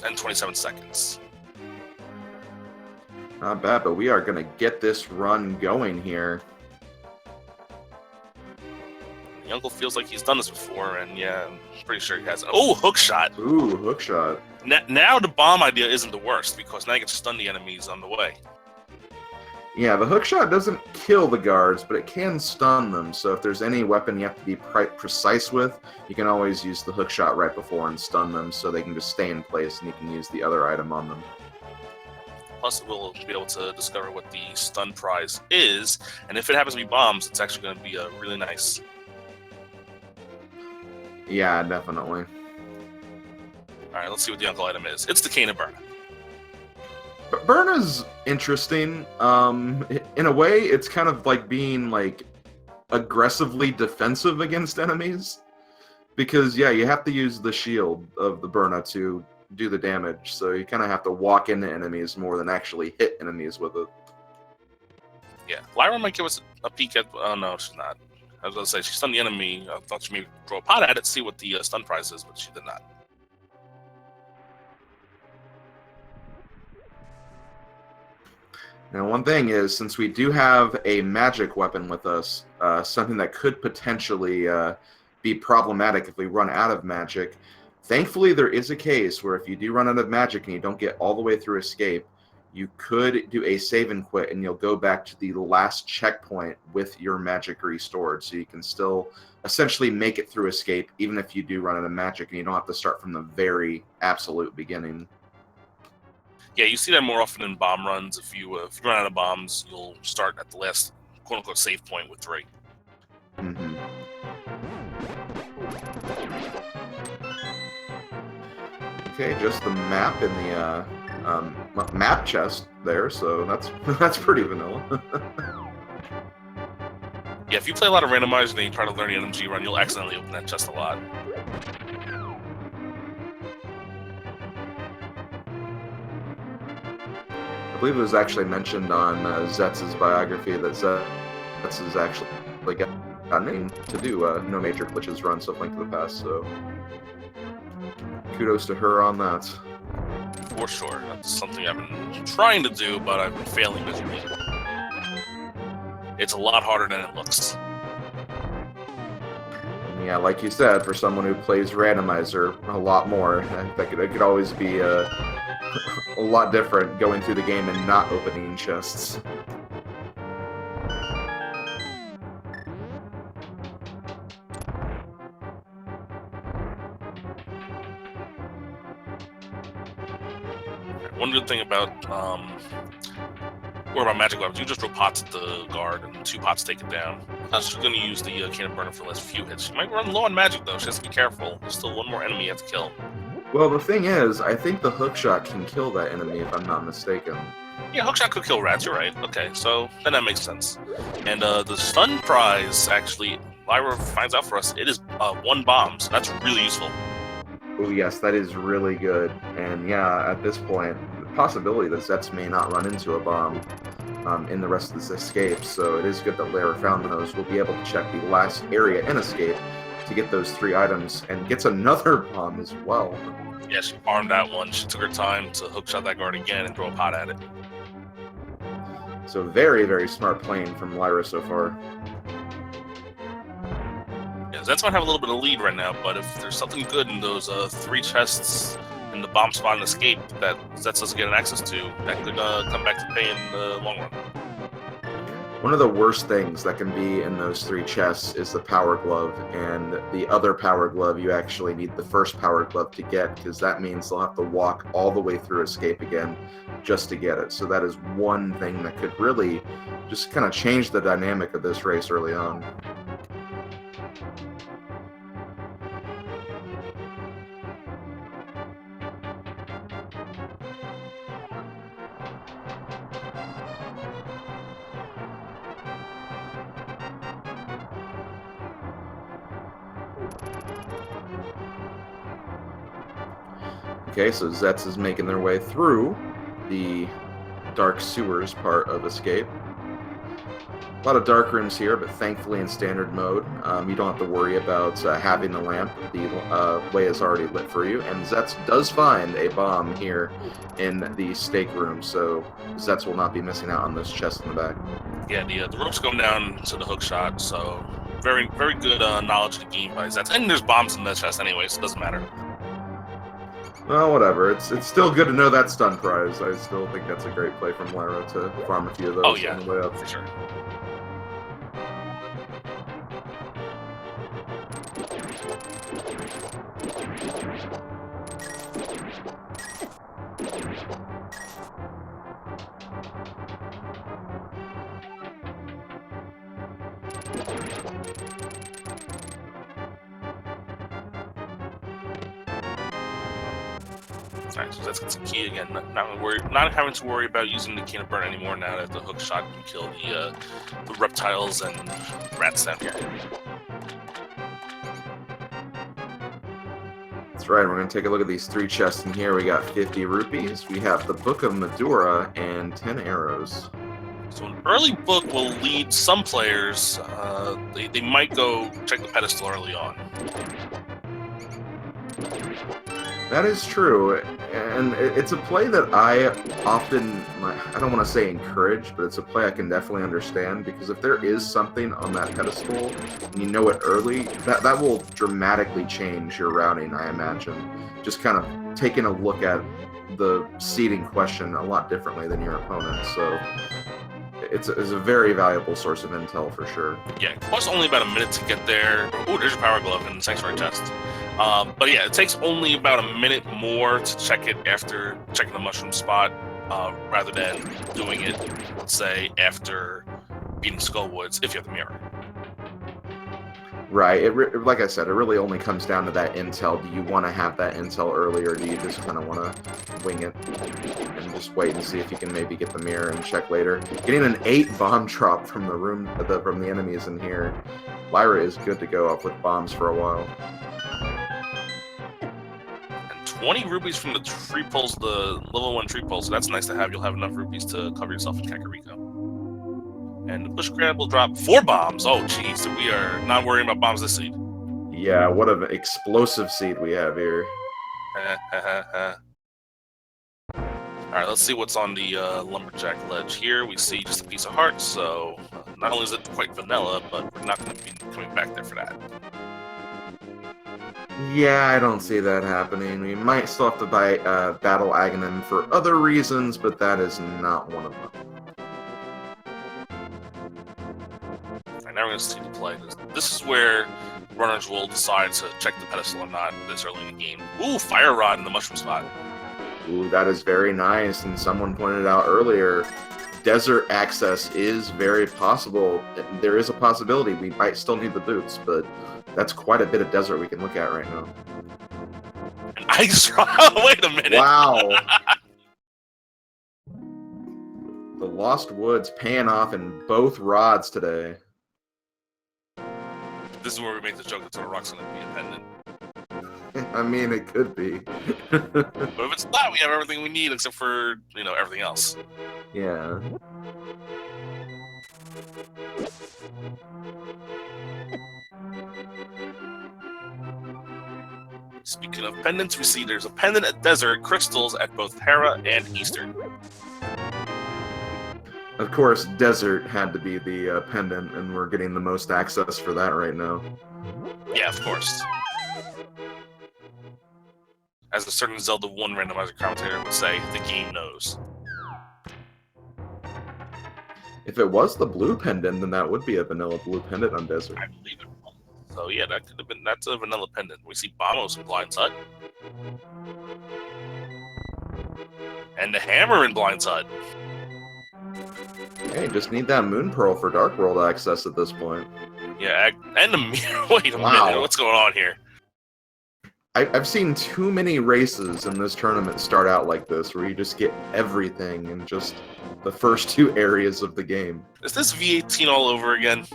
hours and 27 seconds. Not bad, but we are going to get this run going here. The uncle feels like he's done this before, and yeah, I'm pretty sure he has. Oh, hook shot! Ooh, hook shot. Now the bomb idea isn't the worst, because now you can stun the enemies on the way. Yeah, the hook shot doesn't kill the guards, but it can stun them. So if there's any weapon you have to be precise with, you can always use the hook shot right before and stun them, so they can just stay in place, and you can use the other item on them. Plus, we'll be able to discover what the stun prize is, and if it happens to be bombs, it's actually going to be really nice. Yeah, definitely. Alright, let's see what the uncle item is. It's the Cane of Burn. Burna's interesting. In a way, it's kind of like being like aggressively defensive against enemies. Because, yeah, you have to use the shield of the Burna to do the damage, so you kind of have to walk into enemies more than actually hit enemies with it. Yeah, Lyra might give us a peek at... Oh, no, she's not. I was going to say, she stunned the enemy. I thought she maybe throw a pot at it, see what the stun prize is, but she did not. Now, one thing is, since we do have a magic weapon with us, something that could potentially be problematic if we run out of magic, thankfully there is a case where if you do run out of magic and you don't get all the way through escape, you could do a save and quit, and you'll go back to the last checkpoint with your magic restored, so you can still essentially make it through escape, even if you do run out of magic, and you don't have to start from the very absolute beginning. Yeah, you see that more often in bomb runs. If you run out of bombs, you'll start at the last quote-unquote save point with 3. Mm-hmm. Okay, just the map in the map chest there, so that's pretty vanilla. Yeah, if you play a lot of Randomizer and then you try to learn the NMG run, you'll accidentally open that chest a lot. I believe it was actually mentioned on Zets' biography that Zets is actually got named to do No Major Glitches run stuff Link to the Past, so kudos to her on that. For sure. That's something I've been trying to do, but I've been failing miserably. It's a lot harder than it looks. Yeah, like you said, for someone who plays Randomizer a lot more, it could always be a lot different going through the game and not opening chests. One good thing about magic weapons, you just throw pots at the guard and 2 pots take it down. I'm just going to use the Cane of Burner for the last few hits. She might run low on magic though, she has to be careful. There's still one more enemy you have to kill. Well, the thing is, I think the hookshot can kill that enemy if I'm not mistaken. Yeah, hookshot could kill rats, you're right. Okay, so then that makes sense. And the stun prize, actually, Lyra finds out for us, it is 1 bomb, so that's really useful. Oh yes, that is really good. And yeah, at this point, the possibility that Zets may not run into a bomb in the rest of this escape, so it is good that Lyra found those. We'll be able to check the last area in escape to get those 3 items, and gets another bomb as well. Yeah, she armed that one. She took her time to hookshot that guard again and throw a pot at it. So very, very smart playing from Lyra so far. Yeah, Zets might have a little bit of lead right now, but if there's something good in those 3 chests in the bomb spot and escape that Zets doesn't get an access to, that could come back to pay in the long run. One of the worst things that can be in those 3 chests is the power glove, and the other power glove you actually need the first power glove to get, because that means they'll have to walk all the way through escape again just to get it. So that is one thing that could really just kind of change the dynamic of this race early on. Okay, so Zets is making their way through the dark sewers part of escape. A lot of dark rooms here, but thankfully in standard mode, you don't have to worry about having the lamp. The way is already lit for you, and Zets does find a bomb here in the stake room, so Zets will not be missing out on this chest in the back. Yeah, the rope's going down to the hook shot, so very good knowledge of the game by Zets. And there's bombs in the chest anyway, so it doesn't matter. Well, whatever. It's still good to know that stun prize. I still think that's a great play from Lyra to farm a few of those Oh yeah, on the way up. for sure. Alright, so that's a key again. Not having to worry about using the can of burn anymore now that the hook shot can kill the reptiles and rats down here. That's right. We're going to take a look at these 3 chests in here. We got 50 rupees. We have the Book of Madura and 10 arrows. So an early book will lead some players. They might go check the pedestal early on. That is true, and it's a play that I often, I don't want to say encourage, but it's a play I can definitely understand, because if there is something on that pedestal, and you know it early, that will dramatically change your routing, I imagine. Just kind of taking a look at the seeding question a lot differently than your opponent, so it's a very valuable source of intel for sure. Yeah, it costs only about a minute to get there. Oh, there's your power glove and sanctuary chest. But yeah, it takes only about a minute more to check it after checking the mushroom spot, rather than doing it, let's say, after beating Skullwoods, if you have the mirror. Right. Like I said, it really only comes down to that intel. Do you want to have that intel early, or do you just kind of want to wing it and just wait and see if you can maybe get the mirror and check later? Getting an 8 bomb drop from from the enemies in here, Lyra is good to go up with bombs for a while. And 20 rupees from the tree pulls, the level 1 tree pulls. So that's nice to have. You'll have enough rupees to cover yourself in Kakariko. And the push grab will drop 4 bombs. Oh, jeez. So we are not worrying about bombs this seed. Yeah, what an explosive seed we have here. Alright, let's see what's on the lumberjack ledge here. We see just a piece of heart, so not only is it quite vanilla, but we're not going to be coming back there for that. Yeah, I don't see that happening. We might still have to buy Battle Aghanim for other reasons, but that is not one of them. Alright, now we're going to see the play. This is where runners will decide to check the pedestal or not this early in the game. Ooh, fire rod in the mushroom spot. Ooh, that is very nice, and someone pointed out earlier, desert access is very possible. There is a possibility we might still need the boots, but that's quite a bit of desert we can look at right now. An ice rod? Wait a minute. Wow. The Lost Woods paying off in both rods today. This is where we make the joke that the rock's going to be a pendant. I mean, it could be. But if it's not, we have everything we need except for, everything else. Yeah. Speaking of pendants, we see there's a pendant at Desert, crystals at both Hera and Eastern. Of course, Desert had to be the pendant, and we're getting the most access for that right now. Yeah, of course. As a certain Zelda 1 randomizer commentator would say, the game knows. If it was the blue pendant, then that would be a vanilla blue pendant on Desert. I believe it was. So yeah, that could have been, that's a vanilla pendant. We see Bombos in Blind's Hut. And the hammer in Blind's Hut. Hey, just need that Moon Pearl for Dark World access at this point. Yeah, and the mirror. Wait a minute, what's going on here? I've seen too many races in this tournament start out like this, where you just get everything in just the first 2 areas of the game. Is this V18 all over again?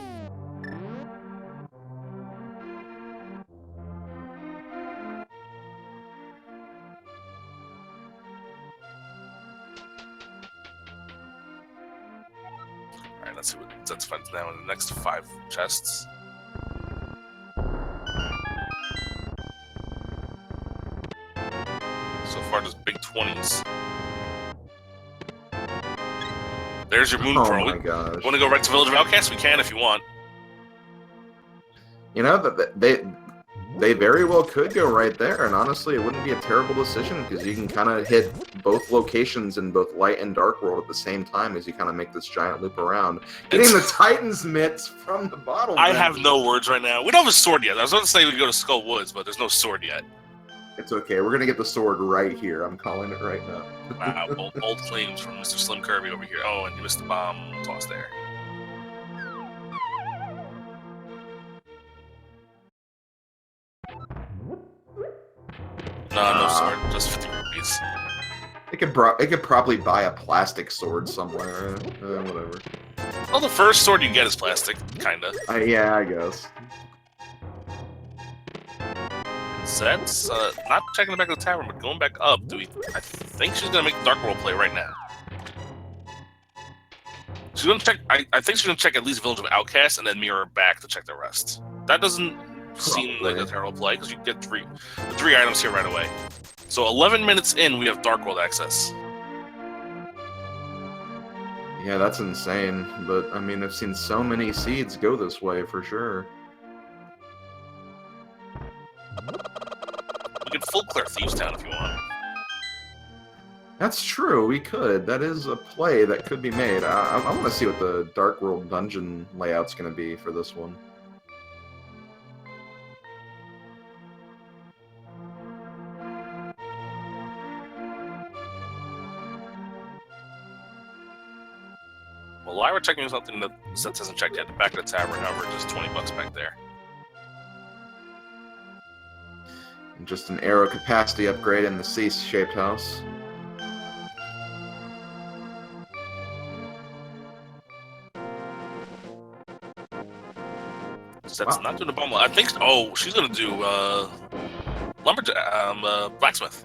Alright, let's see what Zets27 now in the next 5 chests. So far, just big 20s. There's your moon pearl. my gosh. Want to go right to Village of Outcasts? We can if you want. You know, they very well could go right there, and honestly, it wouldn't be a terrible decision because you can kind of hit both locations in both Light and Dark World at the same time as you kind of make this giant loop around. Getting the Titan's mitts from the bottle. I have no words right now. We don't have a sword yet. I was going to say we could go to Skull Woods, but there's no sword yet. It's okay. We're going to get the sword right here. I'm calling it right now. Wow, bold claims from Mr. Slim Kirby over here. Oh, and you missed the bomb toss there. No sword, just 50 rupees. It could probably buy a plastic sword somewhere. Whatever. Well, the first sword you get is plastic, kinda. Yeah, I guess. Zets, not checking the back of the tavern, but going back up. I think she's gonna make the Dark World play right now. She's gonna check. I think she's gonna check at least Village of Outcasts and then mirror back to check the rest. That doesn't seem like a terrible play because you get the three items here right away. So 11 minutes in, we have Dark World access. Yeah, that's insane. But I mean, I've seen so many seeds go this way for sure. We can full clear Thieves Town if you want. That's true, we could. That is a play that could be made. I want to see what the Dark World dungeon layout's going to be for this one. Well, Lyra checking something that Zets hasn't checked yet. The back of the tavern, however, just 20 bucks back there. And just an arrow capacity upgrade in the C-shaped house. Zets not doing the bomb. I think. Oh, she's gonna do lumberjack, blacksmith.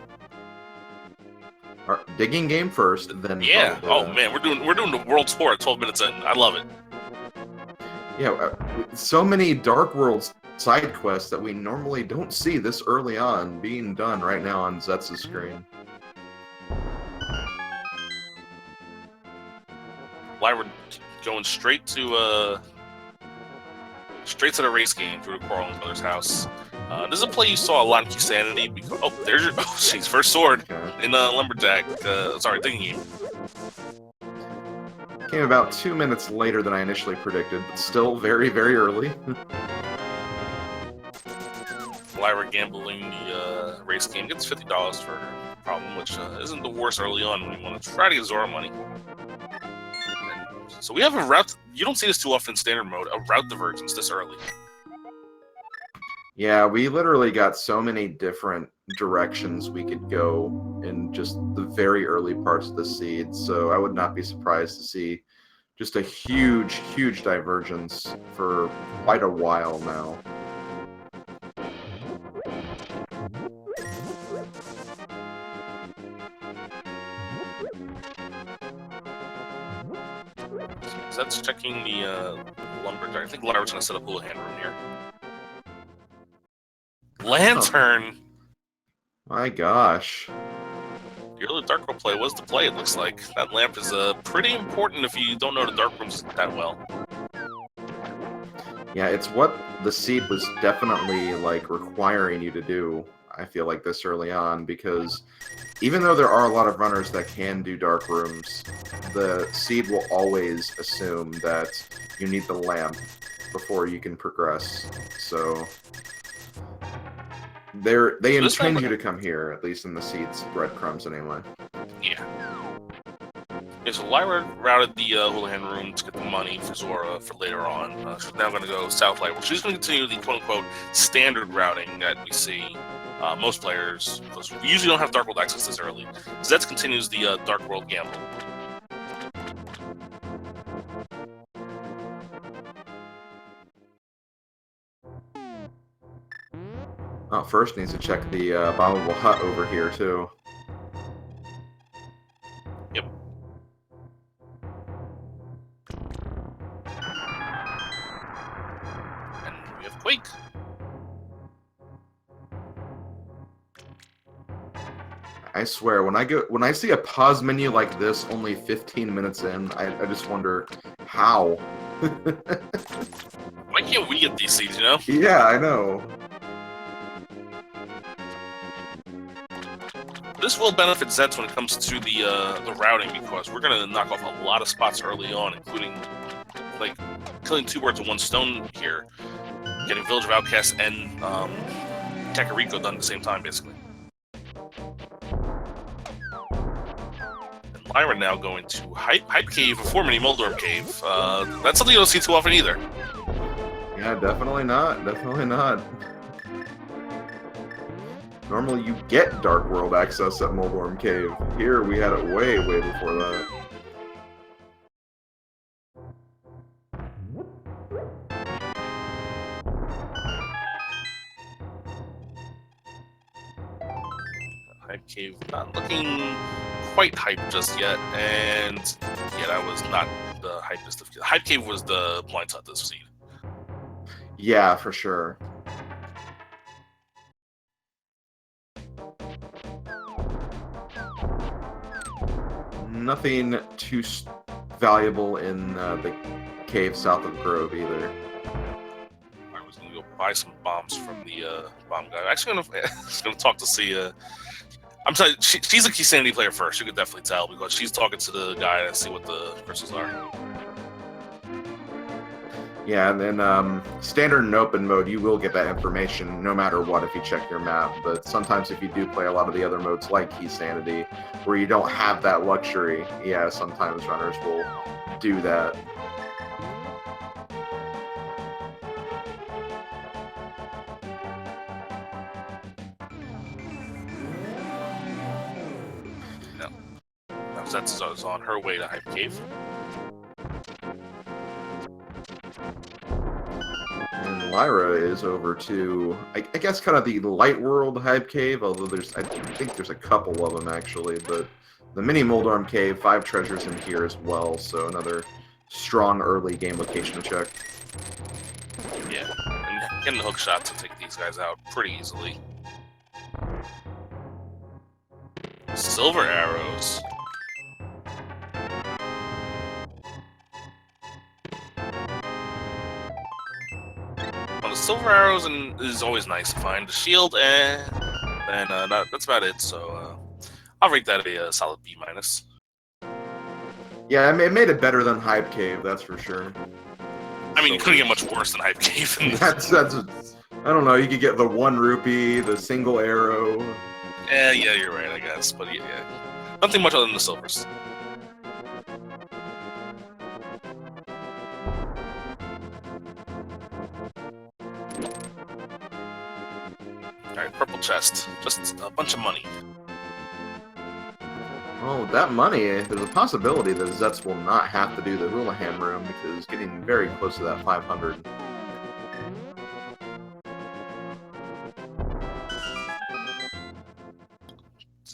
Digging game first, then yeah. Oh man, we're doing the world tour at 12 minutes in. I love it. Yeah, so many Dark World side quests that we normally don't see this early on being done right now on Zets' screen. Lyra going straight to the race game through the Quarreling Brothers' house. This is a play you saw a lot in Sanity. Because, there's your she's first sword in lumberjack. Digging game. Came about 2 minutes later than I initially predicted, but still very, very early. Lyra gambling the race game gets $50 for her problem, which isn't the worst early on when you want to try to get Zora money. So we have a route. You don't see this too often in standard mode. A route divergence this early. Yeah, we literally got so many different directions we could go in just the very early parts of the seed. So I would not be surprised to see just a huge, huge divergence for quite a while now. That's checking the lumberjack. I think Lyra's going to set up a little hand room here. Lantern! Oh. My gosh. The early Dark Room play was the play, it looks like. That lamp is pretty important if you don't know the Dark Rooms that well. Yeah, it's what the seed was definitely like requiring you to do, I feel like, this early on, because even though there are a lot of runners that can do Dark Rooms, the seed will always assume that you need the lamp before you can progress. So they intend you to come here, at least in the seed's breadcrumbs anyway. Yeah. Okay, so Lyra routed the Houlihan room to get the money for Zora for later on. She's now going to go South Light. Well, she's going to continue the quote-unquote standard routing that we see most players, because we usually don't have Dark World access this early. Zets continues the Dark World gamble. Oh, first needs to check the bombable hut over here, too. Yep. Wake. I swear, when I see a pause menu like this only 15 minutes in, I just wonder how. Why can't we get these seeds, you know? Yeah, I know. This will benefit Zets when it comes to the routing, because we're gonna knock off a lot of spots early on, including like killing 2 birds with 1 stone here, getting Village of Outcasts and Kakariko done at the same time, basically. And Lyra now going to Hype Cave before Mini Moldorm Cave. That's something you don't see too often either. Yeah, definitely not. Definitely not. Normally you get Dark World access at Moldorm Cave. Here we had it way, way before that. Hype Cave not looking quite hyped just yet, and yeah, that was not the hypest of... Hype Cave was the blind hut this seed. Yeah, for sure. Nothing too valuable in the cave south of Grove either. I was gonna go buy some bombs from the bomb guy. I'm actually gonna talk to see. I'm sorry, she's a key sanity player first. You could definitely tell because she's talking to the guy to see what the crystals are. Yeah, and then standard and open mode, you will get that information no matter what if you check your map. But sometimes if you do play a lot of the other modes like Key Sanity, where you don't have that luxury, yeah, sometimes runners will do that. No. Now Zetsu is on her way to Hype Cave. And Lyra is over to, I guess, kind of the Light World Hype Cave, although I think there's a couple of them actually, but the Mini Moldorm Cave, 5 treasures in here as well, so another strong early game location to check. Yeah, and getting the hook shot to take these guys out pretty easily. Silver arrows. The silver arrows is always nice to find. The shield, and that's about it. So I'll rate that a solid B-. Yeah, it made it better than Hype Cave, that's for sure. I mean, you couldn't get much worse than Hype Cave. that's I don't know. You could get the 1 rupee, the single arrow. Yeah, you're right, I guess. But yeah, nothing much other than the silvers. Alright, purple chest. Just a bunch of money. Oh, that money, there's a possibility that Zets will not have to do the Houlihan room because it's getting very close to that 500.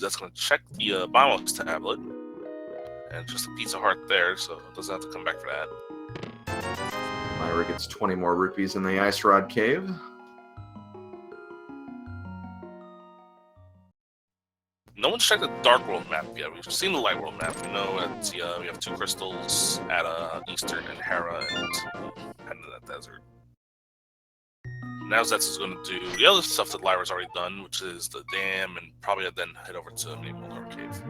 That's going to check the Bios tablet. And just a piece of heart there, so it doesn't have to come back for that. Lyra gets 20 more rupees in the Ice Rod Cave. No one's checked the Dark World map yet. We've seen the Light World map. We know that we have 2 crystals at Eastern and Hera and heading to that desert. Now Zets is going to do the other stuff that Lyra's already done, which is the dam, and probably then head over to Mini Moldorm Cave.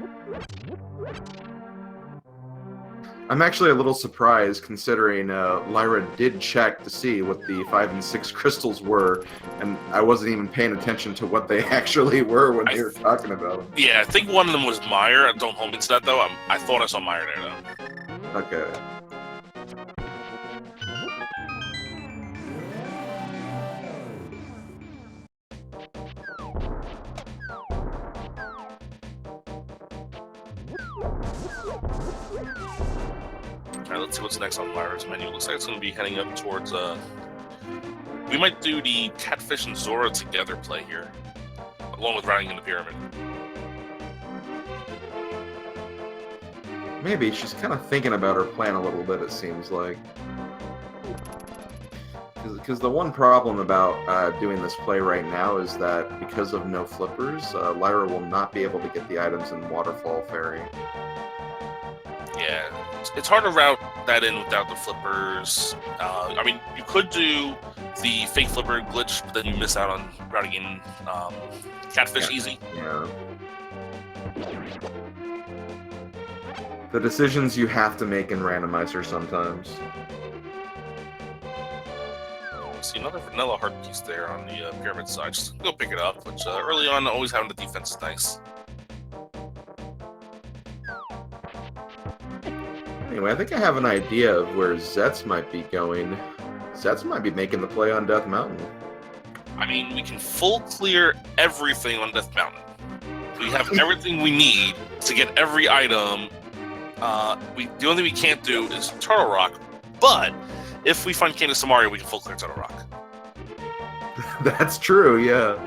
I'm actually a little surprised considering Lyra did check to see what the 5 and 6 crystals were, and I wasn't even paying attention to what they actually were when they were talking about them. Yeah, I think one of them was Meyer. Don't hold me to that, though. I thought I saw Meyer there, though. Okay. Alright, let's see what's next on Lyra's menu. Looks like it's going to be heading up towards, we might do the Catfish and Zora together play here, along with riding in the pyramid. Maybe. She's kind of thinking about her plan a little bit, it seems like. because the one problem about doing this play right now is that because of no flippers, Lyra will not be able to get the items in Waterfall Ferry. Yeah, it's hard to route that in without the flippers. I mean, you could do the fake flipper glitch, but then you miss out on routing in Catfish easy. Yeah. The decisions you have to make in Randomizer sometimes. See another vanilla heart piece there on the pyramid side. Just go pick it up, which early on, always having the defense is nice. Anyway, I think I have an idea of where Zets might be going. Zets might be making the play on Death Mountain. I mean, we can full clear everything on Death Mountain. We have everything we need to get every item. The only thing we can't do is Turtle Rock, but if we find Candace Samaria, we can full clear Turtle Rock. That's true, yeah.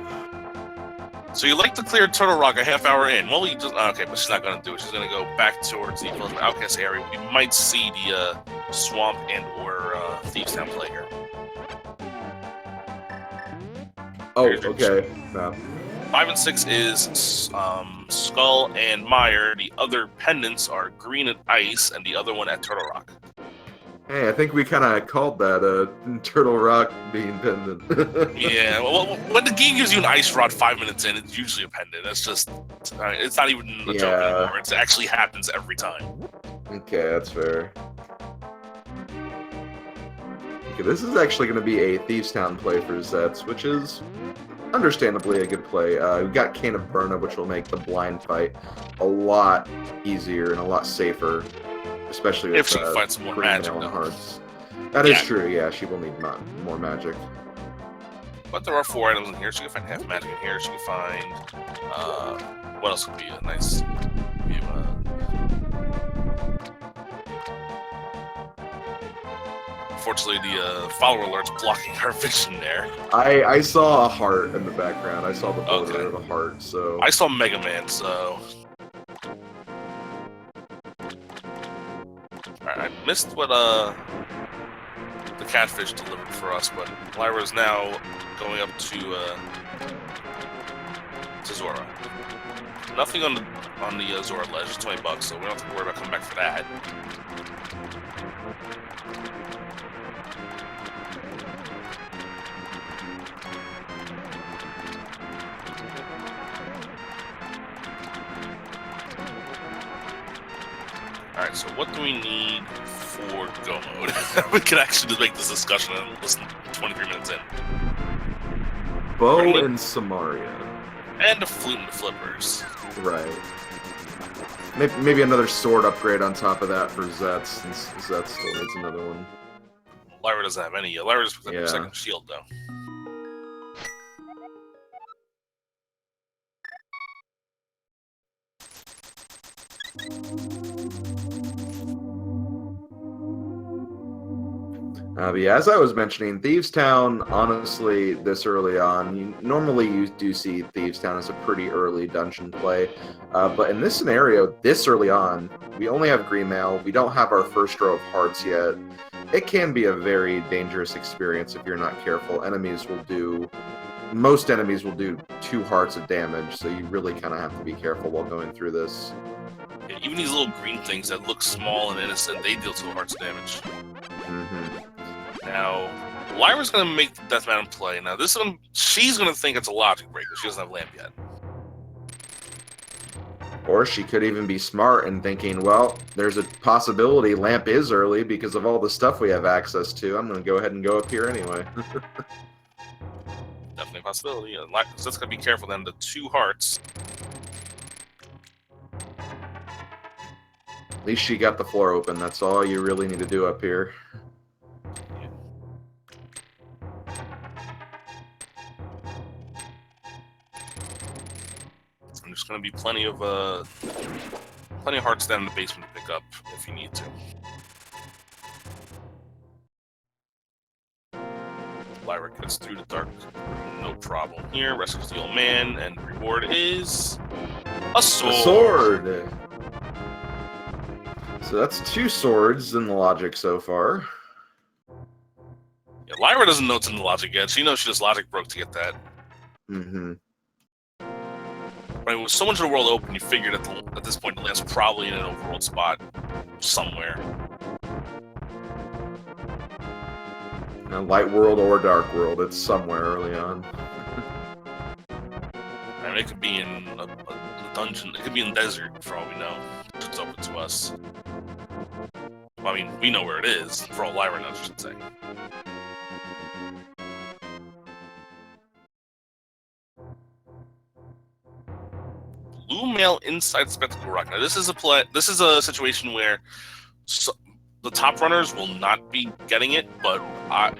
So you like to clear Turtle Rock a half hour in. Well, you just okay, but she's not going to do it. She's going to go back towards the Outcast area. We might see the Swamp and or Thieves Town play here. Oh, okay. No. 5 and 6 is Skull and Mire. The other pendants are Green and Ice, and the other one at Turtle Rock. Hey, I think we kind of called that Turtle Rock being pendant. Yeah, well, when the game gives you an ice rod 5 minutes in, it's usually a pendant. That's just, it's not even a joke anymore. It actually happens every time. Okay, that's fair. Okay, this is actually going to be a Thieves Town play for Zets, which is understandably a good play. We've got Cane of Burna, which will make the blind fight a lot easier and a lot safer. Especially if she can find some more magic. Hearts. That is true, yeah. She will need more magic. But there are 4 items in here. She can find half magic in here. She can find... what else would be a nice view? Unfortunately, the follower alert's blocking her vision there. I saw a heart in the background. I saw the border of a heart, so... I saw Mega Man, so... I missed what the Catfish delivered for us, but Lyra's now going up to Zora. Nothing on the Zora ledge, it's $20, so we don't have to worry about coming back for that. Alright, so what do we need for go mode? We could actually just make this discussion and listen 23 minutes in. Bow and Samaria. And a flute and the flippers. Right. Maybe another sword upgrade on top of that for Zets, since Zets still needs another one. Lyra doesn't have any yet. Lyra just put her second shield, though. But yeah, as I was mentioning, Thieves Town, honestly, this early on, normally you do see Thieves Town as a pretty early dungeon play. But in this scenario, this early on, we only have green mail. We don't have our first row of hearts yet. It can be a very dangerous experience if you're not careful. Most enemies will do 2 hearts of damage, so you really kind of have to be careful while going through this. Yeah, even these little green things that look small and innocent, they deal 2 hearts of damage. Mm-hmm. Now, Lyra's going to make the Death Mountain play. Now, this one, she's going to think it's a logic break because she doesn't have lamp yet. Or she could even be smart and thinking, well, there's a possibility lamp is early because of all the stuff we have access to. I'm going to go ahead and go up here anyway. Definitely a possibility. So that's going to be careful then. The 2 hearts. At least she got the floor open. That's all you really need to do up here. There's going to be plenty of hearts down in the basement to pick up if you need to. Lyra gets through the dark, no problem here. Rescues the old man, and the reward is a sword. A sword. So that's 2 swords in the logic so far. Yeah, Lyra doesn't know it's in the logic yet. She knows she just logic broke to get that. Mm-hmm. But with so much of the world open, you figured at this point the land's probably in an overworld spot somewhere. Light world or dark world, it's somewhere early on. I mean, it could be in a dungeon. It could be in the desert, for all we know. It's open to us. Well, I mean, we know where it is. For all Lyra knows, I should say. Blue male inside Spectacle Rock. Now, this is a situation where the top runners will not be getting it, but I,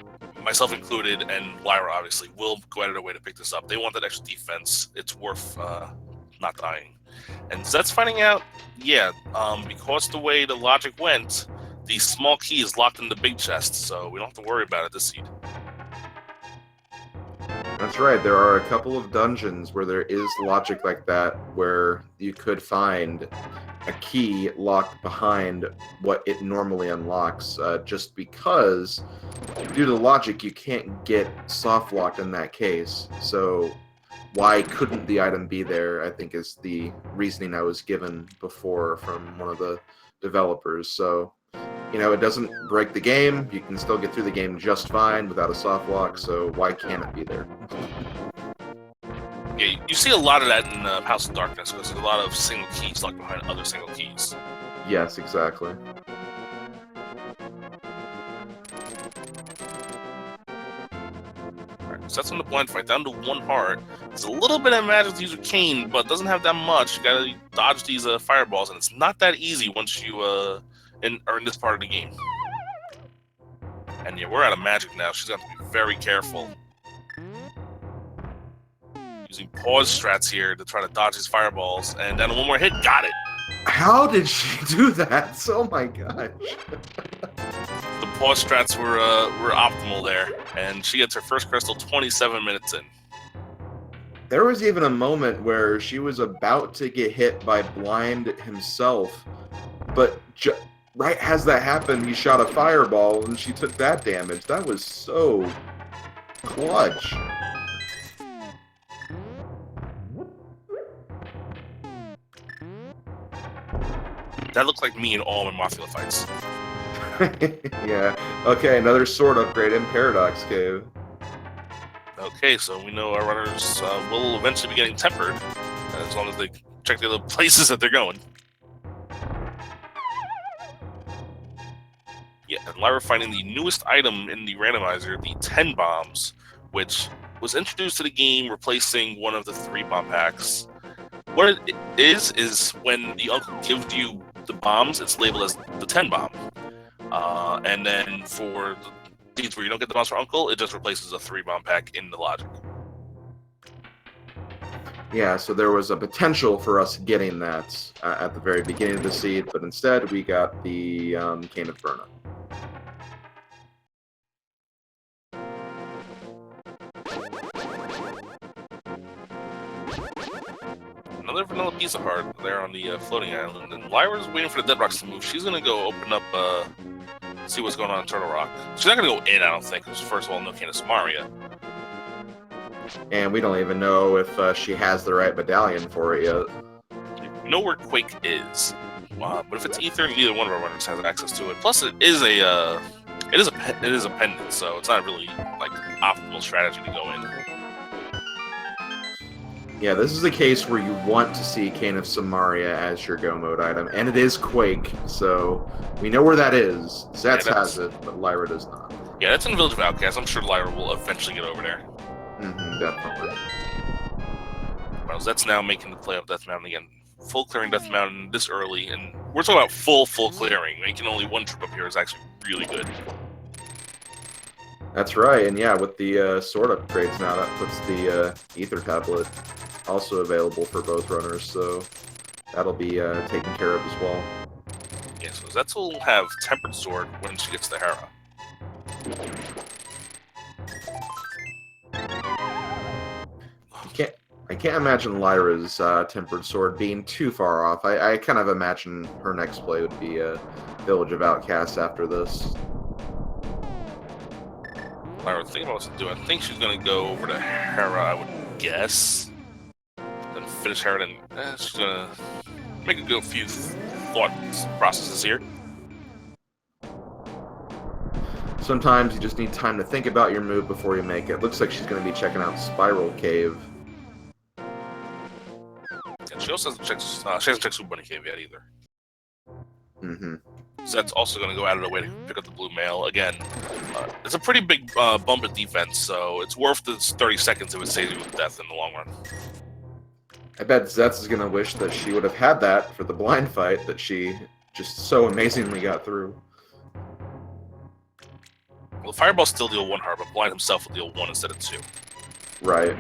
myself included, and Lyra obviously, will go out of their way to pick this up. They want that extra defense. It's worth not dying. And Zet's finding out, yeah, because the way the logic went, the small key is locked in the big chest, so we don't have to worry about it this seed. That's right. There are a couple of dungeons where there is logic like that, where you could find a key locked behind what it normally unlocks, just because, due to logic, you can't get soft locked in that case. So why couldn't the item be there, I think, is the reasoning I was given before from one of the developers. So, you know, it doesn't break the game. You can still get through the game just fine without a soft lock, so why can't it be there? Yeah, you see a lot of that in House of Darkness, because there's a lot of single keys locked behind other single keys. Yes, exactly. Alright, so that's on the blind fight, down to 1 heart. There's a little bit of magic to use with Kane, but doesn't have that much. You gotta dodge these fireballs, and it's not that easy once you are in this part of the game. And yeah, we're out of magic now. She's got to be very careful. Using pause strats here to try to dodge these fireballs, and then 1 more hit, got it! How did she do that? Oh my gosh. The pause strats were optimal there, and she gets her first crystal 27 minutes in. There was even a moment where she was about to get hit by Blind himself, but right as that happened, he shot a fireball and she took that damage. That was so clutch. That looked like me in all my Mafia fights. Yeah. Okay, another sword upgrade in Paradox Cave. Okay, so we know our runners will eventually be getting tempered, as long as they check the other places that they're going. Yeah, and Lyra finding the newest item in the randomizer, the 10 bombs, which was introduced to the game, replacing one of the 3 bomb packs. What it is when the uncle gives you the bombs, it's labeled as the 10 bomb. And then for the scenes where you don't get the bombs for uncle, it just replaces a 3 bomb pack in the logic. Yeah, so there was a potential for us getting that at the very beginning of the seed, but instead we got the Cane of Burna. Another vanilla piece of heart there on the floating island, and Lyra's waiting for the Dead Rocks to move. She's gonna go open up, see what's going on in Turtle Rock. She's not gonna go in, I don't think, because first of all, no Cane of Samaria. And we don't even know if she has the right medallion for it yet. We know where Quake is, but if it's Ether, neither one of our runners has access to it. Plus, it is a pendant, so it's not really like optimal strategy to go in. Yeah, this is a case where you want to see Cane of Samaria as your go mode item, and it is Quake, so we know where that is. Zets has it, but Lyra does not. Yeah, that's in Village of Outcasts. I'm sure Lyra will eventually get over there. Definitely. Well, Zets now making the play of Death Mountain again. Full clearing Death Mountain this early, and we're talking about full clearing. Making only 1 trip up here is actually really good. That's right, and yeah, with the sword upgrades now, that puts the Ether Tablet also available for both runners, so that'll be taken care of as well. Yeah, so Zets will have Tempered Sword when she gets to Hera. I can't imagine Lyra's Tempered Sword being too far off. I kind of imagine her next play would be Village of Outcasts after this. Lyra, think about what to do. I think she's gonna go over to Hera, I would guess. Then finish Hera, then she's gonna make a good few thought processes here. Sometimes you just need time to think about your move before you make it. Looks like she's going to be checking out Spiral Cave. And she also hasn't checked, she hasn't checked Super Bunny Cave yet either. Mm-hmm. Zet's also going to go out of the way to pick up the blue mail. Again, it's a pretty big bump in defense, so it's worth the 30 seconds it would save you with death in the long run. I bet Zets is going to wish that she would have had that for the blind fight that she just so amazingly got through. Well, Fireball still deal 1 heart, but Blind himself will deal 1 instead of 2. Right.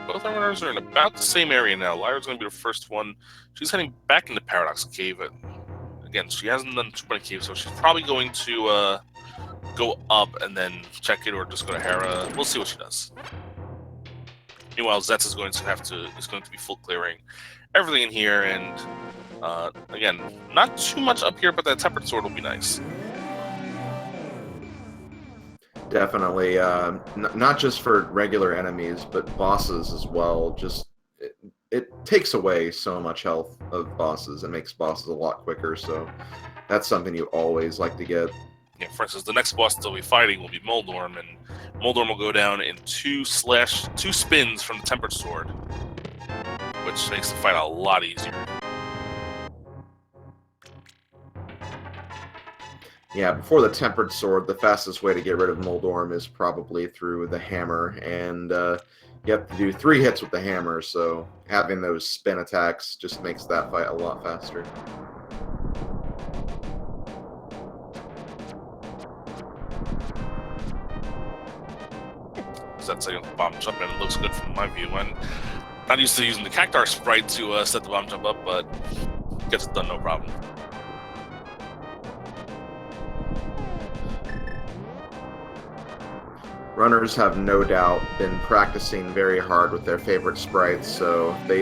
Both our runners are in about the same area now. Lyra's going to be the first one. She's heading back into Paradox Cave. Again, she hasn't done Super Bunny Cave, so she's probably going to go up and then check it, or just go to Hera. We'll see what she does. Meanwhile, Zets is going to be full clearing everything in here, and again, not too much up here, but that Tempered Sword will be nice. Definitely, not just for regular enemies, but bosses as well. Just it takes away so much health of bosses and makes bosses a lot quicker. So that's something you always like to get. Yeah, for instance, the next boss they'll be fighting will be Moldorm, and Moldorm will go down in two spins from the Tempered Sword, which makes the fight a lot easier. Yeah, before the Tempered Sword, the fastest way to get rid of Moldorm is probably through the hammer, and you have to do 3 hits with the hammer, so having those spin attacks just makes that fight a lot faster. That's a bomb jump, and it looks good from my view. And not used to using the Cactar sprite to set the bomb jump up, but gets it done no problem. Runners have no doubt been practicing very hard with their favorite sprites, so they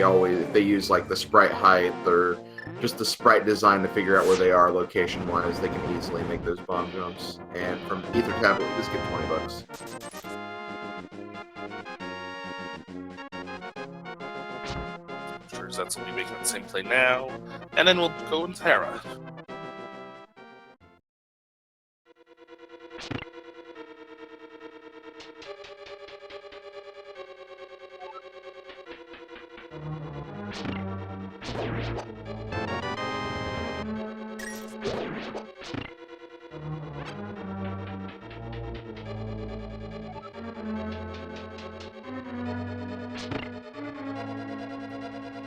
use like the sprite height or just the sprite design to figure out where they are location-wise. They can easily make those bomb jumps. And from Ether Tablet, we just get $20. Sure, Zets will be making the same play now, and then we'll go into Hera.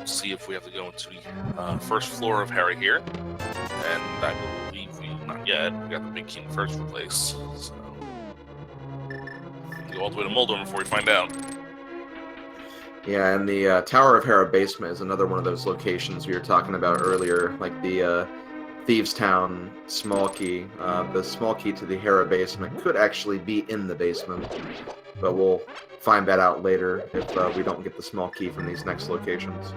See if we have to go into the first floor of Hera here, and I believe not yet. We got the big key in the first place, so go all the way to Moldorm before we find out. Yeah, and the Tower of Hera basement is another one of those locations we were talking about earlier, like the Thieves Town small key. The small key to the Hera basement could actually be in the basement, but we'll find that out later if we don't get the small key from these next locations.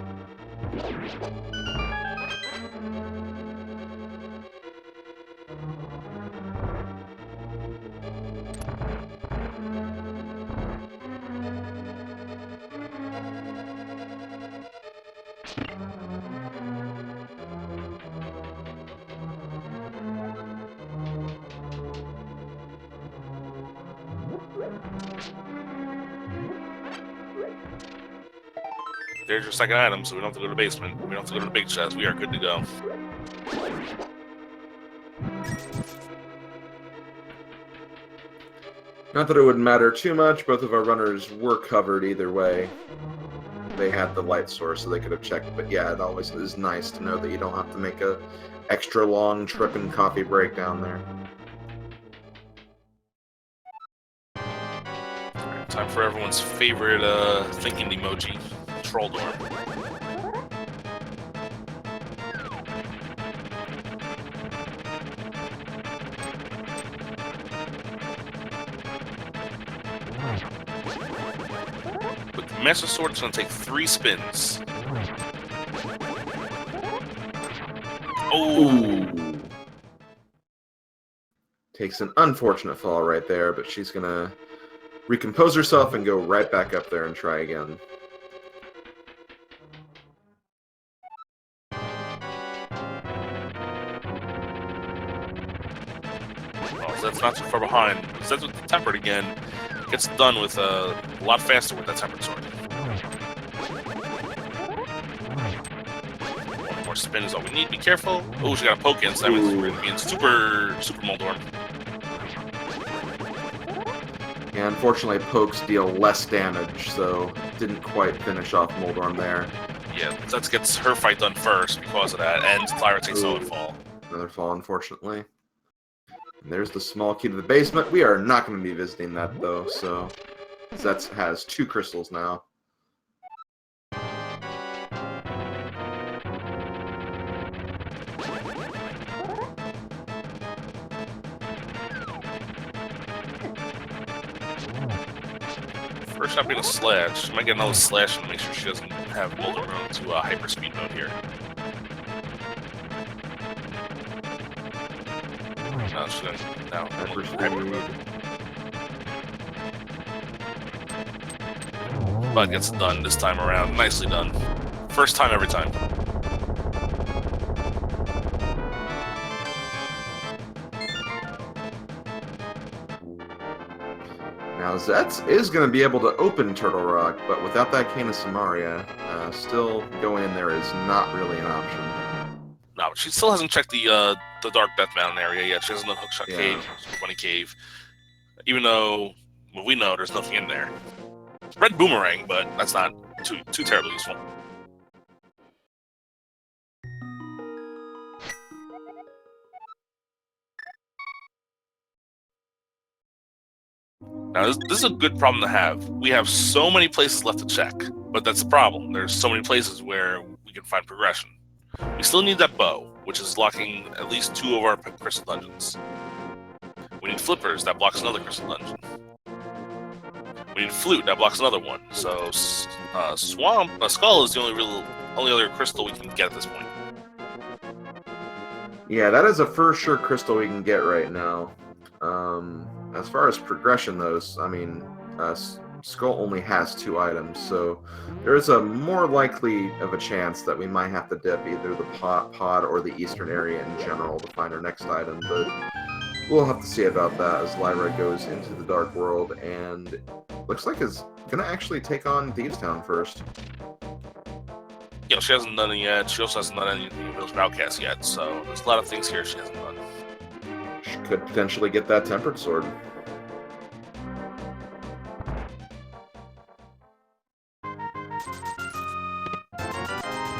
There's your second item, so we don't have to go to the basement. We don't have to go to the big chest. We are good to go. Not that it would matter too much. Both of our runners were covered either way. They had the light source, so they could have checked. But yeah, it always is nice to know that you don't have to make a extra long trip and coffee break down there. Time for everyone's favorite thinking emoji, Troll Door. With the Master Sword, it's going to take 3 spins. Oh! Ooh. Takes an unfortunate fall right there, but she's going to recompose herself and go right back up there and try again. Oh, that's not too far behind. That's with the Tempered again. Gets done with a lot faster with that Tempered Sword. One more spin is all we need. Be careful. Oh, she got a poke in, so that means we're going to be in super Moldorm. Yeah, unfortunately, pokes deal less damage, so didn't quite finish off Moldorm there. Yeah, that gets her fight done first because of that, and Lyra takes another fall. Another fall, unfortunately. And there's the small key to the basement. We are not going to be visiting that, though, so Zets has 2 crystals now. First shot being a slash. She might get another slash and make sure she doesn't have Moldorm run into hyperspeed mode here. No, she's going to now. But gets done this time around. Nicely done. First time every time. Now, Zets is going to be able to open Turtle Rock, but without that Cane of Samaria, still going in there is not really an option. No, but she still hasn't checked the Dark Death Mountain area yet. She hasn't done Hookshot Cave, Bunny Cave. Even though, well, we know there's nothing in there. Red Boomerang, but that's not too terribly useful. Now, this is a good problem to have. We have so many places left to check, but that's the problem. There's so many places where we can find progression. We still need that bow, which is locking at least 2 of our crystal dungeons. We need flippers, that blocks another crystal dungeon. We need flute, that blocks another one. So, skull is the only other crystal we can get at this point. Yeah, that is a for sure crystal we can get right now. As far as progression goes, I mean, Skull only has 2 items, so there is a more likely of a chance that we might have to dip either the pod or the eastern area in general to find our next item, but we'll have to see about that as Lyra goes into the Dark World, and looks like it's going to actually take on Thieves Town first. Yeah, she hasn't done it yet. She also hasn't done anything in Village of Outcasts yet, so there's a lot of things here she hasn't done. She could potentially get that Tempered Sword.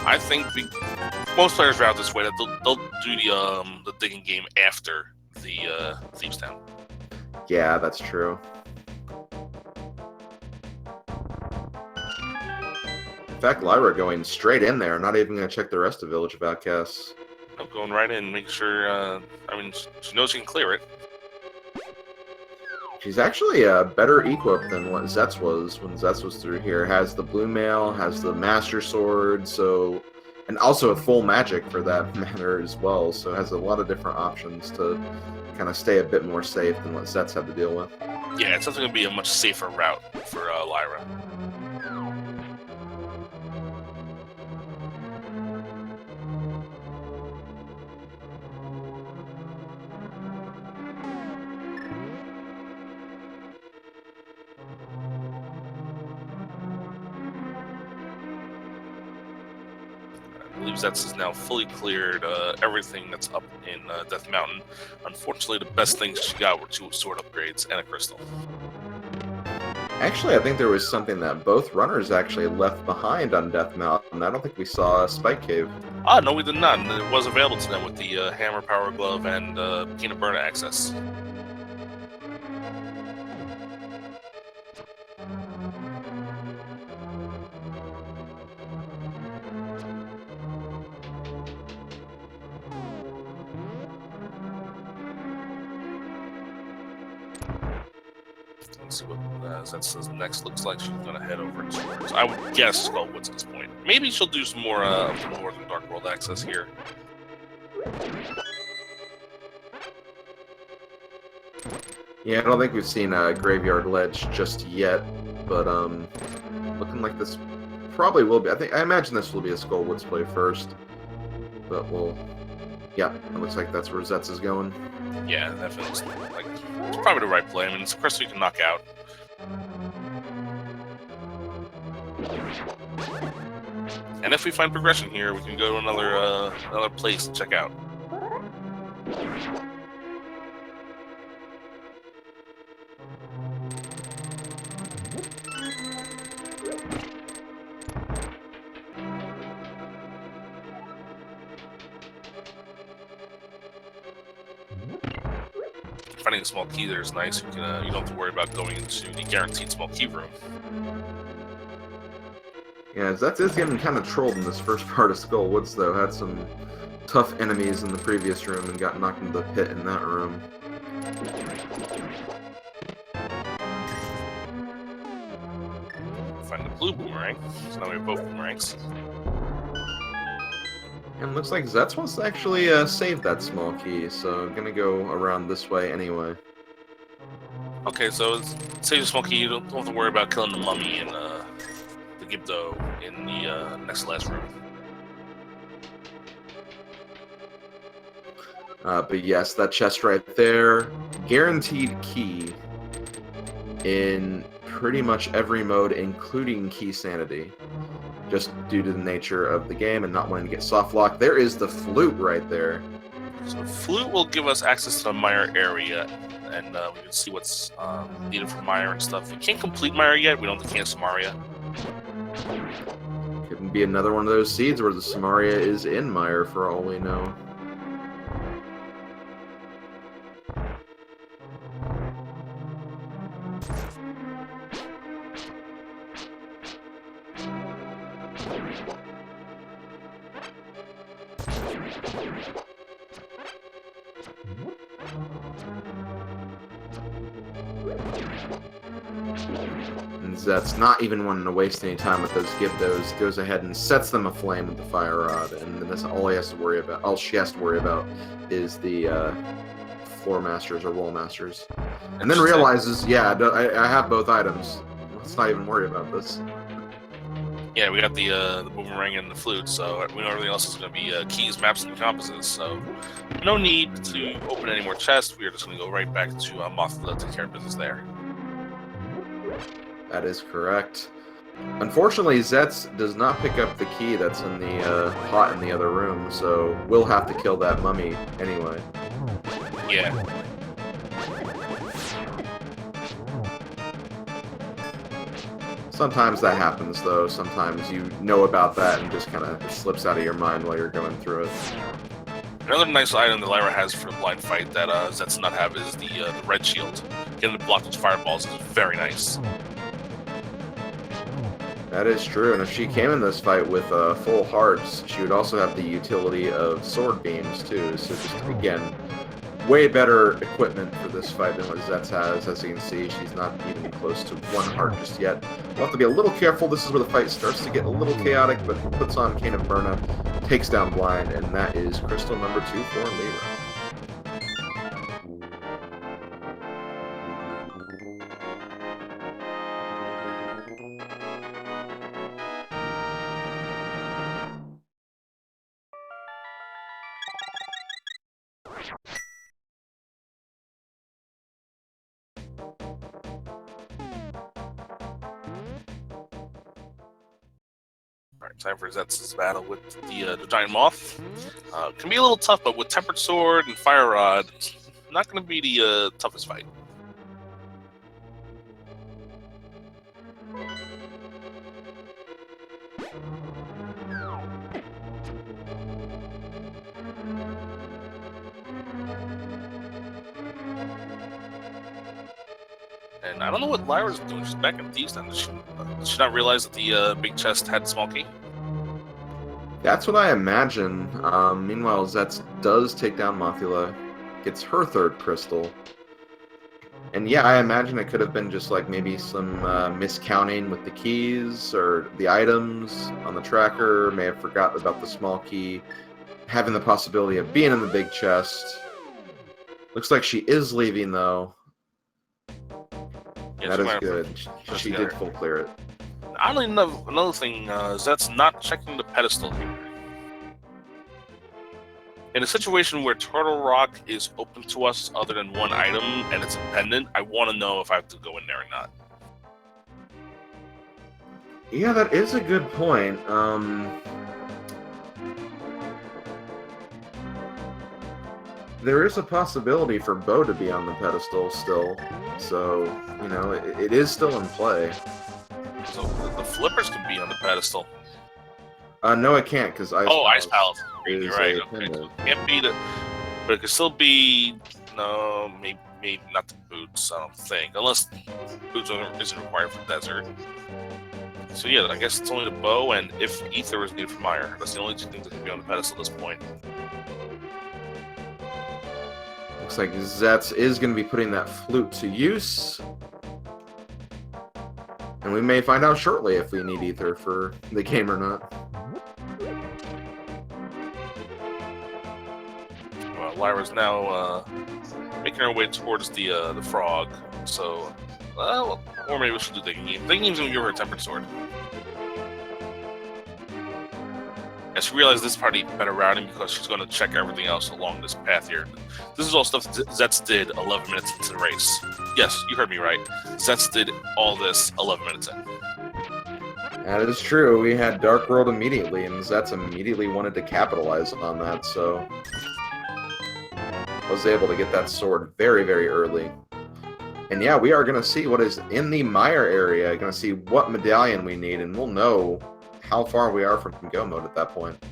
I think most players route this way that they'll do the digging game after the Thieves Town. Yeah, that's true. In fact, Lyra going straight in there, not even going to check the rest of Village of Outcasts. I'm going right in, make sure. I mean, she knows she can clear it. She's actually better equipped than what Zets was when Zets was through here. Has the blue mail, has the Master Sword, so, and also a full magic for that matter as well. So it has a lot of different options to kind of stay a bit more safe than what Zets had to deal with. Yeah, it's definitely going to be a much safer route for Lyra. I believe Zets is now fully cleared everything that's up in Death Mountain. Unfortunately, the best things she got were 2 sword upgrades and a crystal. Actually, I think there was something that both runners actually left behind on Death Mountain. I don't think we saw a Spike Cave. Ah, no, we did not. And it was available to them with the Hammer Power Glove and Kina Burna access. Let's see what Zets next looks like. She's gonna head over towards, I would guess, Skullwoods at this point. Maybe she'll do some more of the Northern Dark World access here. Yeah, I don't think we've seen a Graveyard Ledge just yet, but looking like this probably will be. I imagine this will be a Skullwoods play first, but we'll. Yeah, it looks like that's where Zets is going. Yeah, that feels like it's probably the right play. I mean, it's a crystal you can knock out. And if we find progression here, we can go to another place to check out. Finding a small key there is nice. You can you don't have to worry about going into the guaranteed small key room. Yeah, Zets is getting kind of trolled in this first part of Skullwoods, though. Had some tough enemies in the previous room and got knocked into the pit in that room. Find the blue boomerang. So now we have both boomerangs. And looks like Zets wants to actually save that small key, so I'm gonna go around this way anyway. Okay, so save the small key. You don't have to worry about killing the mummy and the Gibdo in the next to last room. But yes, that chest right there, guaranteed key in pretty much every mode, including key sanity, just due to the nature of the game and not wanting to get soft locked. There is the flute right there. So flute will give us access to the mire area, and we can see what's needed for mire and stuff. We can't complete mire yet. We don't have to cancel Samaria. Could be another one of those seeds where the Samaria is in mire for all we know. And Zet's not even wanting to waste any time with those Gibdos, goes ahead and sets them aflame with the fire rod, and then that's all he has to worry about. All she has to worry about is the floor masters or wall masters, and then realizes, yeah, I have both items. Let's not even worry about this. Yeah, we got the boomerang and the flute, so we know everything else is going to be keys, maps, and compasses. So no need to open any more chests. We are just going to go right back to Mothra to take care of business there. That is correct. Unfortunately, Zets does not pick up the key that's in the pot in the other room, so we'll have to kill that mummy anyway. Yeah. Sometimes that happens, though. Sometimes you know about that and just kind of slips out of your mind while you're going through it. Another nice item that Lyra has for the blind fight that Zets does not have is the red shield. Getting to block those fireballs is very nice. That is true, and if she came in this fight with full hearts, she would also have the utility of sword beams, too. So just, again, way better equipment for this fight than what Zets has. As you can see, she's not even close to one heart just yet. We'll have to be a little careful. This is where the fight starts to get a little chaotic, but puts on Cane of Myrna, takes down Blind, and that is crystal number 2 for Lyra. Time for Zets' battle with the giant moth. Can be a little tough, but with tempered sword and fire rod, not going to be the toughest fight. And I don't know what Lyra's doing. She's back in Thieves Town. Did she not realize that the big chest had small key? That's what I imagine. Meanwhile, Zets does take down Mothula, gets her third crystal. And yeah, I imagine it could have been just like maybe some miscounting with the keys or the items on the tracker. May have forgotten about the small key, having the possibility of being in the big chest. Looks like she is leaving though. Yeah, That is good. She did full clear it. Oddly enough, another thing is that's not checking the pedestal here. In a situation where Turtle Rock is open to us other than one item and it's a pendant, I want to know if I have to go in there or not. Yeah, that is a good point. There is a possibility for Bo to be on the pedestal still, so, you know, it is still in play. So the flippers can be on the pedestal. No, it can't, because Ice Palace. You're right. Okay, so it can't be the, but it could still be. No, maybe not the boots. I don't think, unless boots isn't required for desert. So yeah, I guess it's only the bow and if ether is needed for Meyer. That's the only two things that can be on the pedestal at this point. Looks like Zets is going to be putting that flute to use. And we may find out shortly if we need ether for the game or not. Well, Lyra's now making her way towards the frog. So, or maybe we should do Digging Game. Digging Game's going to give her a tempered sword. And she realized this is probably better routing because she's going to check everything else along this path here. This is all stuff Zets did 11 minutes into the race. Yes, you heard me right. Zets did all this 11 minutes in. That is true. We had Dark World immediately, and Zets immediately wanted to capitalize on that, so was able to get that sword very, very early. And yeah, we are going to see what is in the Meyer area, going to see what medallion we need, and we'll know how far we are from go mode at that point.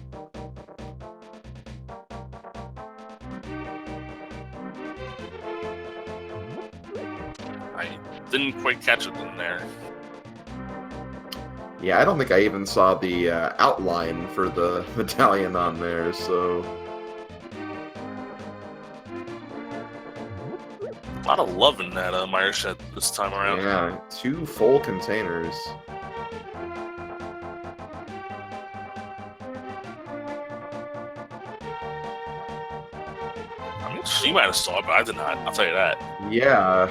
I didn't quite catch it in there. Yeah, I don't think I even saw the outline for the medallion on there, so... A lot of love in that Meyer shed this time around. Yeah, 2 full containers. I mean, she might have saw it, but I did not. I'll tell you that. Yeah.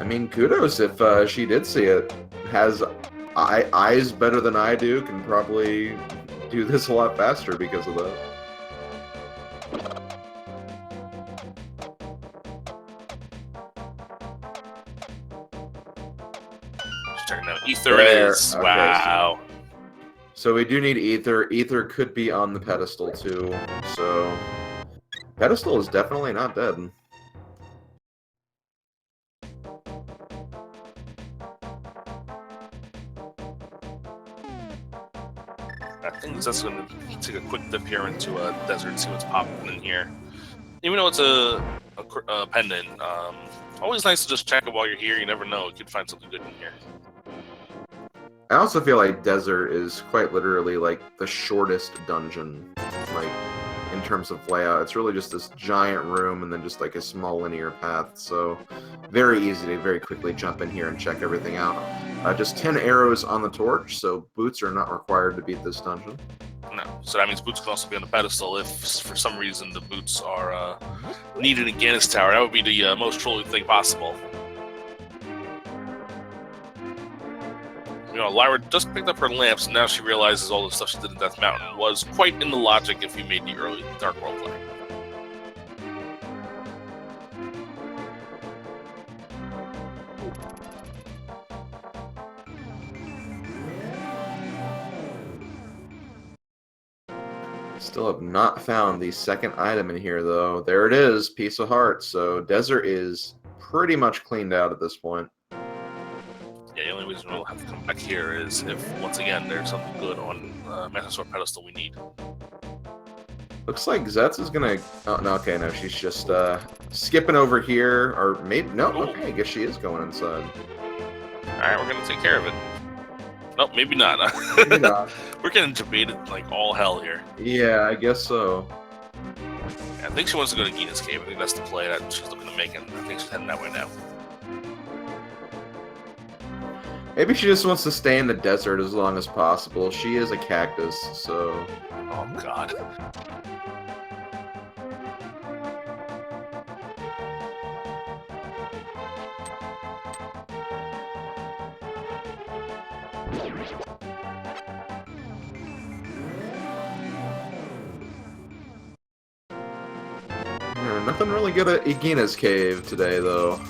I mean, kudos if she did see it. Has eyes better than I do, can probably do this a lot faster because of that. Just checking out. Ether it is. Okay, wow. So we do need ether. Ether could be on the pedestal too. So pedestal is definitely not dead. I think that's going to take a quick dip here into a desert and see what's popping in here. Even though it's a pendant, always nice to just check it while you're here. You never know. You could find something good in here. I also feel like desert is quite literally like the shortest dungeon, like in terms of layout. It's really just this giant room and then just like a small linear path. So very easy to very quickly jump in here and check everything out. Just 10 arrows on the torch, so boots are not required to beat this dungeon. No, so that means boots can also be on the pedestal if for some reason the boots are needed in Gannis Tower. That would be the most trolling thing possible. You know, Lyra just picked up her lamps, and now she realizes all the stuff she did in Death Mountain was quite in the logic if you made the early Dark World play. Still have not found the second item in here, though. There it is, Piece of Heart. So desert is pretty much cleaned out at this point. Yeah, the only reason we'll have to come back here is if, once again, there's something good on Master Sword Pedestal we need. Looks like Zets is gonna... Oh, no, okay, no, she's just skipping over here, or maybe... No, okay, I guess she is going inside. Alright, we're gonna take care of it. No, maybe not. Maybe not. We're getting debated like all hell here. Yeah, I guess so. Yeah, I think she wants to go to Gina's cave. I think that's the play that she's looking to make, and I think she's heading that way now. Maybe she just wants to stay in the desert as long as possible. She is a cactus, so... Oh, God. Yeah, nothing really good at Igina's cave today, though.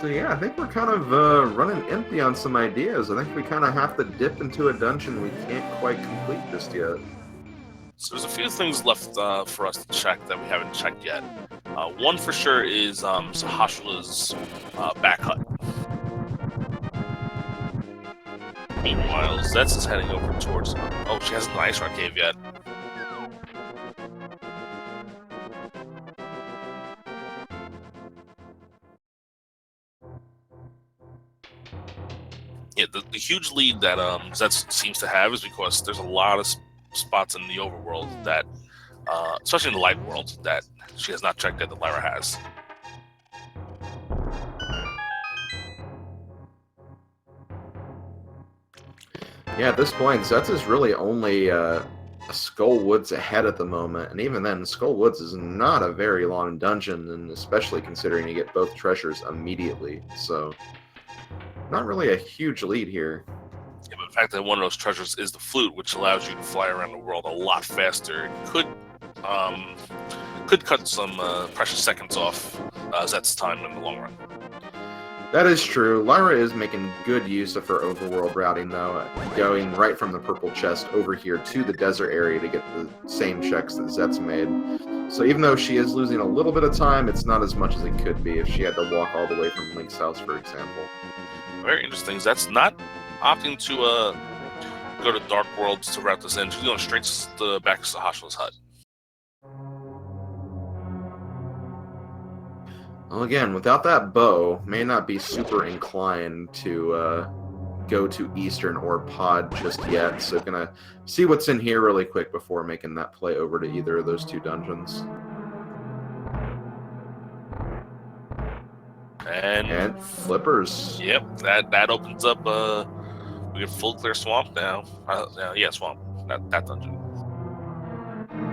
So yeah, I think we're kind of running empty on some ideas. I think we kind of have to dip into a dungeon we can't quite complete just yet. So there's a few things left for us to check that we haven't checked yet. One for sure is Sahashla's back hut. Meanwhile, Zets is heading over towards... oh, she hasn't done Ice Rock Cave yet. Yeah, the huge lead that Zets seems to have is because there's a lot of spots in the overworld that, especially in the light world, that she has not checked yet that Lyra has. Yeah, at this point, Zets is really only Skull Woods ahead at the moment, and even then, Skull Woods is not a very long dungeon, and especially considering you get both treasures immediately, so not really a huge lead here. Yeah, but the fact that one of those treasures is the flute, which allows you to fly around the world a lot faster, could cut some precious seconds off Zets' time in the long run. That is true. Lyra is making good use of her overworld routing, though, going right from the purple chest over here to the desert area to get the same checks that Zets made. So even though she is losing a little bit of time, it's not as much as it could be if she had to walk all the way from Link's house, for example. Very interesting. Zets not opting to go to Dark Worlds to route this in. She's going straight to back to Sahashla's hut. Well, again, without that bow, may not be super inclined to go to Eastern or Pod just yet, so gonna see what's in here really quick before making that play over to either of those two dungeons. And flippers. Yep, that opens up we get full clear swamp now. Yeah, swamp. That dungeon.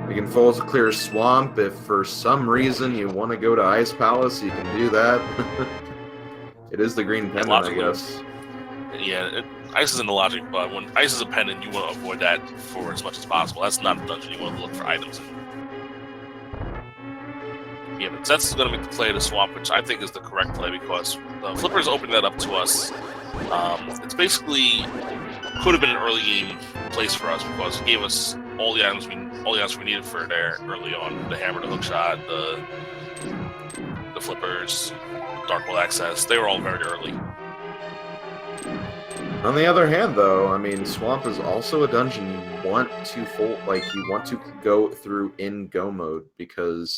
We can full clear swamp. If for some reason you want to go to Ice Palace, you can do that. It is the green pendant, I guess. Yeah, ice isn't the logic, but when ice is a pendant, you want to avoid that for as much as possible. That's not a dungeon you want to look for items in. Yeah, but Zets is going to make the play to swamp, which I think is the correct play because the Flippers opened that up to us. It's basically could have been an early game place for us because it gave us all the items we needed for there early on: the hammer, the hookshot, the flippers, dark world access. They were all very early. On the other hand, though, I mean, Swamp is also a dungeon you want to go through in go mode because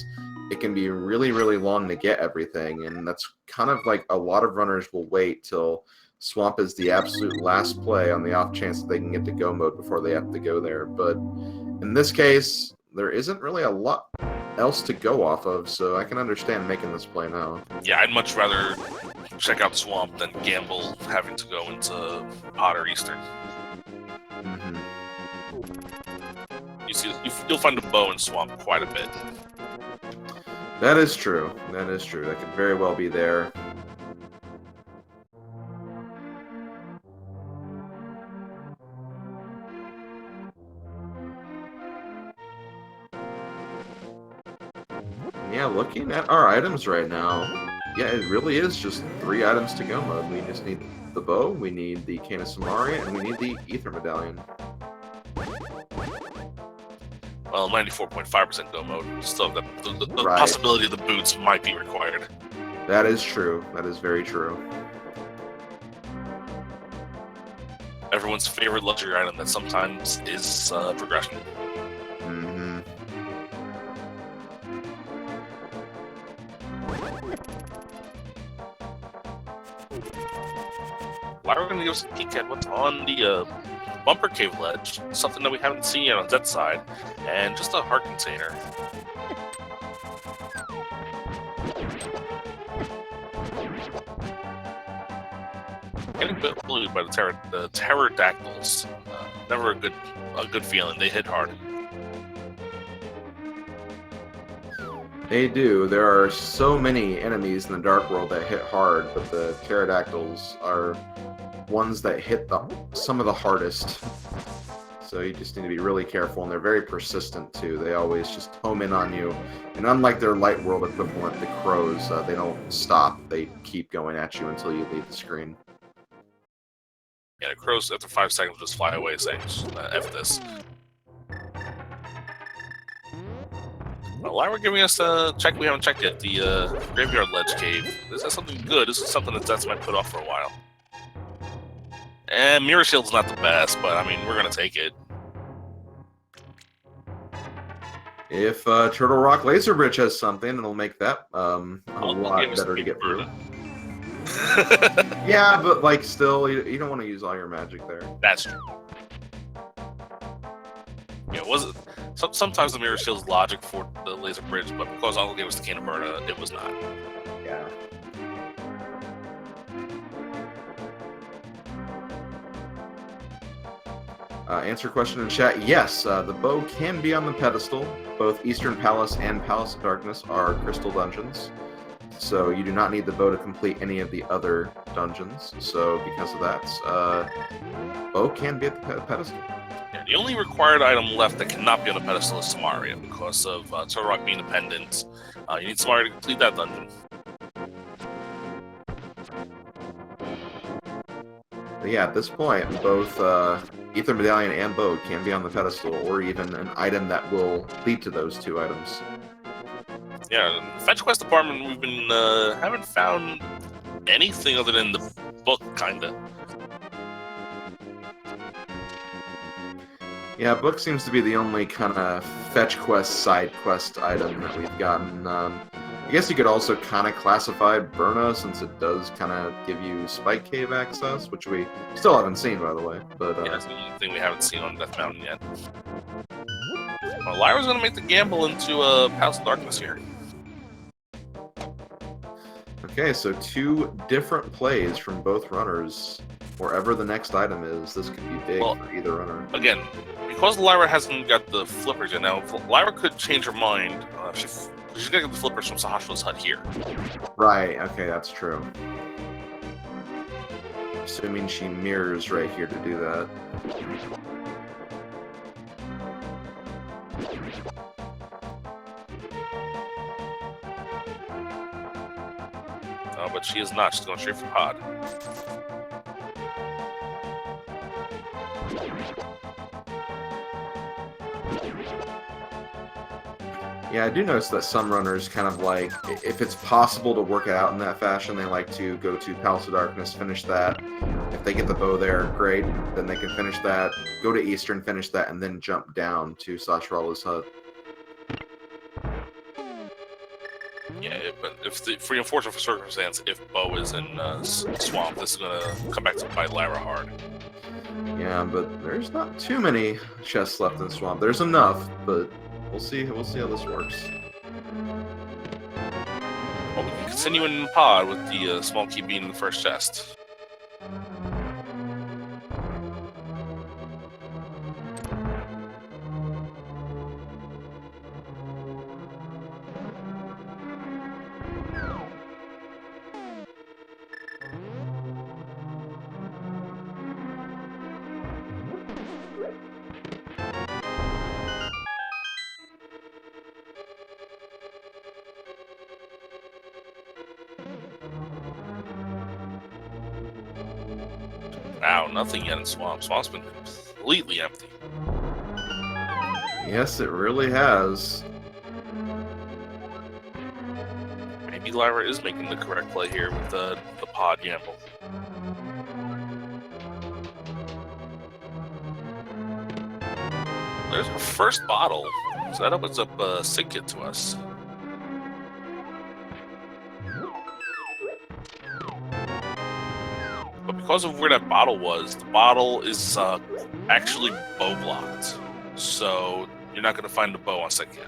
it can be really, really long to get everything, and that's kind of like a lot of runners will wait till Swamp is the absolute last play on the off chance that they can get to go mode before they have to go there. But in this case, there isn't really a lot else to go off of, so I can understand making this play now. Yeah, I'd much rather check out Swamp than gamble having to go into Pod or Eastern. Mm-hmm. You'll find a bow in Swamp quite a bit. That is true. That is true. That could very well be there. Yeah, looking at our items right now, yeah, it really is just 3 items to go mode. We just need the bow, we need the Cane of Samaria, and we need the Ether Medallion. Well, 94.5% go mode. Still, the Right. possibility of the boots might be required. That is true. That is very true. Everyone's favorite luxury item that sometimes is progression. Mm-hmm. Lyra gonna give us a peek at what's on the bumper cave ledge, something that we haven't seen yet on Zet's side, and just a heart container. Getting bullied by the pterodactyls. Never a good feeling. They hit hard. They do. There are so many enemies in the Dark World that hit hard, but the pterodactyls are ones that hit some of the hardest. So you just need to be really careful, and they're very persistent too. They always just home in on you. And unlike their Light World equivalent, the crows, they don't stop. They keep going at you until you leave the screen. Yeah, the crows after 5 seconds just fly away saying, F this. Lyra giving us a check we haven't checked yet, the Graveyard Ledge Cave. This is something good. This is something that Zets might put off for a while. And Mirror Shield's not the best, but I mean, we're going to take it. If Turtle Rock Laser Bridge has something, it'll make that a lot better to get through. Yeah, but like still, you don't want to use all your magic there. That's true. Yeah, sometimes the Mirror Shield's logic for the Laser Bridge, but because all it gave us the Cane of Berta, it was not. Yeah. Answer question in chat. Yes, the bow can be on the pedestal. Both Eastern Palace and Palace of Darkness are crystal dungeons. So you do not need the bow to complete any of the other dungeons. So because of that, bow can be at the pedestal. Yeah, the only required item left that cannot be on the pedestal is Samaria because of Turtle Rock being dependent. You need Samaria to complete that dungeon. But yeah, at this point, both Ether Medallion and bow can be on the pedestal, or even an item that will lead to those two items. Yeah, in the Fetch Quest department, we've been haven't found anything other than the book, kinda. Yeah, book seems to be the only kind of fetch quest, side quest item that we've gotten. I guess you could also kind of classify Burna, since it does kind of give you Spike Cave access, which we still haven't seen, by the way. But yeah, that's the only thing we haven't seen on Death Mountain yet. Well, Lyra's gonna make the gamble into Palace of Darkness here. Okay, so 2 different plays from both runners. Wherever the next item is, this could be big for either runner. Again, because Lyra hasn't got the flippers yet now, Lyra could change her mind. She's gonna get the flippers from Sahasra's hut here. Right, okay, that's true. Assuming she mirrors right here to do that. No, but she is not. She's going straight for Pod. Yeah, I do notice that some runners kind of like, if it's possible to work it out in that fashion, they like to go to Palace of Darkness, finish that. If they get the bow there, great. Then they can finish that, go to Eastern, finish that, and then jump down to Sahasra's hut. Yeah, but for unfortunate circumstance, if Bo is in Swamp, this is gonna come back to bite Lyra hard. Yeah, but there's not too many chests left in Swamp. There's enough, but we'll see how this works. Well, we can continue in Pod with the small key being in the first chest. Wow, nothing yet in Swamp. Swamp's been completely empty. Yes, it really has. Maybe Lyra is making the correct play here with the Pod gamble. There's our first bottle, so that opens up a Sig Kit to us. because of where that bottle was, the bottle is actually bow blocked. So you're not going to find the bow on sec yet.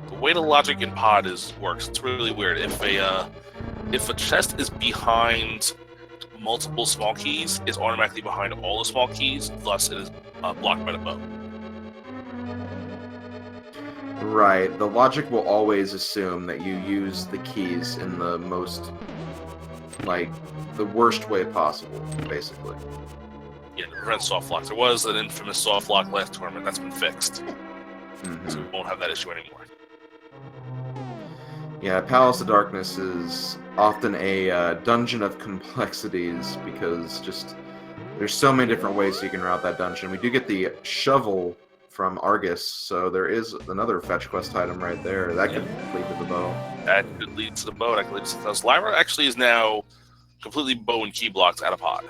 The way the logic in pod works, it's really weird. If a chest is behind multiple small keys, it's automatically behind all the small keys, thus it is blocked by the bow. Right. The logic will always assume that you use the keys in the most, like, the worst way possible, basically. Yeah, to prevent soft locks. There was an infamous soft lock last tournament that's been fixed. Mm-hmm. So we won't have that issue anymore. Yeah, Palace of Darkness is often a dungeon of complexities because just there's so many different ways you can route that dungeon. We do get the shovel from Argus, so there is another fetch quest item right there. That could lead to the bow. That could lead to the bow. That could lead to the Lyra actually is now completely bow and key blocked out of pod.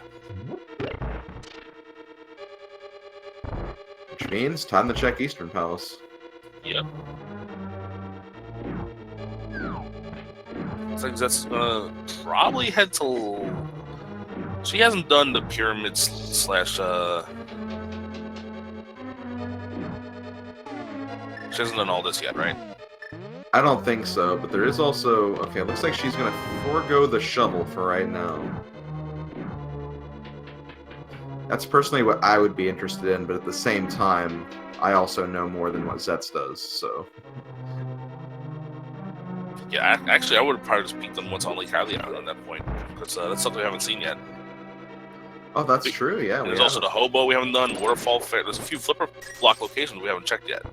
Which means time to check Eastern Palace. Yep. Looks like that's gonna probably head to. She hasn't done the pyramids slash. She hasn't done all this yet, right? I don't think so, but there is also... Okay, it looks like she's going to forego the shovel for right now. That's personally what I would be interested in, but at the same time, I also know more than what Zets does, so... Yeah, actually, I would have probably just peeked on what's on Lake Hylia at that point, because that's something we haven't seen yet. Oh, that's true, yeah. There's also the Hobo we haven't done, Waterfall Fair. There's a few flipper block locations we haven't checked yet.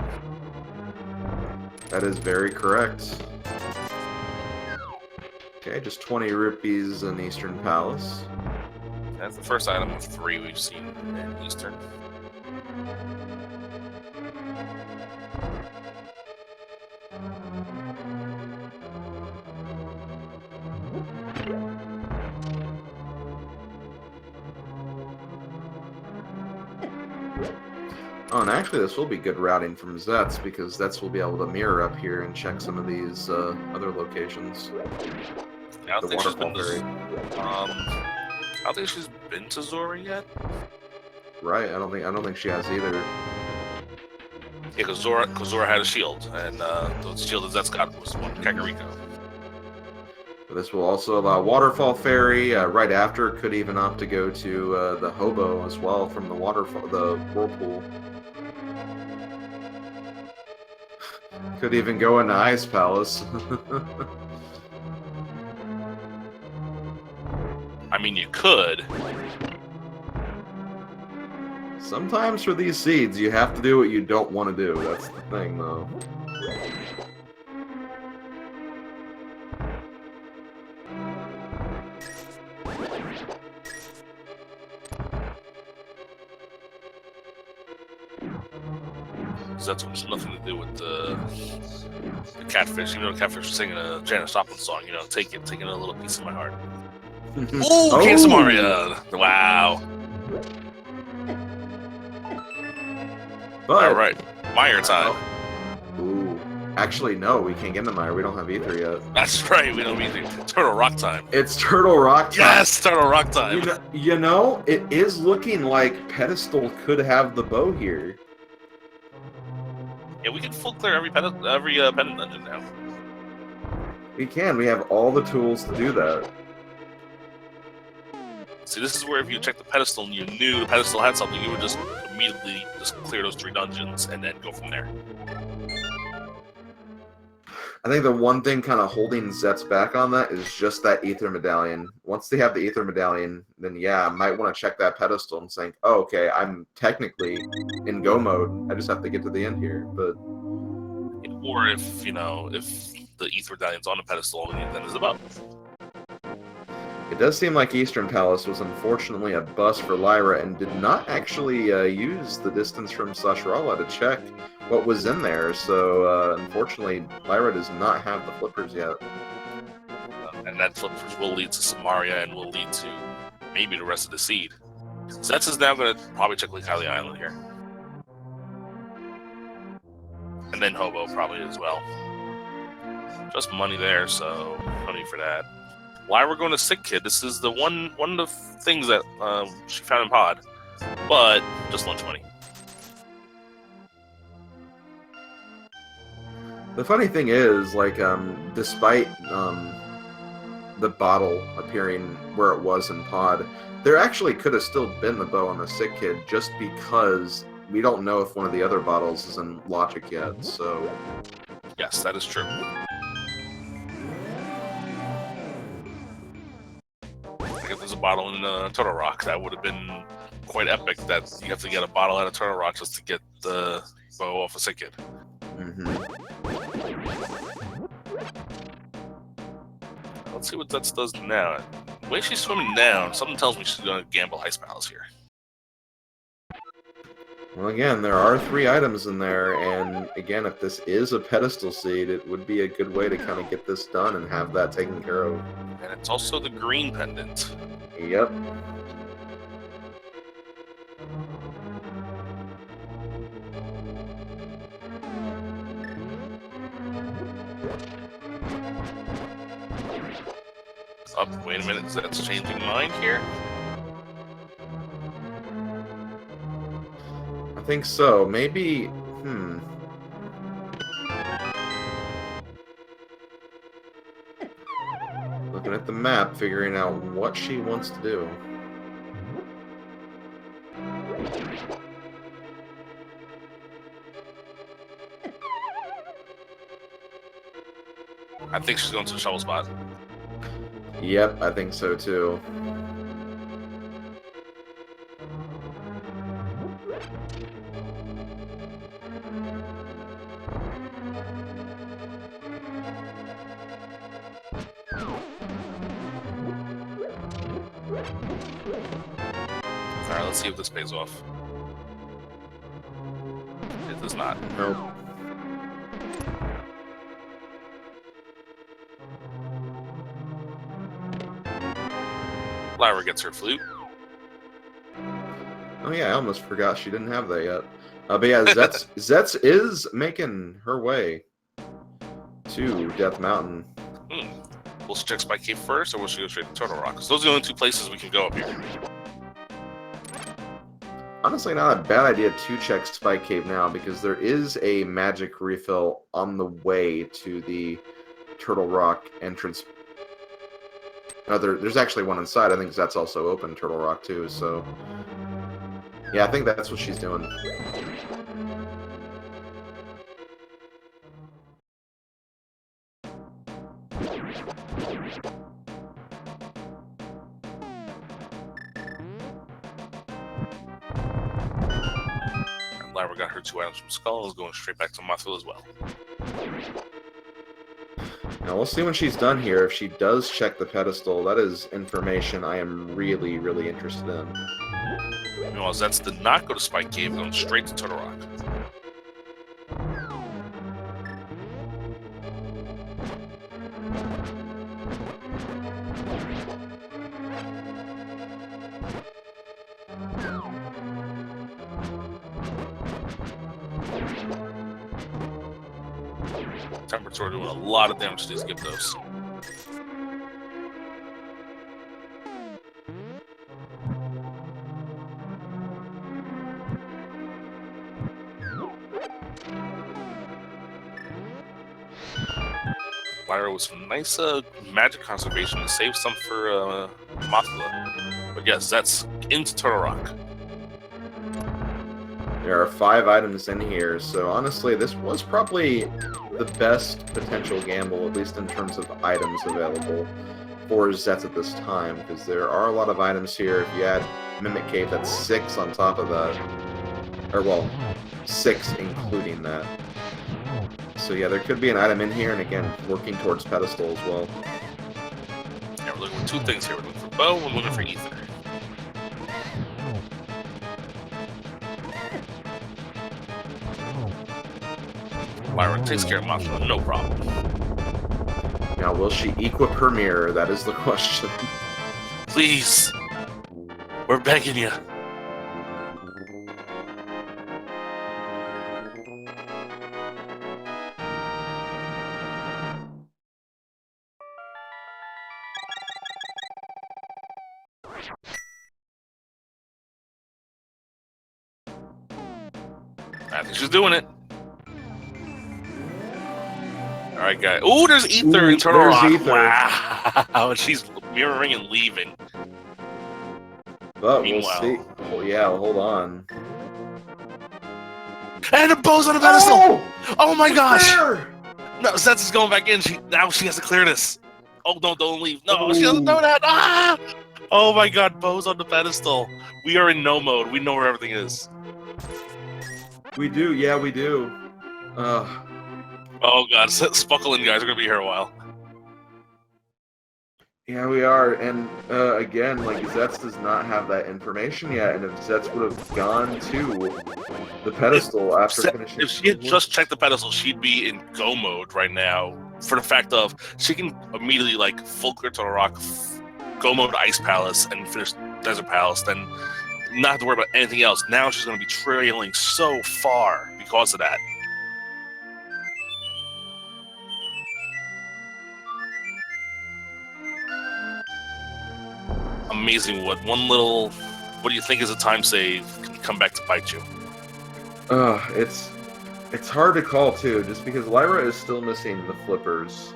That is very correct. Okay, just 20 rupees in Eastern Palace. That's the first item of 3 we've seen in Eastern. Oh, and actually this will be good routing from Zets, because Zets will be able to mirror up here and check some of these other locations. I don't think she's been Waterfall Ferry. I don't think she's been to Zora yet. Right, I don't think she has either. Yeah, because Zora had a shield, and the shield that Zets got was one Kakariko. But this will also allow Waterfall Ferry. Right after, could even opt to go to the Hobo as well from the whirlpool. Could even go into Ice Palace. I mean, you could. Sometimes for these seeds, you have to do what you don't want to do. That's the thing, though. That's nothing to do with the catfish. You know, the catfish was singing a Janis Joplin song. You know, taking a little piece of my heart. Ooh, Cancer Maria! Wow. But, all right, Meyer time. Ooh, actually, no, we can't get into Meyer. We don't have ether yet. That's right. We don't need to. Turtle Rock time. It's Turtle Rock time. Yes, Turtle Rock time. You know, it is looking like Pedestal could have the bow here. Yeah, we can full clear every pendant dungeon now. We can. We have all the tools to do that. See, this is where if you check the pedestal and you knew the pedestal had something, you would just immediately just clear those 3 dungeons and then go from there. I think the one thing kind of holding Zets back on that is just that Ether Medallion. Once they have the Ether Medallion, then yeah, I might want to check that pedestal and think, oh, okay, I'm technically in go mode. I just have to get to the end here. But or if, you know, if the Ether Medallion's on the pedestal, then there's a bow. It does seem like Eastern Palace was unfortunately a bust for Lyra and did not actually use the distance from Sashrala to check what was in there. So unfortunately, Lyra does not have the flippers yet. And that flippers will lead to Samaria and will lead to maybe the rest of the seed. Zets is now going to probably check Lake Hylia Island here. And then Hobo probably as well. Just money there, so no need for that. Why we're going to Sick Kid? This is the one of the things that she found in Pod, but just lunch money. The funny thing is, like, despite the bottle appearing where it was in Pod, there actually could have still been the bow on the Sick Kid, just because we don't know if one of the other bottles is in Logic yet. So, yes, that is true. If there's a bottle in Turtle Rock, that would have been quite epic. That you have to get a bottle out of Turtle Rock just to get the bow off a Sick Kid. Let's see what Zets does now. The way she's swimming down, something tells me she's going to gamble Ice Palace here. Well, again, there are 3 items in there, and again, if this is a pedestal seed, it would be a good way to kind of get this done and have that taken care of. And it's also the green pendant. Yep. Oh, wait a minute, that's changing mind here? I think so. Maybe, Looking at the map, figuring out what she wants to do. I think she's going to the shovel spot. Yep, I think so too. Alright, let's see if this pays off. It does not. Nope. Lyra gets her flute. Oh yeah, I almost forgot she didn't have that yet. But yeah, Zets is making her way to Death Mountain. Will she check Spike Cave first, or will she go straight to Turtle Rock? Because those are the only 2 places we can go up here. Honestly, not a bad idea to check Spike Cave now, because there is a magic refill on the way to the Turtle Rock entrance. There's actually one inside. I think that's also open, Turtle Rock too, so... Yeah, I think that's what she's doing. Lyra got her 2 items from Skull, going straight back to Mothville as well. Now, we'll see when she's done here. If she does check the pedestal, that is information I am really, really interested in. Meanwhile, Zets did not go to Spike Cave, going straight to Turtle Rock. Temperature doing a lot of damage to these Gyptos. Lyra with some nice magic conservation to save some for Mothla. But yes, that's into Turtle Rock. There are 5 items in here, so honestly, this was probably the best potential gamble, at least in terms of items available for Zets at this time, because there are a lot of items here. If you add Mimic Cave, that's 6 on top of that. Or, well, 6 including that. So yeah, there could be an item in here, and again, working towards Pedestal as well. Yeah, we're looking for 2 things here. We're looking for Bow, and we're looking for Ether. Lyra takes care of Mothra, no problem. Now, will she equip her mirror? That is the question. Please, we're begging you. I think she's doing it. All right, guys. Oh, there's Ether in Turtle there's Rock. Ether. Wow. And she's mirroring and leaving. But Meanwhile. we'll see. Well, yeah, hold on. And the bow's on the pedestal! Oh my gosh! There! No, Zets is going back in. Now she has to clear this. Oh, no, don't leave. No, she doesn't know that. Ah! Oh my god, bow's on the pedestal. We are in no mode. We know where everything is. We do, yeah, we do. Oh god, Spuckle and guys are going to be here a while. Yeah, we are, and again, like, Zets does not have that information yet, and if Zets would have gone to the pedestal after finishing... If she had just checked the pedestal, she'd be in go mode right now, for the fact of, she can immediately, like, full clear Turtle Rock, go mode Ice Palace, and finish Desert Palace, then not have to worry about anything else. Now she's going to be trailing so far because of that. Amazing what one little, what do you think is a time save can come back to bite you? It's hard to call too, just because Lyra is still missing the flippers.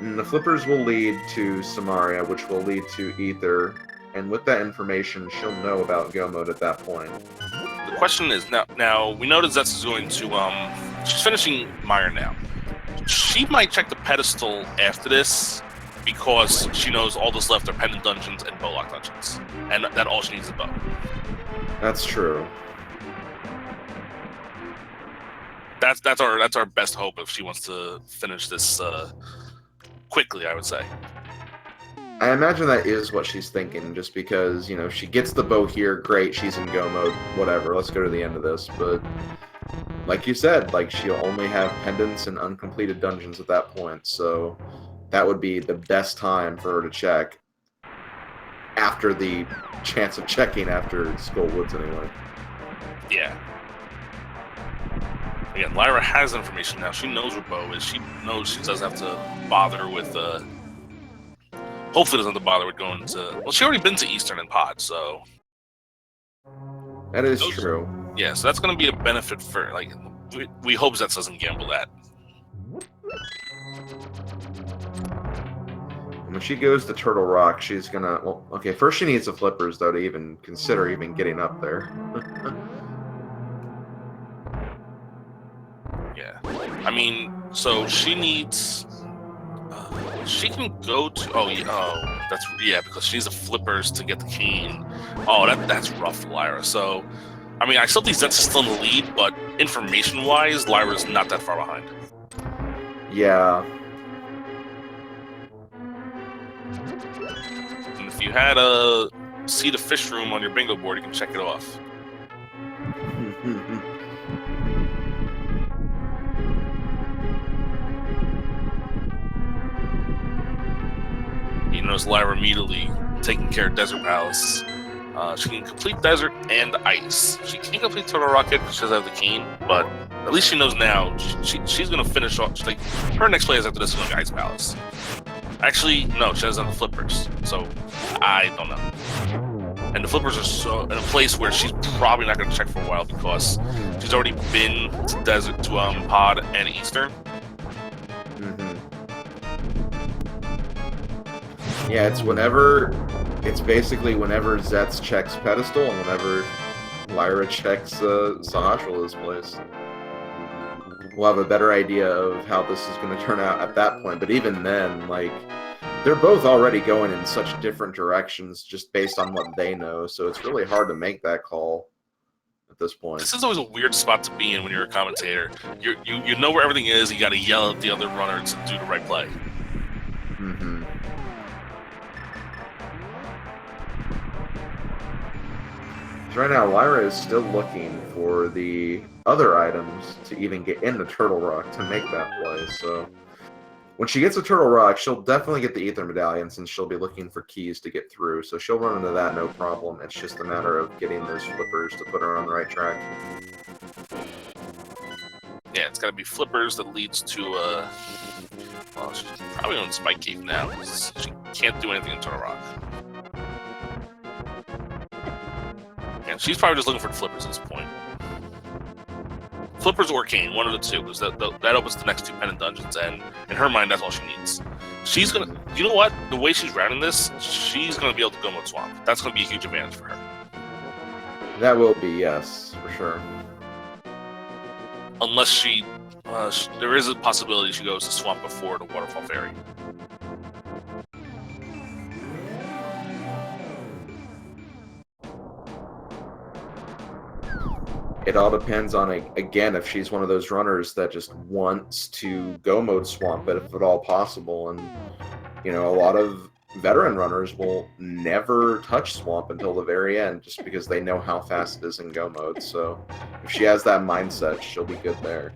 And the flippers will lead to Samaria, which will lead to Ether, and with that information, she'll know about Go Mode at that point. The question is, now we know that Zets is going to, she's finishing Meyer now. She might check the pedestal after this, because she knows all that's left are pendant dungeons and bowlock dungeons, and that all she needs is a bow. That's true. That's our best hope if she wants to finish this quickly, I would say. I imagine that is what she's thinking, just because, you know, she gets the bow here, great, she's in go mode, whatever, let's go to the end of this, but like you said, like, she'll only have pendants and uncompleted dungeons at that point, so that would be the best time for her to check after the chance of checking after Skull Woods anyway. Yeah. Again, Lyra has information now. She knows where Bo is. She knows she doesn't have to bother with, hopefully doesn't have to bother with going to, well, she already been to Eastern and Pod, so. That is true. Yeah, so that's going to be a benefit for, like, we hope Zets doesn't gamble that. When she goes to Turtle Rock, she's gonna... Well, okay, first she needs the flippers, though, to even consider even getting up there. Yeah. I mean, so she needs... she can go to... Oh, yeah, that's... Yeah, because she needs the flippers to get the cane. Oh, that's rough for Lyra. So, I mean, I still think Zets is still in the lead, but information-wise, Lyra's not that far behind. Yeah. And if you had a See the Fish Room on your bingo board, you can check it off. You notice Lyra immediately taking care of Desert Palace. She can complete Desert and Ice. She can't complete Turtle Rocket because she doesn't have the cane, but at least she knows now she's going to finish off. Like, her next play is after this is going to Ice Palace. Actually, no, she doesn't have the flippers, so I don't know. And the flippers are so in a place where she's probably not going to check for a while because she's already been to Desert, to Pod and Eastern. Yeah, it's basically whenever Zets checks Pedestal and whenever Lyra checks Sahasrah's place. We'll have a better idea of how this is going to turn out at that point. But even then, like, they're both already going in such different directions just based on what they know. So it's really hard to make that call at this point. This is always a weird spot to be in when you're a commentator. You know where everything is. You got to yell at the other runner to do the right play. Mm-hmm. Right now, Lyra is still looking for the other items to even get into Turtle Rock to make that play. So when she gets to Turtle Rock, she'll definitely get the Ether Medallion since she'll be looking for keys to get through. So she'll run into that no problem. It's just a matter of getting those flippers to put her on the right track. Yeah, it's got to be flippers that leads to, well, she's probably on Spike Cave now because she can't do anything in Turtle Rock. Yeah, she's probably just looking for the flippers at this point. Flippers or Cane, one of the two, because that opens the next 2 pendant dungeons, and in her mind, that's all she needs. She's gonna, you know what? The way she's routing this, she's gonna be able to go mode swamp. That's gonna be a huge advantage for her. That will be, yes, for sure. Unless she, there is a possibility she goes to swamp before the Waterfall Fairy. It all depends on, again, if she's one of those runners that just wants to go mode swamp, but if at all possible. And, you know, a lot of veteran runners will never touch swamp until the very end just because they know how fast it is in go mode. So if she has that mindset, she'll be good there.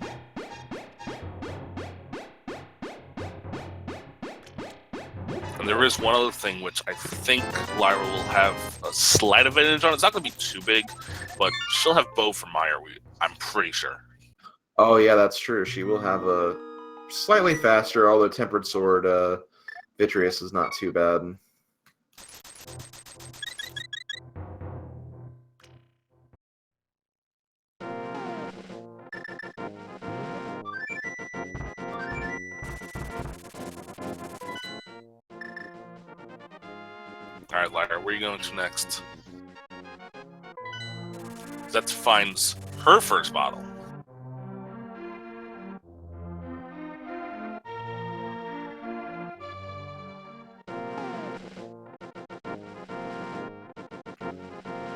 And there is one other thing which I think Lyra will have a slight advantage on. It's not going to be too big, but she'll have bow from Meyer, I'm pretty sure. Oh, yeah, that's true. She will have a slightly faster, although Tempered Sword Vitreous is not too bad. Alright, Lyra, where are you going to next? That finds her first bottle.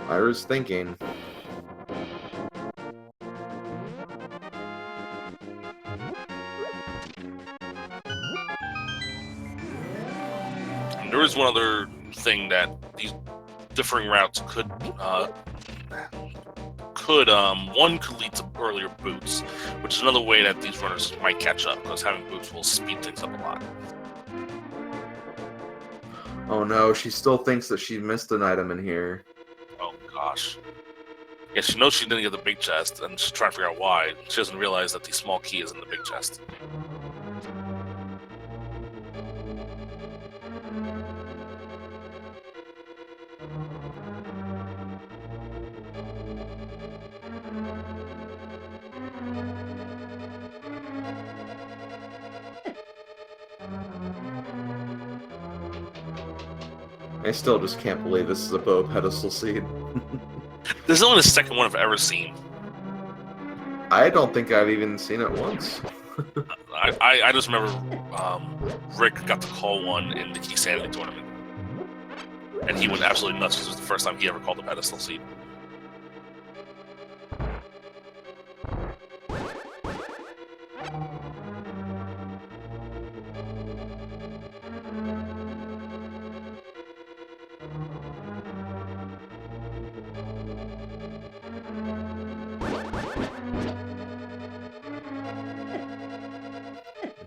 Lyra's thinking. And there is one other thing that these differing routes could one could lead to earlier boots, which is another way that these runners might catch up, because having boots will speed things up a lot. Oh no, she still thinks that she missed an item in here. Oh gosh. Yeah, she knows she didn't get the big chest, and she's trying to figure out why. She doesn't realize that the small key is in the big chest. I still just can't believe this is a bow pedestal seed. This is only the second one I've ever seen. I don't think I've even seen it once. I just remember Rick got to call one in the Key Sanity tournament. And he went absolutely nuts because it was the first time he ever called a pedestal seed.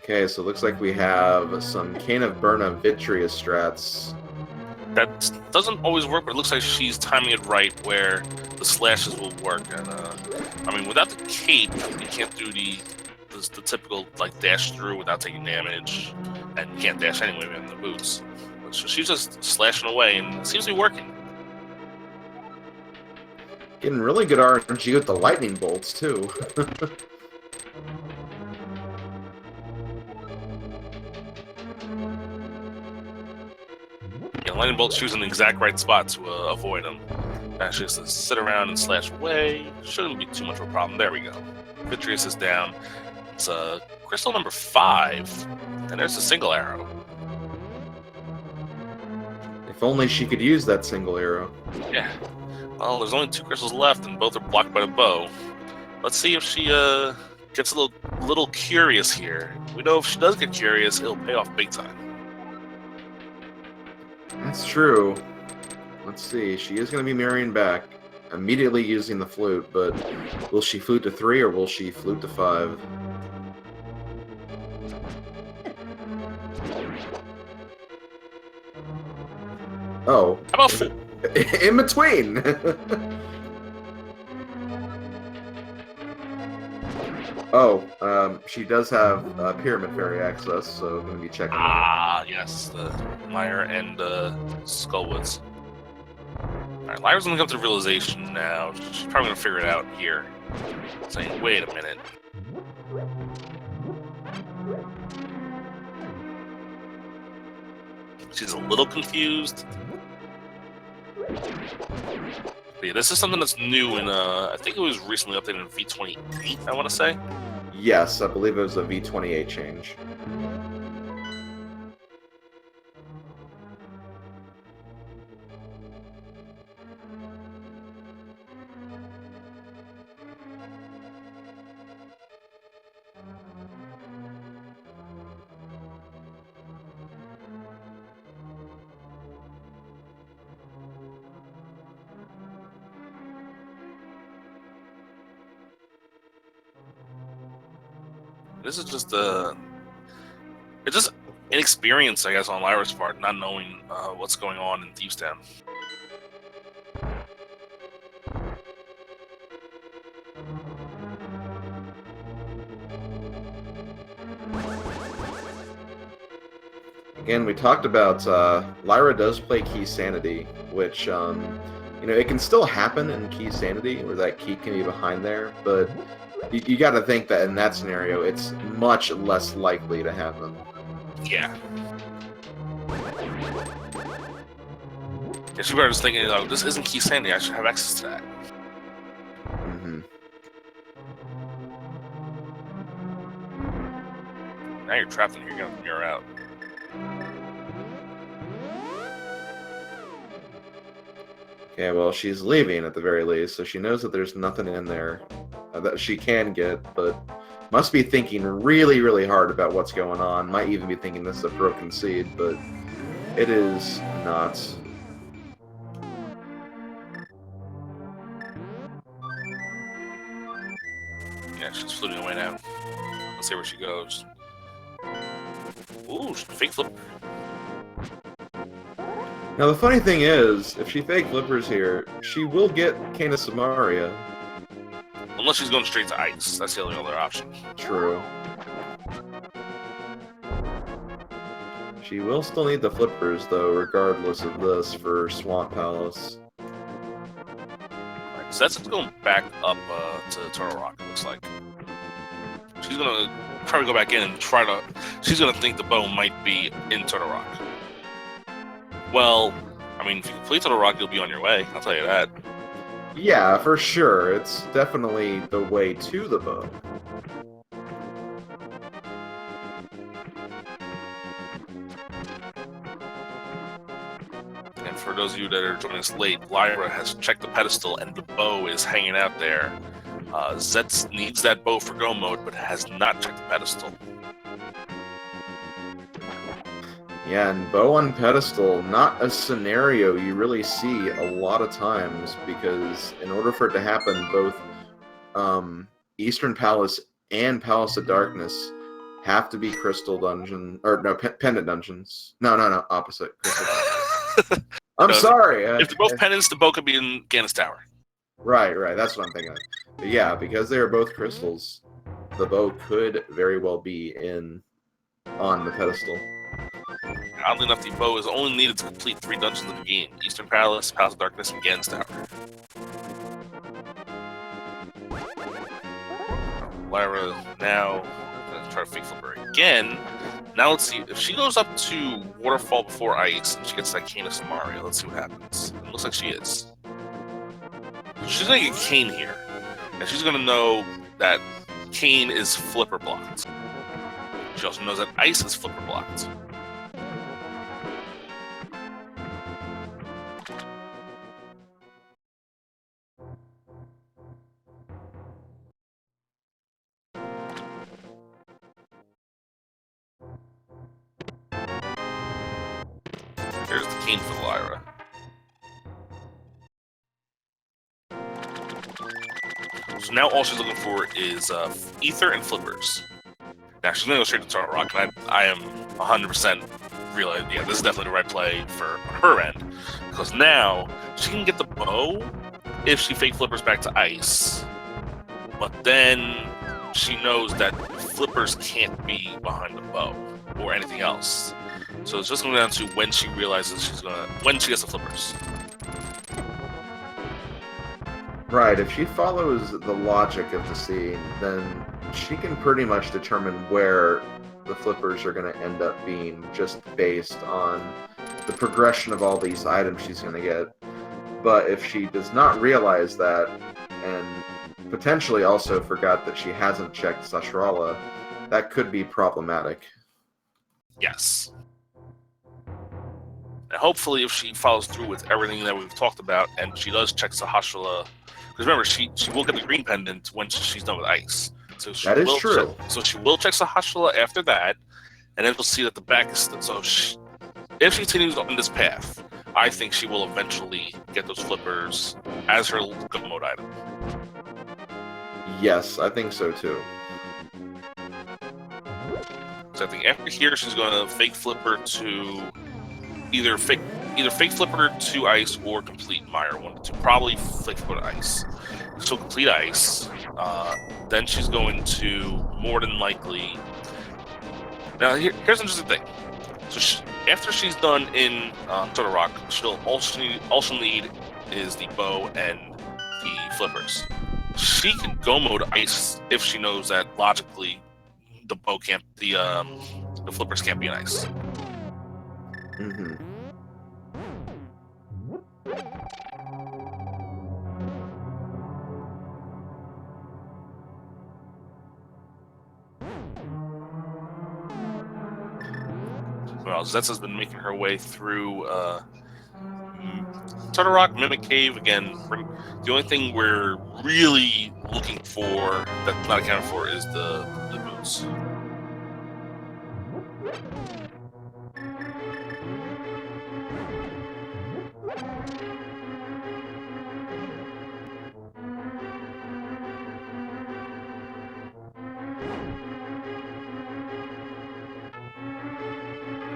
Okay, so it looks like we have some Cane of Burna Vitreous strats. That doesn't always work, but it looks like she's timing it right where the slashes will work. And I mean, without the cape, you can't do the typical like dash through without taking damage, and you can't dash anyway in the boots. So she's just slashing away, and it seems to be working. Getting really good RNG with the lightning bolts too. Yeah, lightning bolt shoots in the exact right spot to avoid them. Actually, just to sit around and slash away shouldn't be too much of a problem. There we go. Vitreous is down. It's crystal number 5, and there's a single arrow. If only she could use that single arrow. Yeah. Well, there's only 2 crystals left, and both are blocked by the bow. Let's see if she gets a little curious here. We know if she does get curious, it'll pay off big time. That's true. Let's see. She is going to be marrying back, immediately using the flute, but will she flute to 3 or will she flute to 5? Oh. How about in between? Oh, she does have Pyramid Fairy access, so going to be checking. Ah, yes, the Meyer and Skullwoods. Alright, Lyra's gonna come to the realization now. She's probably gonna figure it out here. Saying, wait a minute. She's a little confused. But yeah, this is something that's new in, I think it was recently updated in V28, I want to say. Yes, I believe it was a V28 change. This is just it's just inexperience, I guess, on Lyra's part, not knowing what's going on in Thieves Town. Again, we talked about Lyra does play Key Sanity, which, you know, it can still happen in Key Sanity, where that key can be behind there, but you got to think that in that scenario, it's much less likely to happen. Yeah. Yeah, she was just thinking, oh, this isn't Key Sanity, I should have access to that. Now you're trapped in here, you're gonna mirror out. Okay, well, she's leaving at the very least, so she knows that there's nothing in there that she can get, but must be thinking really, really hard about what's going on. Might even be thinking this is a broken seed, but it is not. Yeah, she's floating away now. Let's see where she goes. Ooh, fake flip. Now, the funny thing is, if she fake flippers here, she will get Kana Samaria. Unless she's going straight to ice. That's the only other option. True. She will still need the flippers, though, regardless of this, for Swamp Palace. Right, so that's going back up to Turtle Rock, it looks like. She's going to probably go back in and try to... She's going to think the bow might be in Turtle Rock. Well, I mean, if you complete Turtle Rock, you'll be on your way. I'll tell you that. Yeah, for sure. It's definitely the way to the bow. And for those of you that are joining us late, Lyra has checked the pedestal and the bow is hanging out there. Zets needs that bow for go mode, but has not checked the pedestal. Yeah, and bow on pedestal, not a scenario you really see a lot of times, because in order for it to happen, both Eastern Palace and Palace of Darkness have to be crystal dungeon, or no, pendant dungeons. No, opposite. I'm sorry. If they're both pendants, the bow could be in Gannis Tower. Right, that's what I'm thinking of. But yeah, because they are both crystals, the bow could very well be on the pedestal. Oddly enough, the bow is only needed to complete 3 dungeons of the game: Eastern Palace, Palace of Darkness, and Gannis Tower. Lyra now gonna try to fake flip her again. Now let's see if she goes up to Waterfall before Ice and she gets that Cane of Samaria. Let's see what happens. It looks like she is. She's gonna get Cane here, and she's gonna know that Cane is flipper blocked. She also knows that Ice is flipper blocked. There's the Cane for Lyra. So now all she's looking for is Ether and Flippers. Now she's going to go straight to Turtle Rock, and I am 100% realize, yeah, this is definitely the right play for her end. Because now she can get the bow if she fake Flippers back to Ice. But then she knows that Flippers can't be behind the bow or anything else. So it's just going down to when she realizes when she gets the Flippers. Right, if she follows the logic of the scene, then she can pretty much determine where the flippers are going to end up being just based on the progression of all these items she's going to get. But if she does not realize that, and potentially also forgot that she hasn't checked Sashrala, that could be problematic. Yes. And hopefully, if she follows through with everything that we've talked about, and she does check Sahashala, because remember, she will get the green pendant when she's done with ice. So she That is will true. So she will check Sahashala after that, and then we'll see that the back is so. If she continues on this path, I think she will eventually get those flippers as her go mode item. Yes, I think so too. So I think after here, she's going to fake flipper to either fake flipper to ice or complete Meyer 1 to 2. Probably fake flipper to ice. So complete ice. Then she's going to more than likely. Now here's an interesting thing. So after she's done in Turtle Rock, she'll also need is the bow and the flippers. She can go mode ice if she knows that logically the bow can't, the flippers can't be in ice. Mm-hmm. Well, Zets has been making her way through Turtle Rock, Mimic Cave. Again, the only thing we're really looking for that's not accounted for is the boots.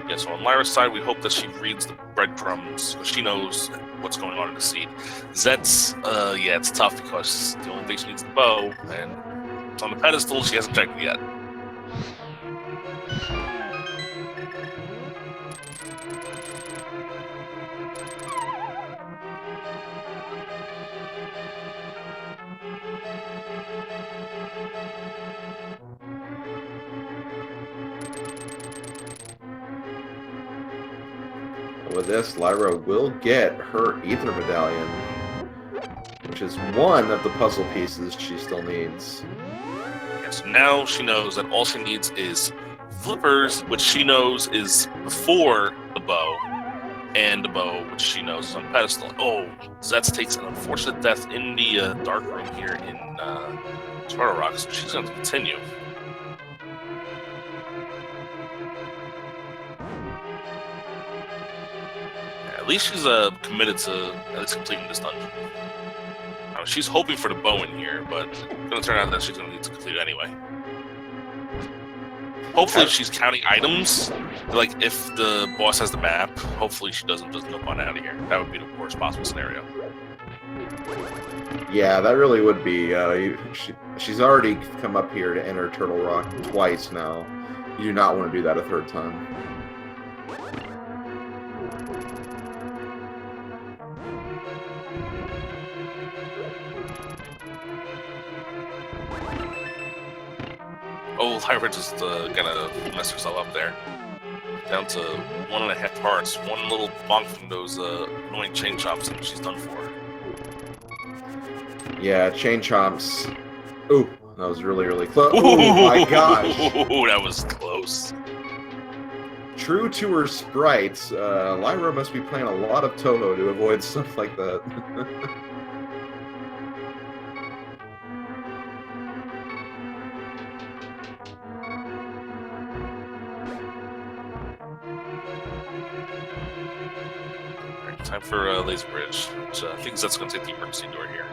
Yeah, so on Lyra's side, we hope that she reads the breadcrumbs, because she knows what's going on in the seed. Zets, yeah, it's tough because the only thing she needs is the bow, and it's on the pedestal, she hasn't checked it yet. With this, Lyra will get her Ether Medallion, which is one of the puzzle pieces she still needs. Yeah, so now she knows that all she needs is flippers, which she knows is before the bow, and the bow, which she knows is on the pedestal. Oh, Zets takes an unfortunate death in the dark room here in Turtle Rock, so she's going to continue. At least she's committed to at least completing this dungeon. She's hoping for the bow in here, but it's going to turn out that she's going to need to complete it anyway. Hopefully, if she's counting items, like if the boss has the map, hopefully she doesn't just jump on out of here. That would be the worst possible scenario. Yeah, that really would be. She's already come up here to enter Turtle Rock twice now. You do not want to do that a third time. Oh, Lyra just gonna mess herself up there. Down to 1.5 hearts. One little bonk from those annoying chain chops, and she's done for. Yeah, chain chomps. Ooh, that was really, really close. Oh my gosh. Ooh, that was close. True to her sprites, Lyra must be playing a lot of Toho to avoid stuff like that. Time for Laser Bridge, which I think that's going to take the emergency door here.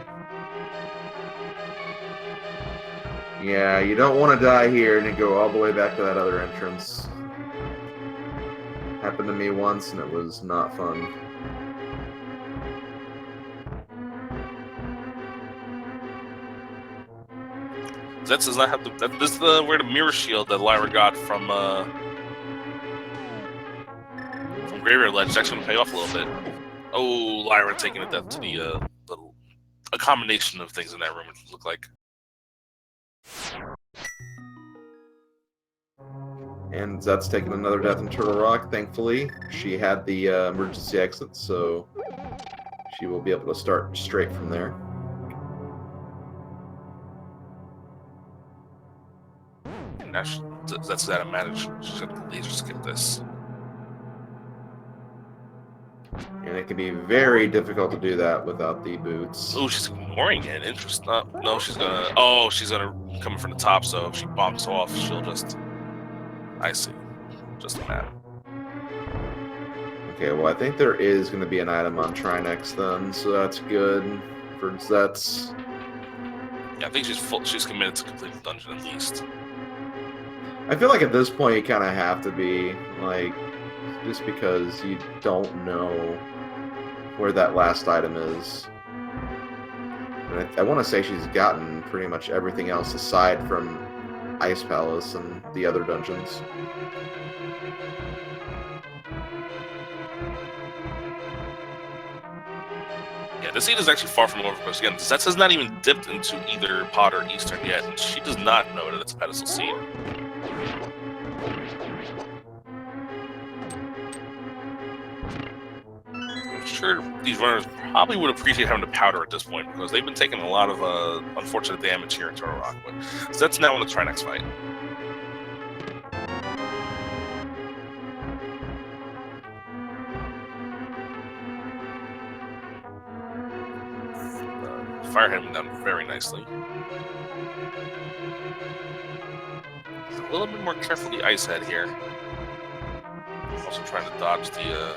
Yeah, you don't want to die here and then go all the way back to that other entrance. Happened to me once and it was not fun. Zets does not have the. This is where the mirror shield that Lyra got from Graveyard Ledge is actually going to pay off a little bit. Oh, Lyra taking it down to the little a combination of things in that room. It looked like. And Zet's taken another death in Turtle Rock. Thankfully, she had the emergency exit, so she will be able to start straight from there. And now that's that managed. She's gonna laser skip this. And it can be very difficult to do that without the boots. Oh, she's ignoring it. Interesting. No, she's gonna. Oh, she's gonna come from the top. So if she bumps off, she'll just. I see. Just a map. Okay, well, I think there is going to be an item on Trinex then, so that's good for Zets. Yeah, I think she's committed to complete the dungeon at least. I feel like at this point you kind of have to be, like, just because you don't know where that last item is. And I want to say she's gotten pretty much everything else aside from Ice Palace and the other dungeons. Yeah, this seed is actually far from over because again, Zets has not even dipped into either Pod or Eastern yet, and she does not know that it's a Pedestal seed. I'm sure these runners probably would appreciate having to powder at this point because they've been taking a lot of unfortunate damage here in Turtle Rock. But Zets now in the Trinex fight. Fire him down very nicely. A little bit more careful the ice head here. Also trying to dodge the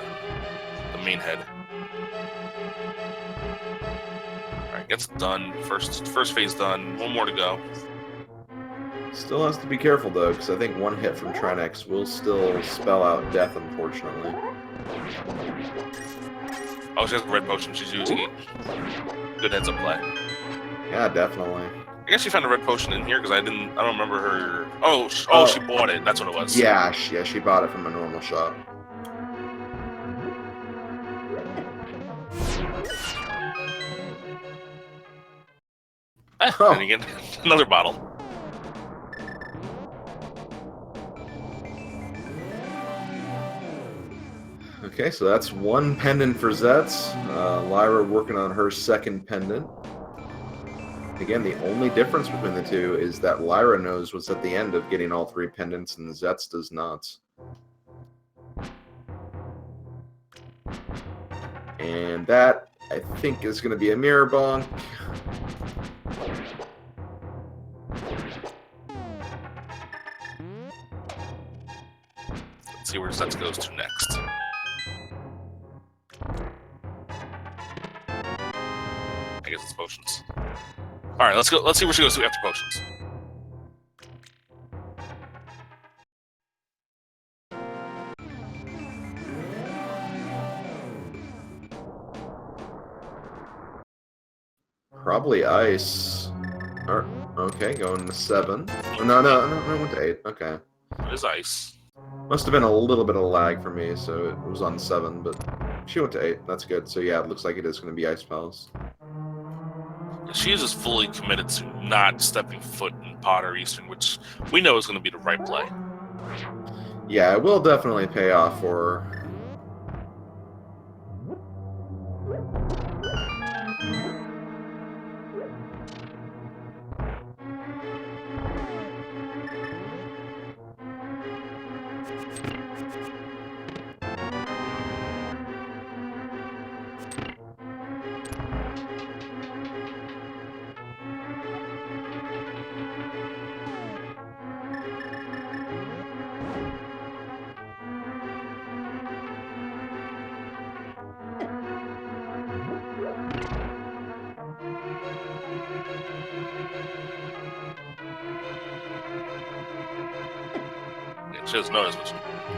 main head. Alright, gets done. First phase done. One more to go. Still has to be careful though, because I think one hit from Trinex will still spell out death, unfortunately. Oh, she has a red potion. She's using it. Good heads up play. Yeah, definitely. I guess she found a red potion in here because I don't remember her. Oh, she bought it. That's what it was. Yeah, she bought it from a normal shop. And again, another bottle. Okay, so that's one pendant for Zets. Lyra working on her second pendant. Again, the only difference between the two is that Lyra knows what's at the end of getting all three pendants, and Zets does not. And that, I think, is going to be a mirror bonk. Let's see where Zets goes to next. I guess it's potions. All right, let's go. Let's see where she goes to after potions. Probably ice. Okay, going to 7. No, went to 8. Okay. It is ice. Must have been a little bit of lag for me, so it was on 7, but she went to 8. That's good. So yeah, it looks like it is going to be Ice Palace. She is just fully committed to not stepping foot in Pod or Eastern, which we know is going to be the right play. Yeah, it will definitely pay off for her. She doesn't notice,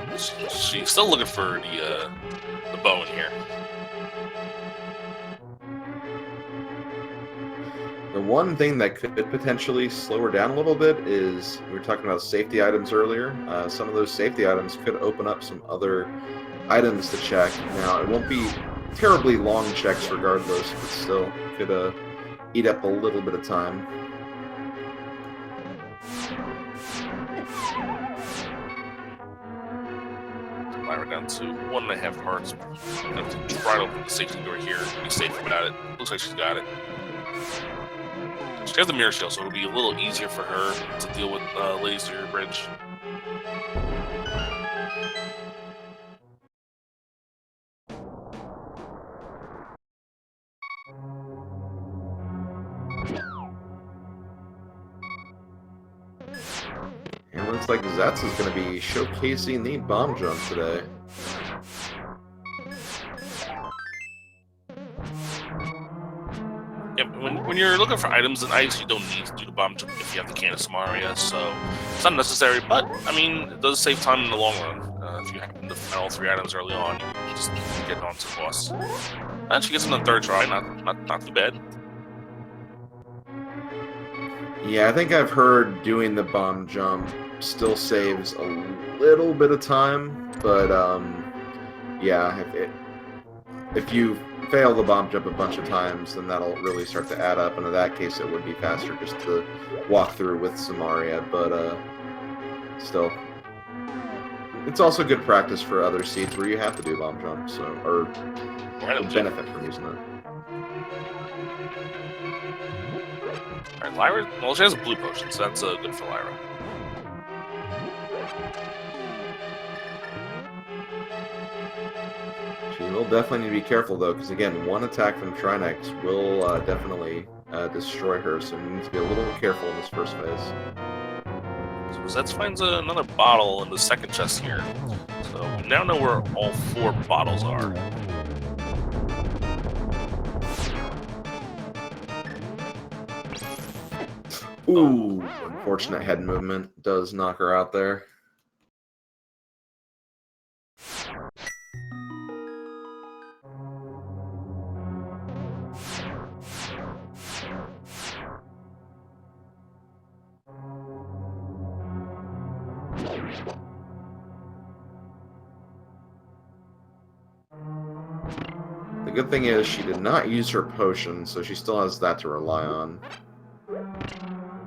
but she's still looking for the bow in here. The one thing that could potentially slow her down a little bit is, we were talking about safety items earlier. Some of those safety items could open up some other items to check. Now, it won't be terribly long checks regardless, but still could eat up a little bit of time. Lyra down to 1.5 hearts. Have to try to open the safety door here. Be safe about it. Looks like she's got it. She has the mirror shield, so it'll be a little easier for her to deal with laser bridge. And it looks like Zets is going to be showcasing the bomb jump today. Yeah, when you're looking for items in ice, you don't need to do the bomb jump if you have the can of Samaria, so it's not necessary, but, I mean, it does save time in the long run. If you happen to find all 3 items early on, you just get on to the boss. And she gets in the 3rd try, not too bad. Yeah, I think I've heard doing the bomb jump still saves a little bit of time, but yeah, if you fail the bomb jump a bunch of times, then that'll really start to add up, and in that case it would be faster just to walk through with Samaria, but still. It's also good practice for other seeds where you have to do bomb jumps, so, or benefit from using it. Alright, Lyra, well, she has a blue potion, so that's good for Lyra. She will definitely need to be careful, though, because, again, one attack from Trinex will definitely destroy her, so you need to be a little careful in this first phase. So Zets finds another bottle in the 2nd chest here. So we now know where all 4 bottles are. Ooh, unfortunate head movement does knock her out there. The good thing is she did not use her potion, so she still has that to rely on.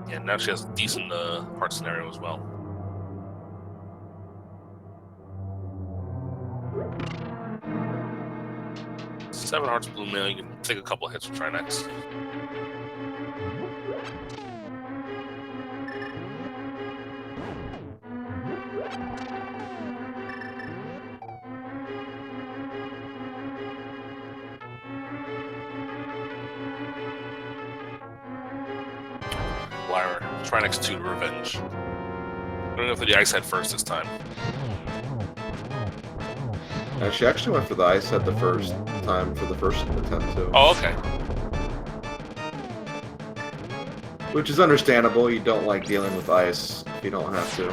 Yeah, now she has a decent heart scenario as well. Seven hearts blue mail, you can take a couple of hits with Trinex. Lyra, Trinex 2 to revenge. I'm gonna go for the ice head first this time. She actually went for the ice head the first time for the first attempt, too. Oh, okay. Which is understandable. You don't like dealing with ice if you don't have to.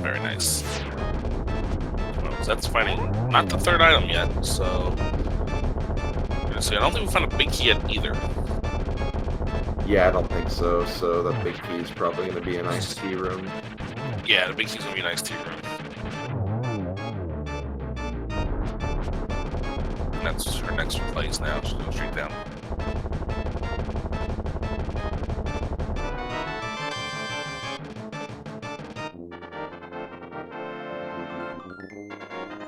Very nice. Well, that's finding not the 3rd item yet, so... I don't think we found a big key yet either. Yeah, I don't think so. So that big key is probably going to be an iced tea room. Yeah, the big key's going to be an iced tea room. And that's her next place now. She's going straight down.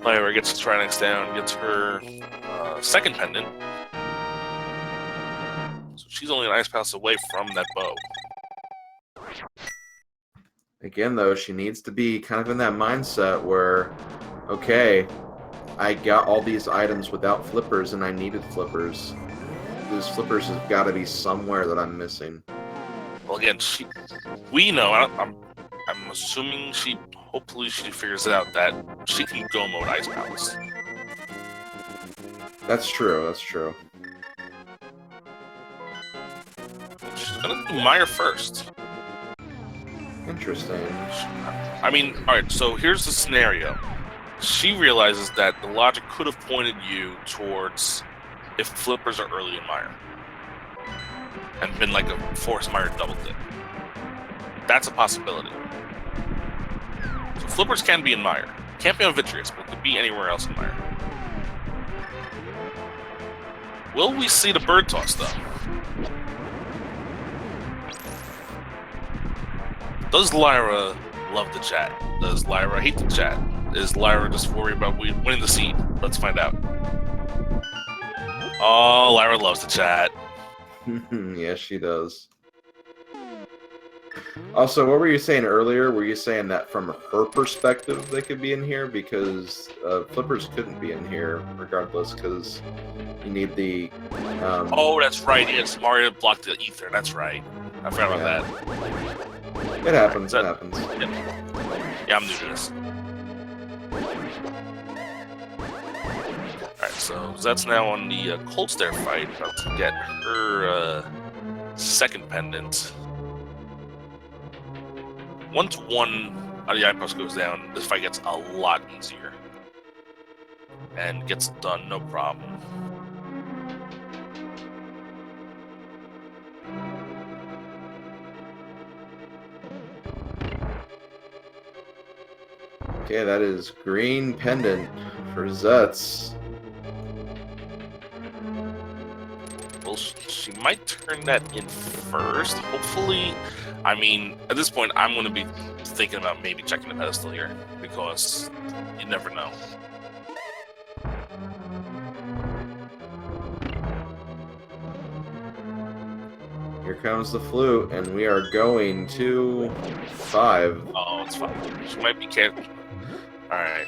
Lyra gets Trinex down, gets her 2nd pendant. So she's only an ice pass away from that bow. Again, though, she needs to be kind of in that mindset where, okay, I got all these items without flippers and I needed flippers. Those flippers have got to be somewhere that I'm missing. Well, again, we know, I'm assuming hopefully she figures it out that she can go mode Ice Palace. That's true, that's true. She's gonna do Meyer first. Interesting. I mean, alright, so here's the scenario. She realizes that the logic could have pointed you towards if flippers are early in Meyer. And been like a forced Meyer double dip. That's a possibility. So flippers can be in Meyer. Can't be on Vitreous, but it could be anywhere else in Lyra. Will we see the bird toss, though? Does Lyra love the chat? Does Lyra hate the chat? Is Lyra just worried about winning the seed? Let's find out. Oh, Lyra loves the chat. Yes, she does. Also, what were you saying earlier? Were you saying that from her perspective they could be in here? Because flippers couldn't be in here regardless, because you need the... Oh, that's right. Yes, Mario blocked the ether. That's right. I forgot about that. It happens. It happens. Yeah, I'm new to this. Alright, so Zet's now on the Cold Stare fight, about to get her second pendant. 1-1 the outpost goes down, this fight gets a lot easier. And gets done, no problem. Okay, that is green pendant for Zets. Well, she might turn that in first, hopefully. I mean, at this point, I'm going to be thinking about maybe checking the pedestal here, because you never know. Here comes the flute, and we are going to 5. Oh, it's fine. She might be careful. Alright.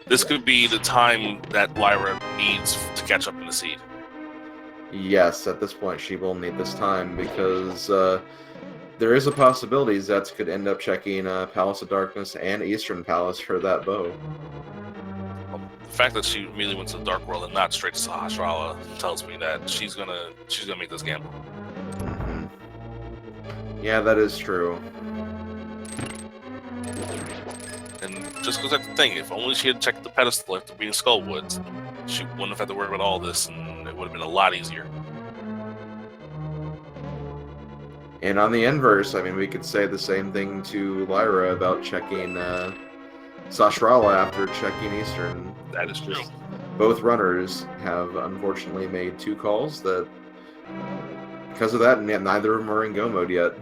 This could be the time that Lyra needs to catch up in the seed. Yes, at this point she will need this time, because there is a possibility Zets could end up checking Palace of Darkness and Eastern Palace for that bow. The fact that she immediately went to the Dark World and not straight to Sahasrara tells me that she's gonna make this gamble. Mm-hmm. Yeah, that is true. And just because that's the thing, if only she had checked the pedestal after being Skullwoods, she wouldn't have had to worry about all this, and it would have been a lot easier. And on the inverse, I mean, we could say the same thing to Lyra about checking Sahasrara after checking Eastern. That is true. Both runners have unfortunately made 2 calls that, because of that, neither of them are in go mode yet.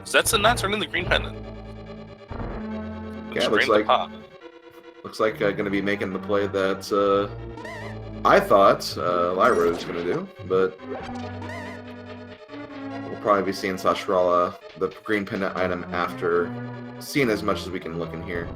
Zets and not turning the green pendant. Yeah, looks like going to be making the play that I thought Lyra was going to do, but we'll probably be seeing Sahasrara, the green pendant item, after seeing as much as we can look in here.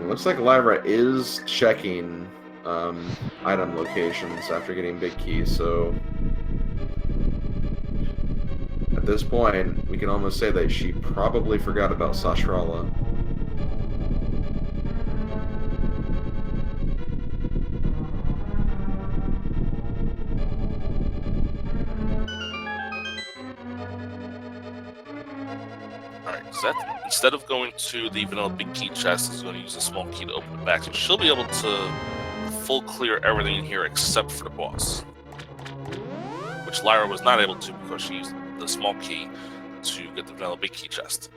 Looks like Lyra is checking item locations after getting big key, so at this point we can almost say that she probably forgot about Sahasrara. Alright, Zet, instead of going to the vanilla big key chest, is going to use a small key to open the back, so she'll be able to full clear everything in here except for the boss. Which Lyra was not able to because she used the small key to get the vanilla big key chest.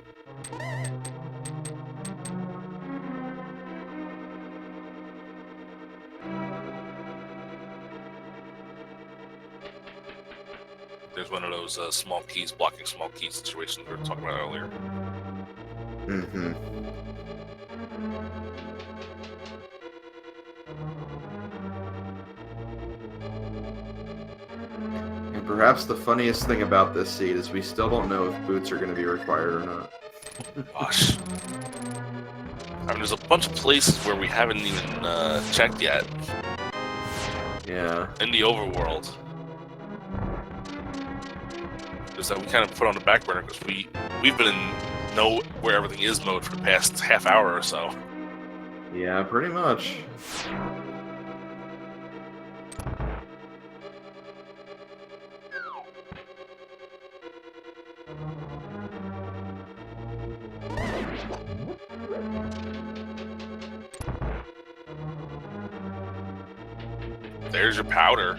There's one of those small keys blocking small keys situations we were talking about earlier. Mm-hmm. And perhaps the funniest thing about this seed is we still don't know if boots are going to be required or not. Gosh. I mean, there's a bunch of places where we haven't even checked yet. Yeah. In the overworld. Just that we kind of put on the back burner because we've been in know where everything is mode for the past half hour or so. Yeah, pretty much. there's your powder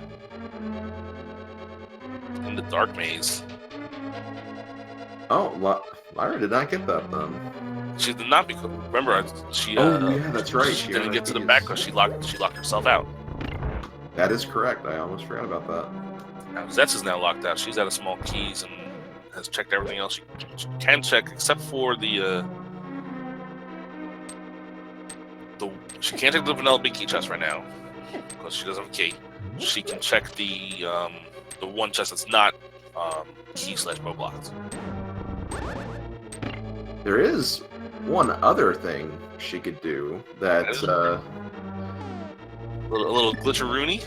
in the dark maze. Oh, Lyra did not get that then. She did not because remember she. Oh yeah, that's right. She didn't get to the back because she locked herself out. That is correct. I almost forgot about that. Now Zets is now locked out. She's out of small keys and has checked everything else she can check except for the. She can't take the vanilla big key chest right now because she doesn't have a key. She can check the one chest that's not key/bow blocked. There is one other thing she could do that a little glitcheroony.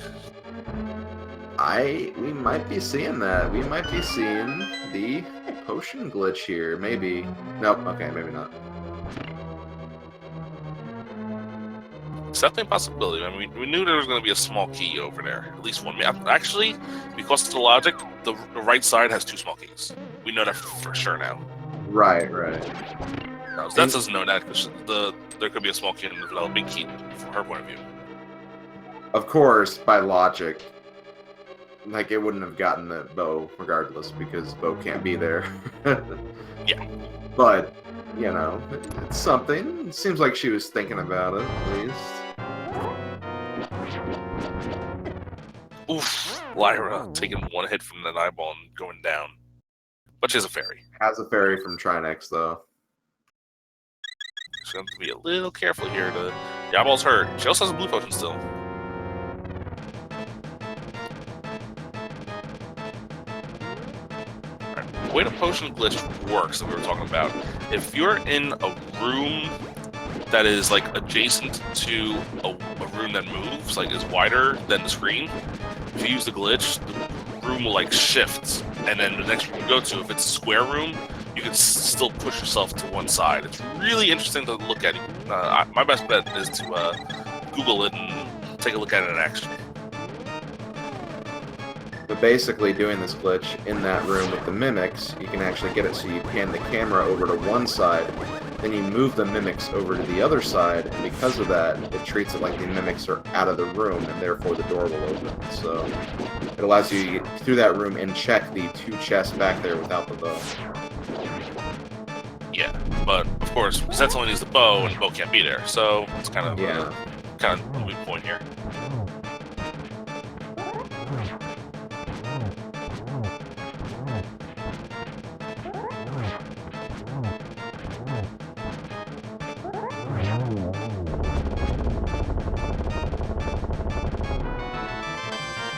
We might be seeing that. We might be seeing the potion glitch here. Maybe. Nope. Okay, maybe not. It's definitely a possibility. I mean, we knew there was going to be a small key over there. At least one. Actually, because of the logic, the right side has 2 small keys. We know that for sure now. Right. Now, Zets doesn't know that because there could be a small key and a big key from her point of view. Of course, by logic, like it wouldn't have gotten that bow regardless because bow can't be there. Yeah. But, you know, it's something. It seems like she was thinking about it, at least. Oof. Lyra taking 1 hit from that eyeball and going down. But she has a fairy. Has a fairy from Trinex, though. She's going to be a little careful here. The eyeball's hurt. She also has a blue potion still. The way the potion glitch works that we were talking about, if you're in a room that is like adjacent to a room that moves, like is wider than the screen, if you use the glitch, the room will like shift, and then the next room you go to, if it's a square room, you can still push yourself to one side. It's really interesting to look at. My best bet is to Google it and take a look at it in action. But basically, doing this glitch in that room with the mimics, you can actually get it so you pan the camera over to one side, then you move the mimics over to the other side, and because of that, it treats it like the mimics are out of the room, and therefore the door will open. So it allows you to get through that room and check the 2 chests back there without the bow. Yeah, but of course, Zets only needs the bow, and the bow can't be there, so it's kind of a weak point here.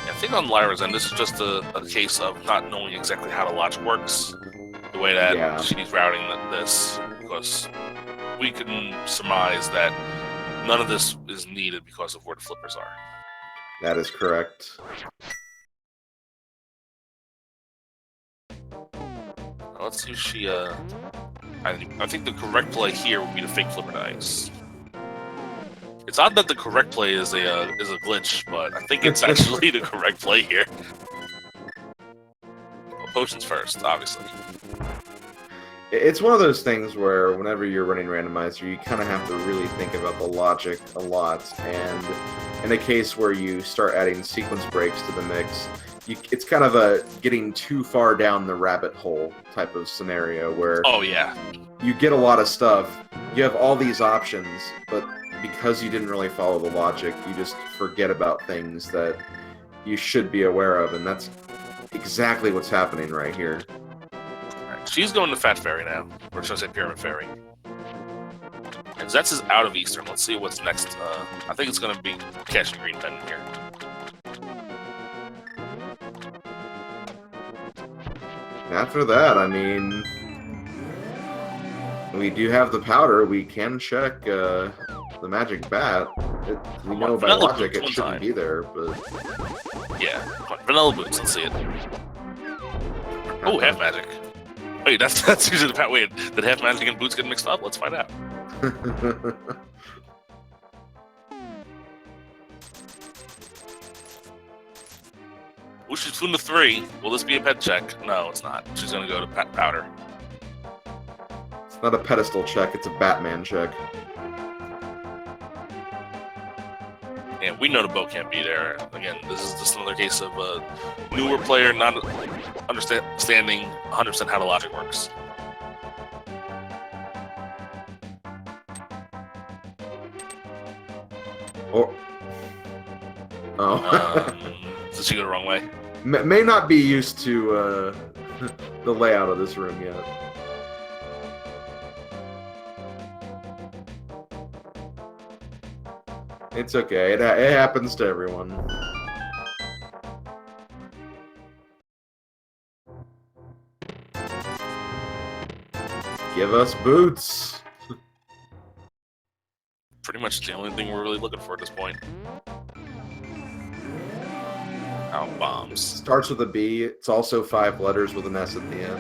I think on Lyra's end, this is just a case of not knowing exactly how the logic works, the way that she's routing this, because we can surmise that none of this is needed because of where the flippers are. That is correct. Let's see if she, I think the correct play here would be the fake flipper dice. It's odd that the correct play is a glitch, but I think it's actually the correct play here. Well, potions first, obviously. It's one of those things where whenever you're running Randomizer, you kind of have to really think about the logic a lot, and in a case where you start adding sequence breaks to the mix, it's kind of a getting too far down the rabbit hole type of scenario where you get a lot of stuff, you have all these options, but because you didn't really follow the logic, you just forget about things that you should be aware of, and that's exactly what's happening right here. Right. She's going to Fat Fairy now, or should I say Pyramid Fairy. And Zets is out of Eastern. Let's see what's next. I think it's going to be Cash and Green Pendant here. After that, I mean, we do have the powder. We can check the magic bat. We know by logic it shouldn't be there, but... Yeah, vanilla boots, let's see it. Oh, half magic. Wait, that's usually the pat. Wait, did half magic and boots get mixed up? Let's find out. Ooh, she's between the 3. Will this be a pet check? No, it's not. She's gonna go to powder. It's not a pedestal check, it's a Batman check. And we know the bow can't be there. Again, this is just another case of a newer player not understanding 100% how the logic works. Did she go the wrong way? May not be used to the layout of this room yet. It's okay. It happens to everyone. Give us boots. Pretty much the only thing we're really looking for at this point. Oh, bombs. Starts with a B. It's also 5 letters with an S at the end.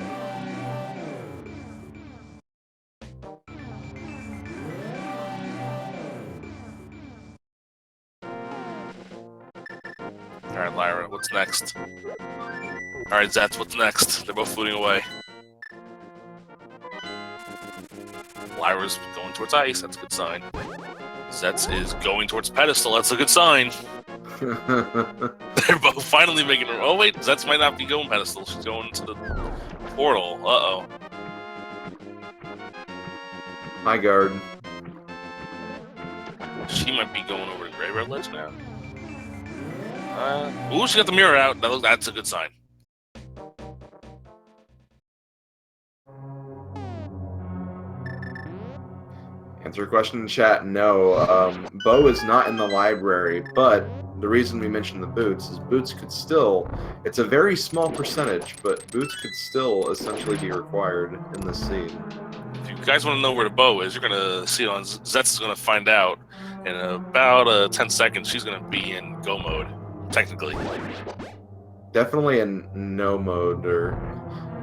Alright, Lyra, what's next? Alright, Zets, what's next? They're both floating away. Lyra's going towards ice, that's a good sign. Zets is going towards Pedestal, that's a good sign. They're both finally making her. Oh wait, Zets might not be going Pedestal. She's going to the portal. Uh-oh. High guard. She might be going over to Graveyard Ledge now. Ooh, she got the mirror out. That's a good sign. Answer a question in chat. No, Bo is not in the library, but the reason we mentioned the boots is boots could still, it's a very small percentage, but boots could still essentially be required in this scene. If you guys want to know where the bow is, you're going to see it on Zets is going to find out in about 10 seconds. She's going to be in go mode, technically. Definitely in no mode, or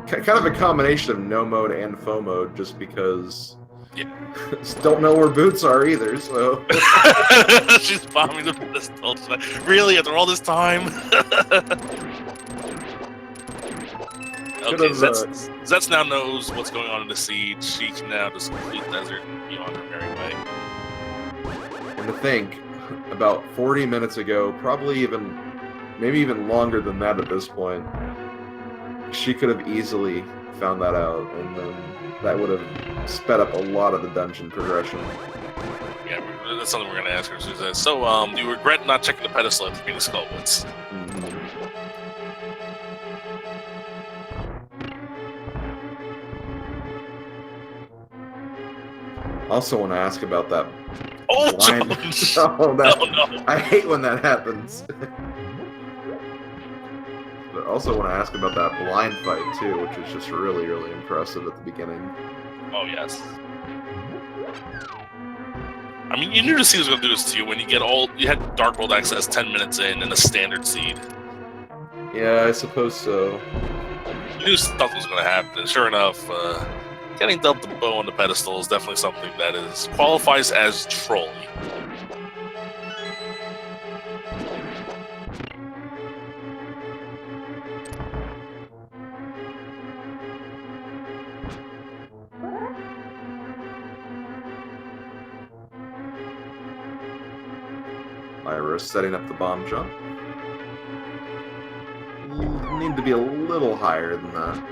kind of a combination of no mode and faux mode, just because just don't know where boots are either, so... She's bombing the Pedestal. Really? After all this time? Okay, Zets now knows what's going on in the siege. She can now just complete desert and be on her merry way. And to think, about 40 minutes ago, probably even, maybe even longer than that at this point, she could have easily found that out, and then that would have sped up a lot of the dungeon progression. Yeah, that's something we're going to ask her. So, do you regret not checking the pedestal after being a skull blitz? Also want to ask about that blind... no. I hate when that happens. But also want to ask about that blind fight too, which was just really, really impressive at the beginning. Oh yes. I mean, you knew the seed was going to do this to you when you had Dark World access 10 minutes in and a standard seed. Yeah, I suppose so. You knew stuff was going to happen, and sure enough, getting dealt the bow on the pedestal is definitely something that qualifies as trolly. Lyra setting up the bomb jump. You need to be a little higher than that.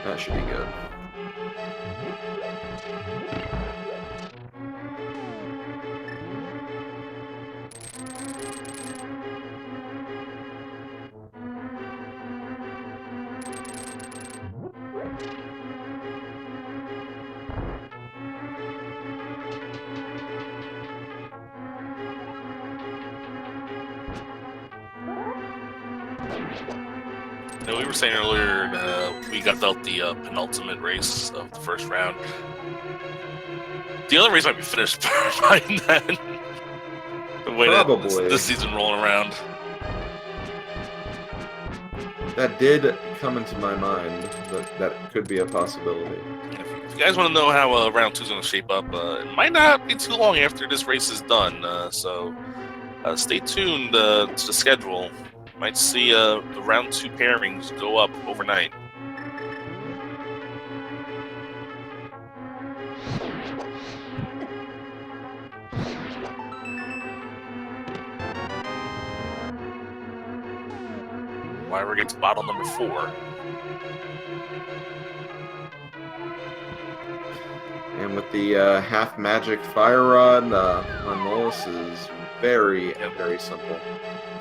That should be good. We were saying earlier, we got dealt the penultimate race of the first round. The other race might be finished by then. The way Probably. that this season rolling around. That did come into my mind, that could be a possibility. If you guys want to know how round 2 is going to shape up, it might not be too long after this race is done. So stay tuned to the schedule. Might see the round 2 pairings go up overnight. Lyra gets bottle number 4. And with the half magic fire rod, Manolus is very, very simple.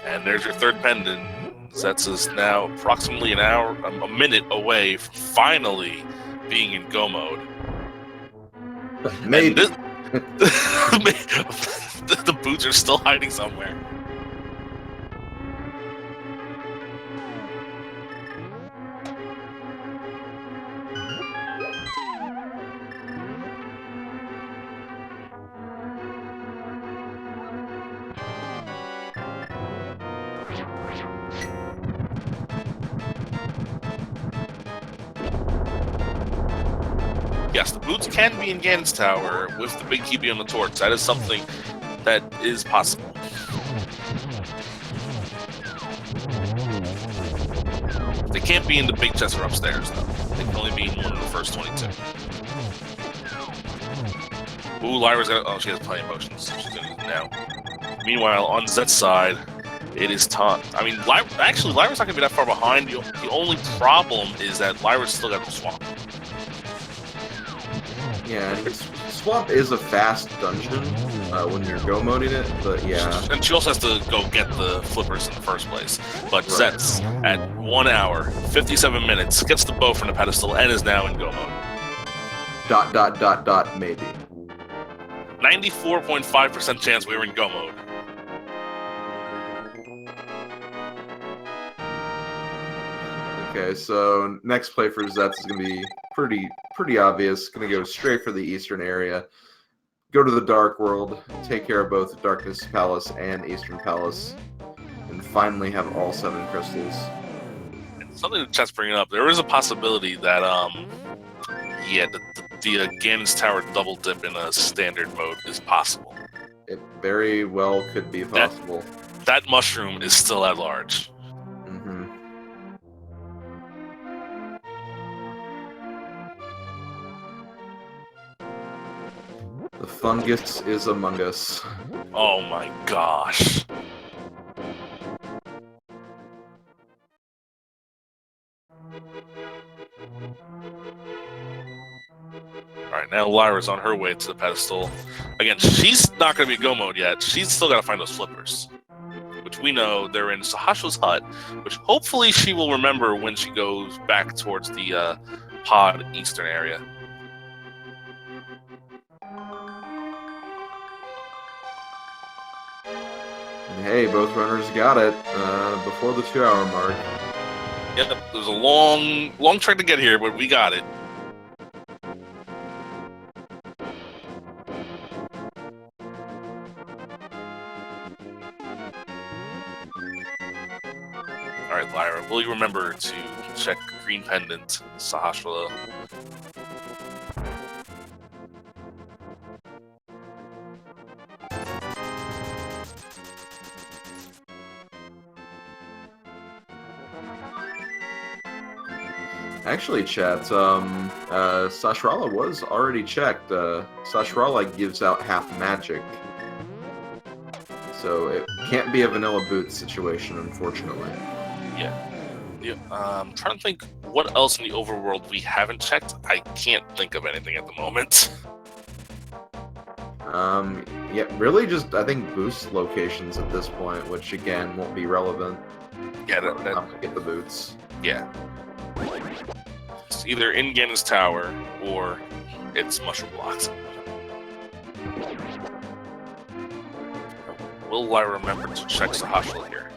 And there's your third pendant. Zets is now approximately a minute away from finally being in go mode. Maybe. The boots are still hiding somewhere. Yes, the boots can be in Ganon's tower with the big TV on the torch. That is something that is possible. They can't be in the big chest or upstairs, though. They can only be in one of the first 22. Ooh, Lyra's got... Oh, she has plenty of potions. She's going to use them now. Meanwhile, on Zet's side, it is time. I mean, Lyra's not going to be that far behind. The only problem is that Lyra's still got the swamp. Yeah, Swamp is a fast dungeon when you're go moding it, but yeah. And she also has to go get the flippers in the first place. But right. Zets, at 1 hour, 57 minutes, gets the bow from the pedestal and is now in go mode. ... maybe. 94.5% chance we were in go mode. Okay, so next play for Zets is going to be pretty obvious. Going to go straight for the eastern area. Go to the Dark World, take care of both Darkness Palace and Eastern Palace, and finally have all 7 crystals. Something the chat's bringing up, there is a possibility that, the Ganon's Tower double dip in a standard mode is possible. It very well could be possible. That mushroom is still at large. The fungus is among us. Oh my gosh. Alright, now Lyra's on her way to the pedestal. Again, she's not going to be go mode yet. She's still got to find those flippers, which we know they're in Sahasha's hut, which hopefully she will remember when she goes back towards the pod eastern area. Hey, both runners got it before the 2-hour mark. Yep, it was a long trek to get here, but we got it. Alright, Lyra, will you remember to check green pendant, Sahasra? Actually, chat, Sashrala was already checked. Sashrala gives out half magic. So it can't be a vanilla boot situation, unfortunately. Yeah. I'm trying to think what else in the overworld we haven't checked. I can't think of anything at the moment. Yeah, really just, I think, boost locations at this point, which, again, won't be relevant. Yeah, Not to get the boots. Yeah. It's either in Ganon's tower or it's mushroom blocks. Will Lyra remember to check Sahasra here?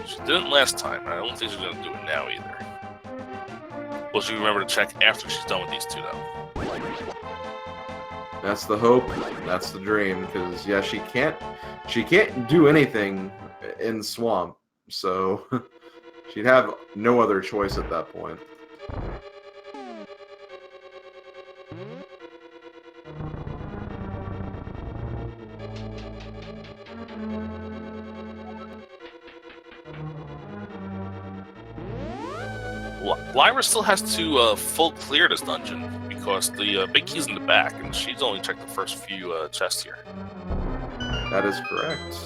She didn't last time, and I don't think she's going to do it now either. Will she remember to check after she's done with these two, though? That's the hope. That's the dream. Because yeah, she can't do anything in Swamp, so she'd have no other choice at that point. Lyra still has to full clear this dungeon because the big key's in the back, and she's only checked the first few chests here. That is correct.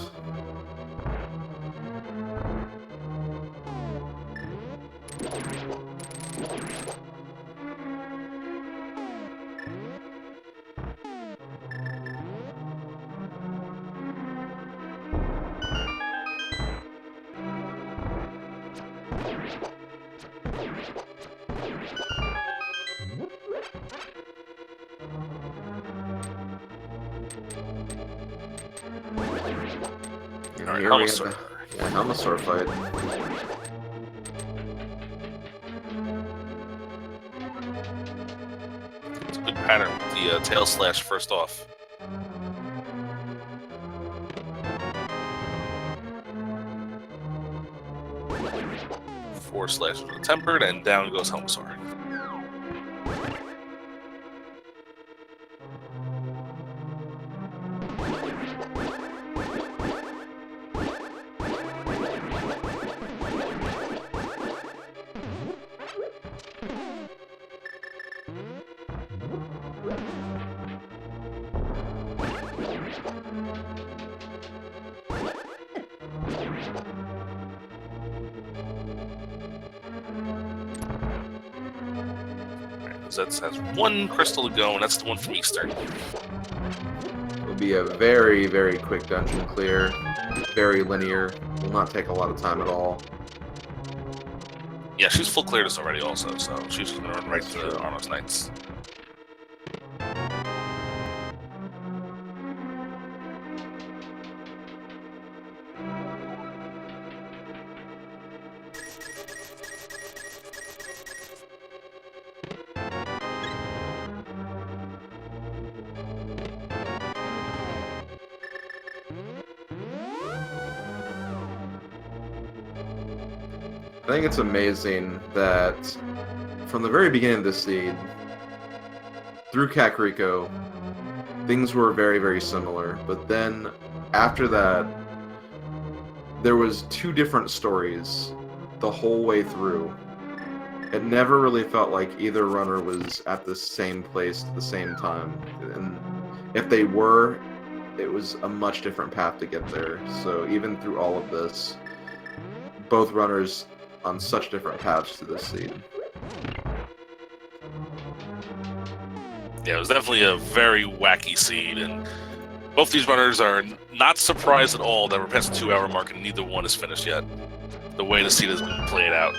All right, Here we have the Helmosaur fight. It's a good pattern with the tail slash first off. Four slashes with a tempered, and down goes Helmosaur. Zets has one crystal to go, and that's the one from Eastern. It'll be a very, very quick dungeon clear. Very linear. Will not take a lot of time at all. Yeah, she's full cleared us already also, so she's just going to run right to Arno's Knights. I think it's amazing that from the very beginning of this seed, through Kakariko, things were very, very similar. But then after that, there was two different stories the whole way through. It never really felt like either runner was at the same place at the same time. And if they were, it was a much different path to get there. So even through all of this, both runners on such different paths to this seed. Yeah, it was definitely a very wacky seed, and both these runners are not surprised at all that we're past the 2-hour mark and neither one is finished yet. The way the seed has been played out.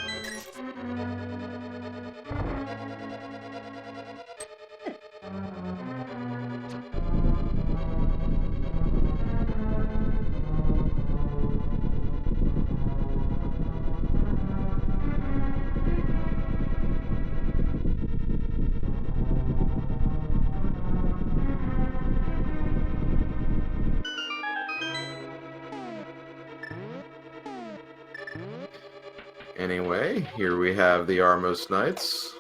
Anyway, here we have the Armos Knights.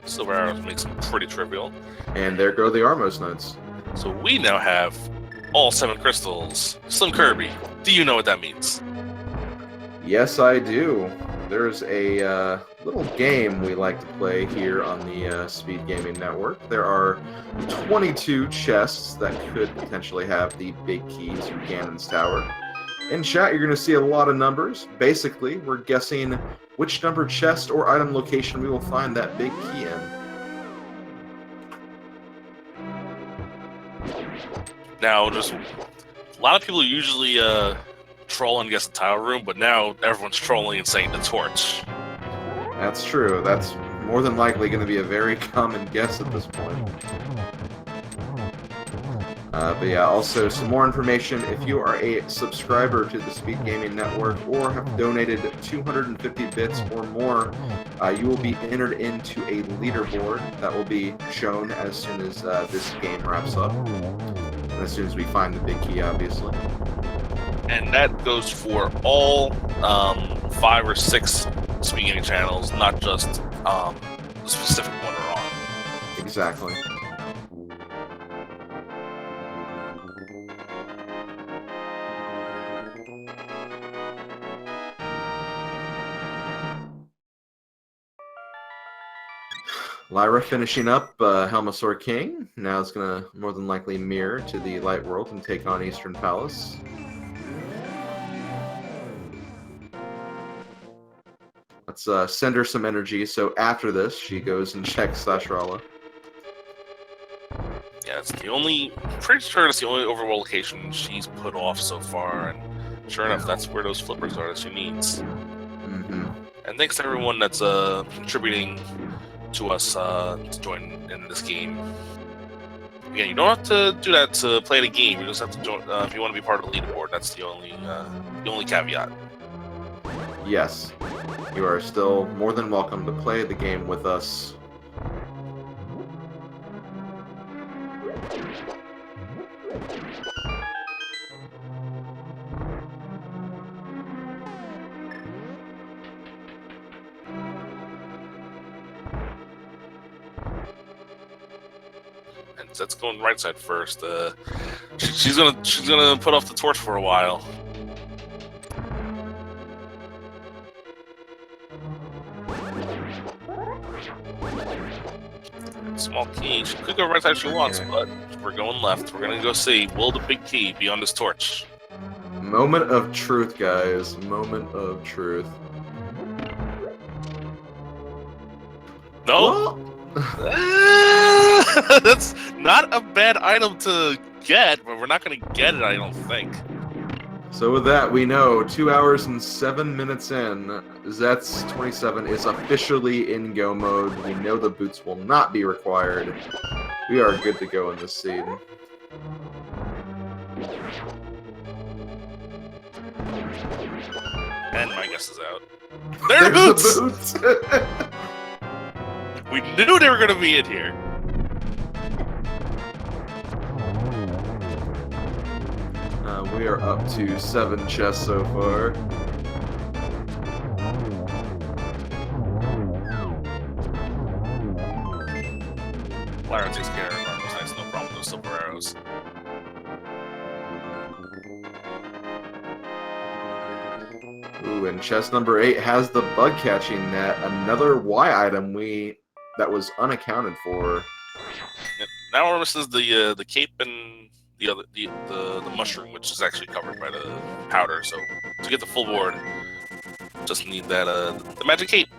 Silver Arrows makes them pretty trivial. And there go the Armos Knights. So we now have all 7 crystals. Slim Kirby, do you know what that means? Yes, I do. There's a little game we like to play here on the Speed Gaming Network. There are 22 chests that could potentially have the big key to Ganon's Tower. In chat, you're going to see a lot of numbers. Basically, we're guessing which number chest or item location we will find that big key in. Now, just a lot of people usually troll and guess the tile room, but now everyone's trolling and saying the torch. That's true. That's more than likely going to be a very common guess at this point. But yeah, also some more information. If you are a subscriber to the Speed Gaming Network or have donated 250 bits or more, you will be entered into a leaderboard that will be shown as soon as this game wraps up. And as soon as we find the big key, obviously. And that goes for all 5 or 6 speaking channels, not just the specific one we're on. Exactly. Lyra finishing up Helmasaur King. Now it's going to more than likely mirror to the Light World and take on Eastern Palace. Let's send her some energy, so after this, she goes and checks Sashrala. Yeah, it's the only... pretty sure it's the only overworld location she's put off so far, and sure enough, that's where those flippers are that she needs. Mm-hmm. And thanks to everyone that's contributing to us to join in this game. Again, you don't have to do that to play the game. You just have to join if you want to be part of the leaderboard. That's the only caveat. Yes, you are still more than welcome to play the game with us. And that's going right side first. She's gonna put off the torch for a while. Small key. She could go right side if she wants, but we're going left. We're gonna go see. Will the big key be on this torch? Moment of truth, guys. Moment of truth. No. That's not a bad item to get, but we're not gonna get it, I don't think. So with that, we know 2 hours and 7 minutes in, zets27 is officially in go mode. We know the boots will not be required. We are good to go in this scene. And my guess is out. There are boots! The boots! We knew they were going to be in here. We are up to 7 chests so far. Lyra takes care of her. Nice, no problem with those silver arrows. Ooh, and chest number 8 has the bug catching net, another Y item that was unaccounted for. Yep. Now we're missing the cape and the mushroom, which is actually covered by the powder. So to get the full board, just need that the magic cape.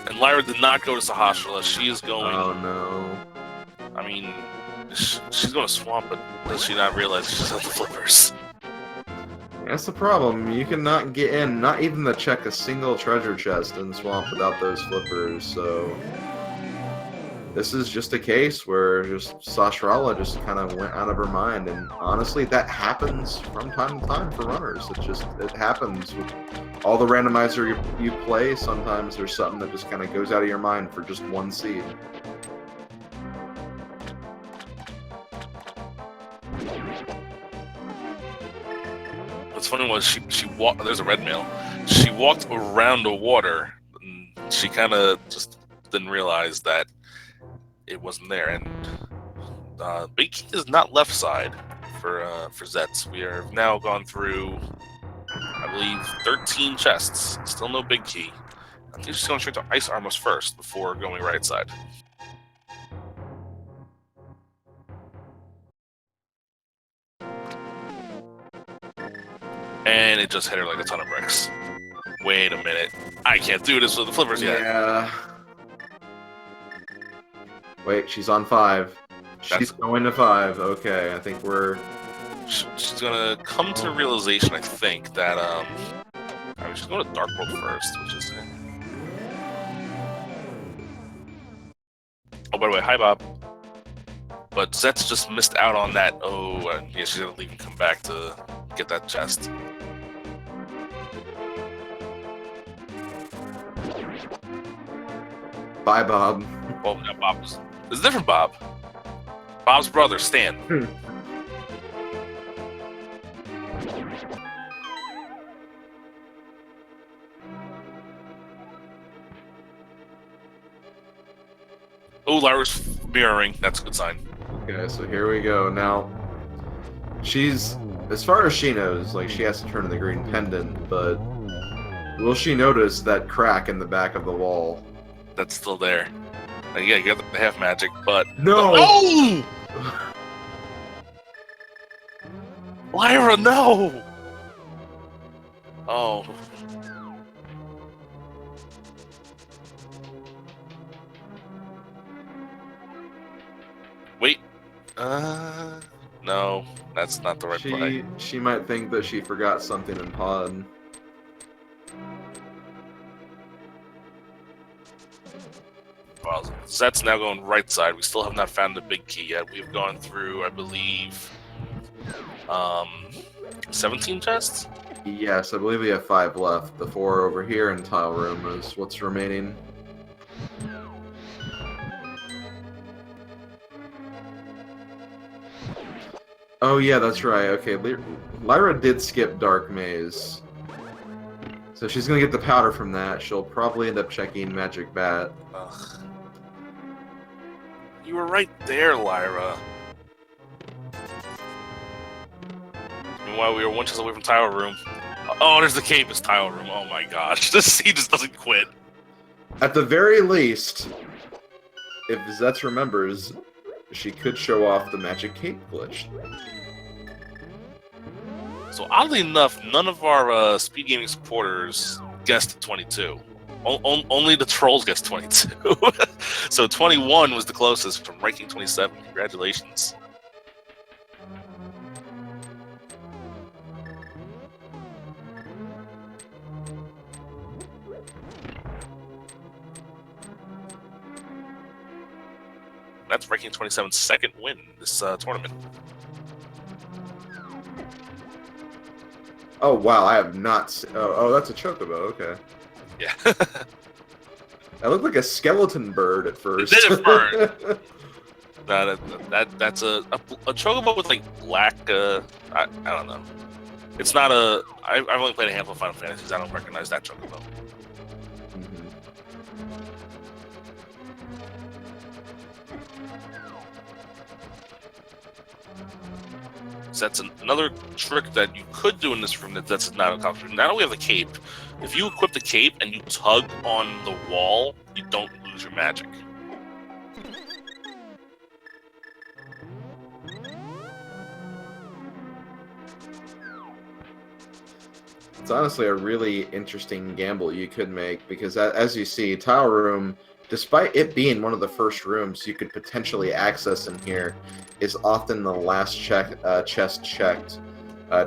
And Lyra did not go to Sahasrara. She is going. Oh no! I mean, she's going to swamp, but does she not realize she's on the flippers? That's the problem. You cannot get in, not even to check a single treasure chest in Swamp without those flippers, so... This is just a case where just Sashrala just kind of went out of her mind, and honestly, that happens from time to time for runners. It happens with all the randomizer you play. Sometimes there's something that just kind of goes out of your mind for just one seed. What's funny was she walked. There's a red mail. She walked around the water. And she kind of just didn't realize that it wasn't there. And big key is not left side for Zets. We are now gone through, I believe, 13 chests. Still no big key. I think she's going straight to ice armors first before going right side. And it just hit her like a ton of bricks. Wait a minute. I can't do this with the flippers yet. Yeah. Wait, she's on 5. She's going to 5. Okay, I think we're... She's gonna come to the realization, I think, that, I mean, she's going to Dark World first, which is... Oh, by the way, hi, Bob. But Zets just missed out on that. Oh, yeah, she's gonna leave and come back to get that chest. Bye, Bob. Well, yeah, Bob's... It's a different Bob. Bob's brother, Stan. Oh, Lyra's mirroring. That's a good sign. Okay, so here we go. Now, she's, as far as she knows, like, she has to turn in the green pendant, but will she notice that crack in the back of the wall? That's still there. Yeah, you got the half magic, but... No! Oh! Lyra, no! Oh. Wait. No, that's not the right play. She might think that she forgot something in pod. Well, Zet's now going right side. We still have not found the big key yet. We've gone through, I believe, 17 chests? Yes, I believe we have 5 left. The 4 over here in tile room is what's remaining. Oh yeah, that's right. Okay, Lyra did skip Dark Maze. So she's gonna get the powder from that. She'll probably end up checking Magic Bat. Ugh. You were right there, Lyra. Meanwhile, we were 1 chest away from tile room. Oh, there's the cape. It's tile room. Oh my gosh, this he just doesn't quit. At the very least, if Zets remembers, she could show off the magic cape glitch. So oddly enough, none of our speed gaming supporters guessed 22. Only the trolls guessed 22. So 21 was the closest from ranking 27. Congratulations. That's ranking 27's second win this tournament. Oh wow, I have not. Oh, that's a chocobo. Okay. Yeah. That looked like a skeleton bird at first. It did at first. That's a chocobo with like black. I don't know. It's not a. I've only played a handful of Final Fantasies. I don't recognize that chocobo. So that's another trick that you could do in this room that's not accomplished. Now that we have the cape, if you equip the cape and you tug on the wall, you don't lose your magic. It's honestly a really interesting gamble you could make, because as you see, Tile Room, despite it being one of the first rooms you could potentially access in here, is often the last chest checked,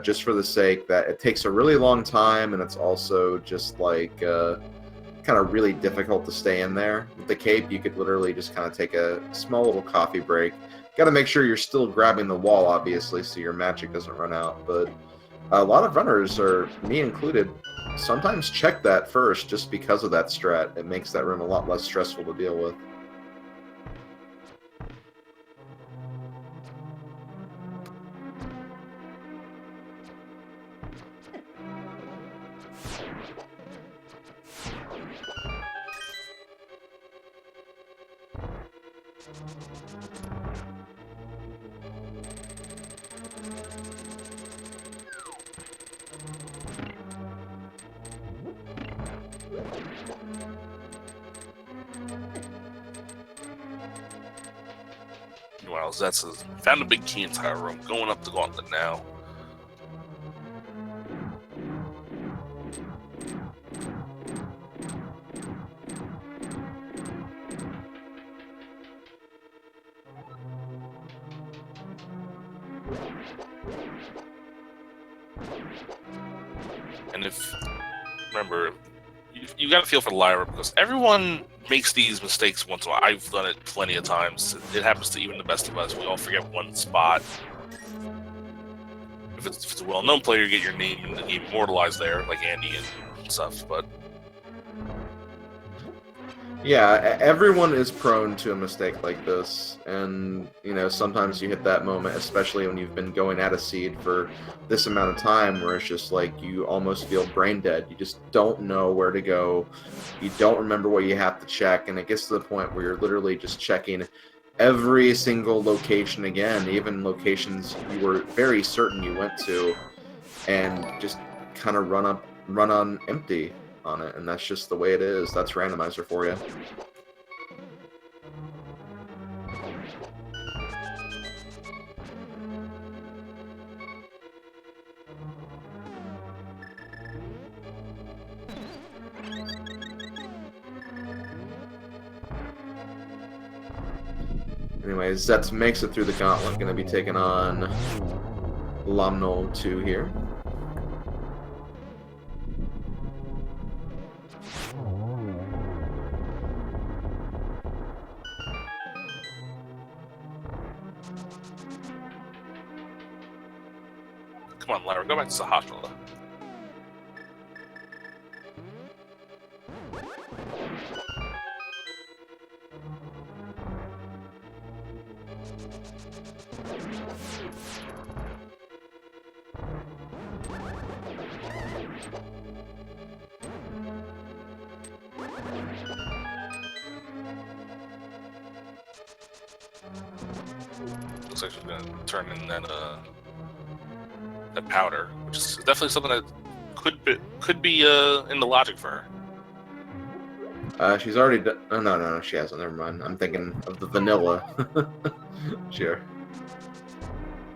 just for the sake that it takes a really long time, and it's also just like kind of really difficult to stay in there. With the cape, you could literally just kind of take a small little coffee break. Got to make sure you're still grabbing the wall, obviously, so your magic doesn't run out, but a lot of runners, or me included, sometimes check that first just because of that strat. It makes that room a lot less stressful to deal with. Meanwhile, Zets has found a big key in tile room, going up the gauntlet now. And remember, you got to feel for Lyra, because everyone makes these mistakes once in a while. I've done it plenty of times. It happens to even the best of us. We all forget one spot. If it's a well-known player, you get your name and the game immortalized there, like Andy and stuff. But Yeah, everyone is prone to a mistake like this, and you know, sometimes you hit that moment, especially when you've been going at a seed for this amount of time, where it's just like you almost feel brain dead. You just don't know where to go. You don't remember what you have to check, and it gets to the point where you're literally just checking every single location again, even locations you were very certain you went to, and just kind of run on empty on it, and that's just the way it is. That's randomizer for you. Anyway, Zets makes it through the gauntlet, going to be taking on Lomno 2 here. Come on, Lyra, go back to the hospital. Looks like she's gonna turn in that powder, which is definitely something that could be in the logic for her. She's already done. Oh, no, she hasn't. Never mind. I'm thinking of the vanilla. Sure.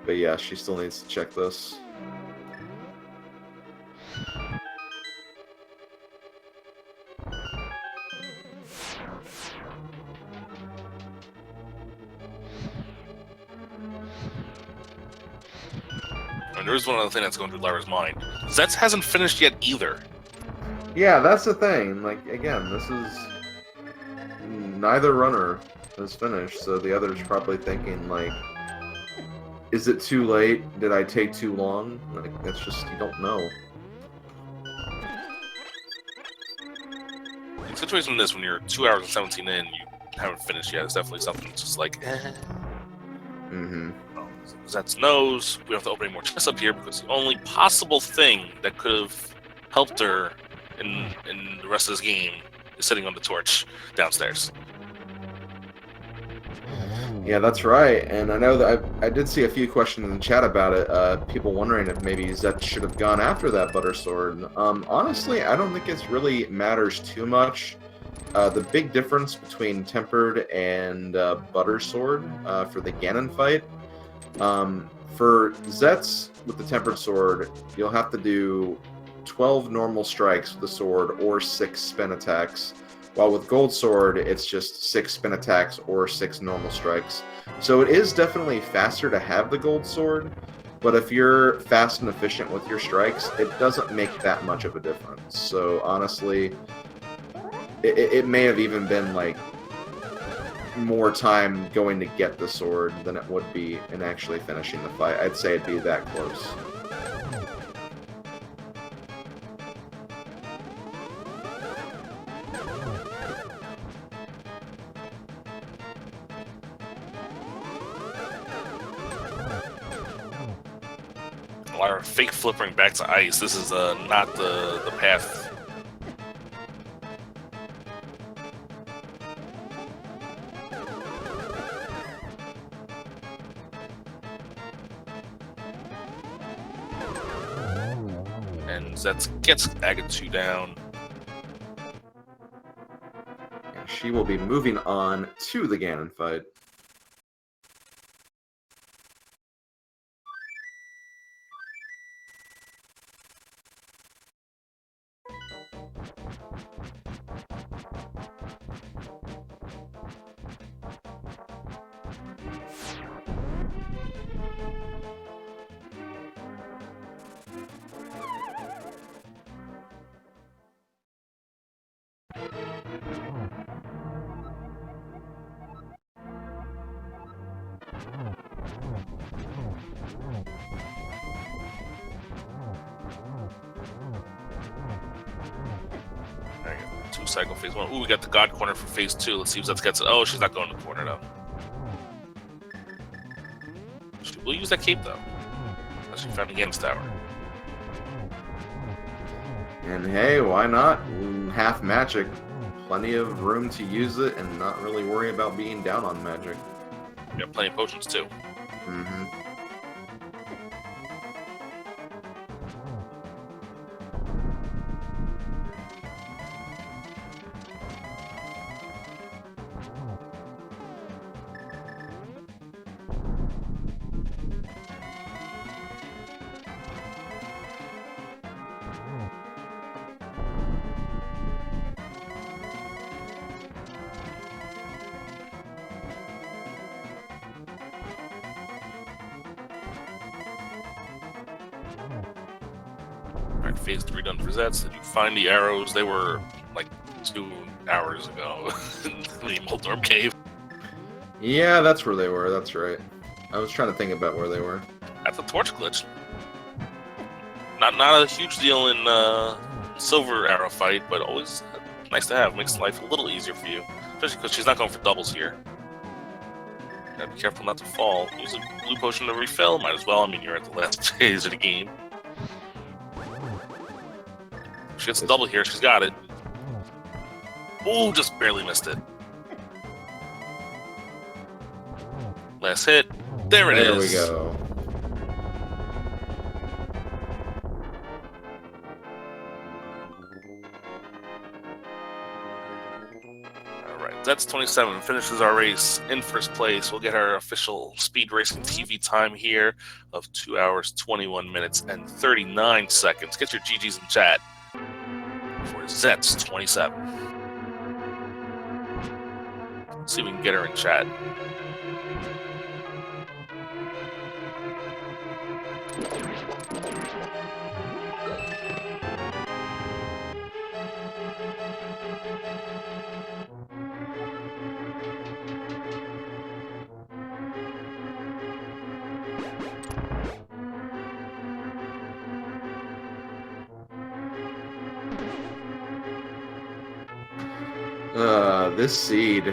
But yeah, she still needs to check this. And there is one other thing that's going through Lyra's mind. Zets hasn't finished yet either. Yeah, that's the thing. Like, again, this is... Neither runner has finished, so the other's probably thinking, like, is it too late? Did I take too long? Like, that's just, you don't know. In a situation like this, when you're 2 hours and 17 in, you haven't finished yet, it's definitely something that's just like, eh. Mm-hmm. Zets knows we have to open more chests up here because the only possible thing that could have helped her in the rest of this game is sitting on the torch downstairs. Yeah, that's right. And I know that I did see a few questions in the chat about it. People wondering if maybe Zet should have gone after that butter sword. Honestly, I don't think it really matters too much. The big difference between tempered and butter sword for the Ganon fight. For Zets with the tempered sword, you'll have to do 12 normal strikes with the sword or 6 spin attacks. While with Gold Sword, it's just 6 spin attacks or 6 normal strikes. So it is definitely faster to have the Gold Sword, but if you're fast and efficient with your strikes, it doesn't make that much of a difference. So honestly, it may have even been like more time going to get the sword than it would be in actually finishing the fight. I'd say it'd be that close. Lyra fake flipping back to ice. This is not the path. And Zets gets Agatu down. And she will be moving on to the Ganon fight. cycle phase 1. Ooh, we got the God Corner for phase 2. Let's see if that gets it. Oh, she's not going to the corner, though. She will use that cape, though. Unless she found the Games Tower. And hey, why not? Half magic. Plenty of room to use it and not really worry about being down on magic. We have plenty of potions, too. Mm-hmm. Alright, phase 3 done for Zets. Did you find the arrows? They were like 2 hours ago in the Moldorp cave. Yeah, that's where they were. That's right. I was trying to think about where they were. That's a torch glitch. Not a huge deal in silver arrow fight, but always nice to have. Makes life a little easier for you, especially because she's not going for doubles here. Gotta be careful not to fall. Use a blue potion to refill. Might as well. I mean, you're at the last phase of the game. She gets a double here. She's got it. Ooh, just barely missed it. Last hit. There it is. There we go. Alright, zets27 finishes our race in first place. We'll get our official speed racing TV time here of 2 hours, 21 minutes, and 39 seconds. Get your GGs in chat for zets27. See if we can get her in chat. This seed.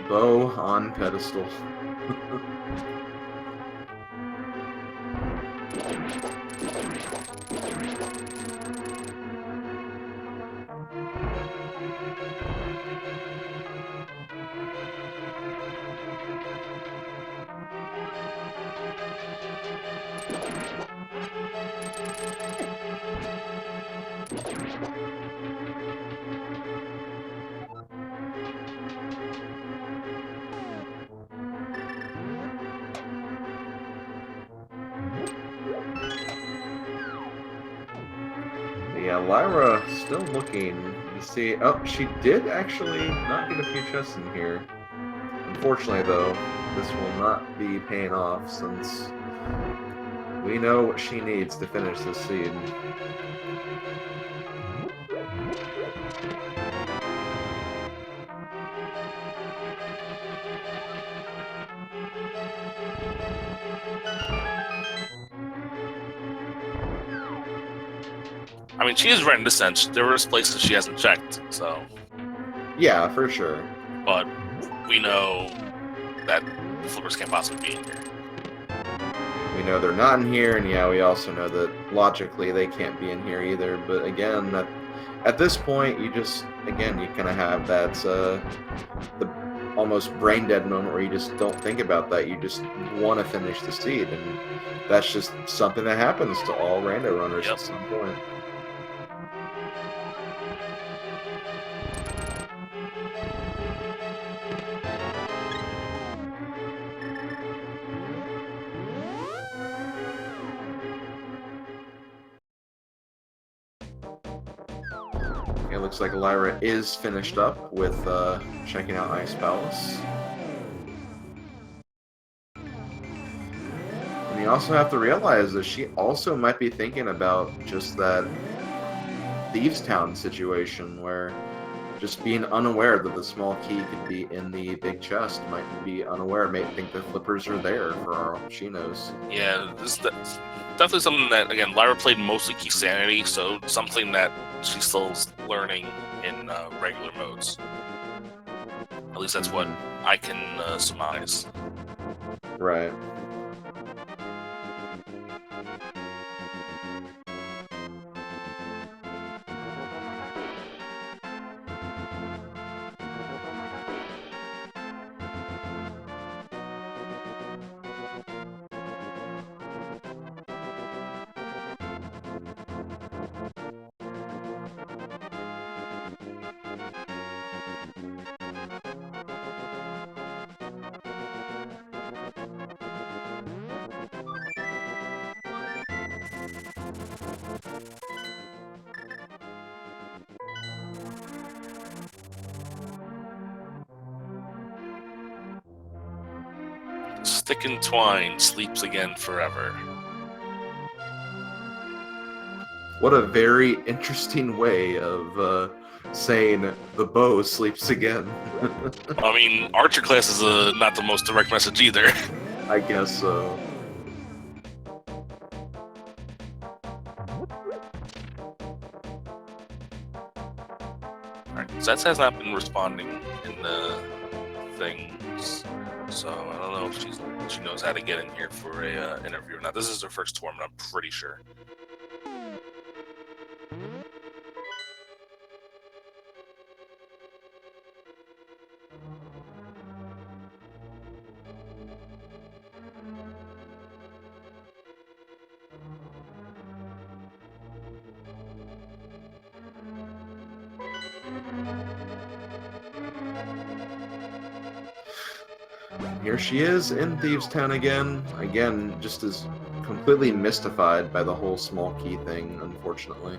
Bow on pedestal. Yeah, Lyra still looking to see. Oh, she did actually not get a few chests in here. Unfortunately, though, this will not be paying off since we know what she needs to finish this seed. I mean, she is right in the sense there is places she hasn't checked, so. Yeah, for sure. But we know that the flippers can't possibly be in here. We know they're not in here, and yeah, we also know that logically they can't be in here either. But again, at this point, you just, again, you kind of have that the almost brain dead moment where you just don't think about that. You just want to finish the seed, and that's just something that happens to all rando runners at some point. It looks like Lyra is finished up with checking out Ice Palace. And you also have to realize that she also might be thinking about just that Thieves Town situation where just being unaware that the small key could be in the big chest, might be unaware, may think the flippers are there for all she knows. Yeah, that's definitely something that, again, Lyra played mostly Key Sanity, so something that she's still learning in regular modes. At least that's what I can surmise. Right. Stick and Twine sleeps again forever. What a very interesting way of saying the bow sleeps again. I mean, Archer class is not the most direct message either. I guess so. Alright, Zets has not been responding in the things, so I don't know if she knows how to get in here for a interview or not. This is her first tournament, I'm pretty sure. Here she is in Thieves Town again. Again, just as completely mystified by the whole small key thing, unfortunately.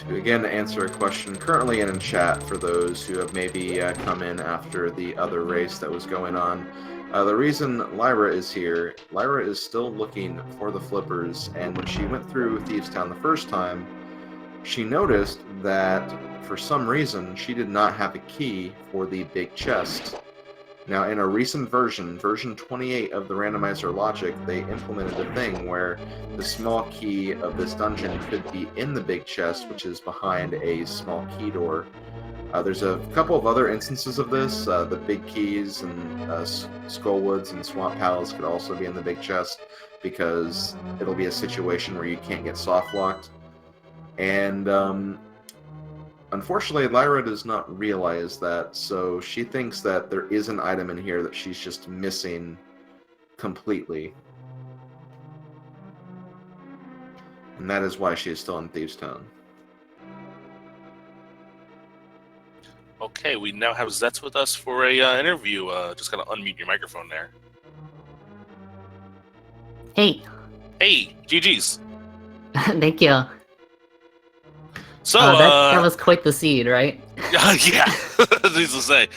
To again answer a question currently in chat for those who have maybe come in after the other race that was going on. The reason Lyra is here, Lyra is still looking for the flippers, and when she went through Thieves Town the first time, she noticed that for some reason she did not have a key for the big chest. Now, in a recent version, version 28 of the randomizer logic, they implemented a thing where the small key of this dungeon could be in the big chest, which is behind a small key door. There's a couple of other instances of this. The big keys and Skullwoods and Swamp Palace could also be in the big chest, because it'll be a situation where you can't get soft locked. And unfortunately, Lyra does not realize that, so she thinks that there is an item in here that she's just missing completely. And that is why she is still in Thieves Town. Okay, we now have Zets with us for a interview. Just gotta unmute your microphone there. Hey. Hey, GG's. Thank you. So that was quite the seed, right? Yeah, needs to say.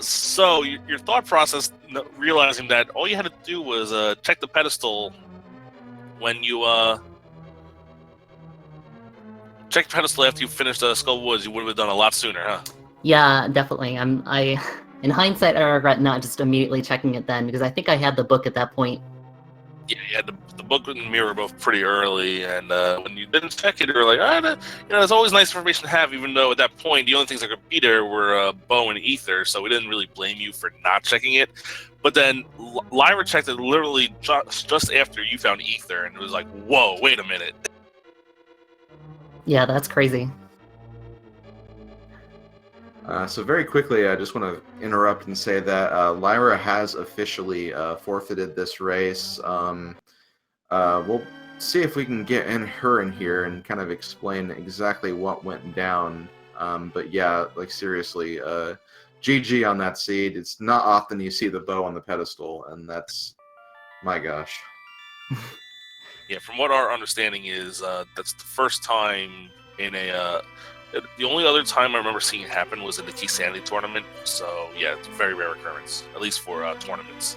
So your thought process, realizing that all you had to do was check the pedestal when you checked the pedestal after you finished Skull Woods, you would have done a lot sooner, huh? Yeah, definitely. In hindsight, I regret not just immediately checking it then, because I think I had the book at that point. Yeah, the book and the mirror were both pretty early, and when you didn't check it, you were like, it's always nice information to have, even though at that point, the only things that could be there were bow and ether, so we didn't really blame you for not checking it. But then Lyra checked it literally just after you found ether, and it was like, whoa, wait a minute. Yeah, that's crazy. So very quickly, I just want to interrupt and say that Lyra has officially forfeited this race. We'll see if we can get her in here and kind of explain exactly what went down. But yeah, like seriously, GG on that seed. It's not often you see the bow on the pedestal, and that's, my gosh. Yeah, from what our understanding is, that's the first time in a... the only other time I remember seeing it happen was in the Key Sanity tournament, so yeah, it's a very rare occurrence, at least for tournaments.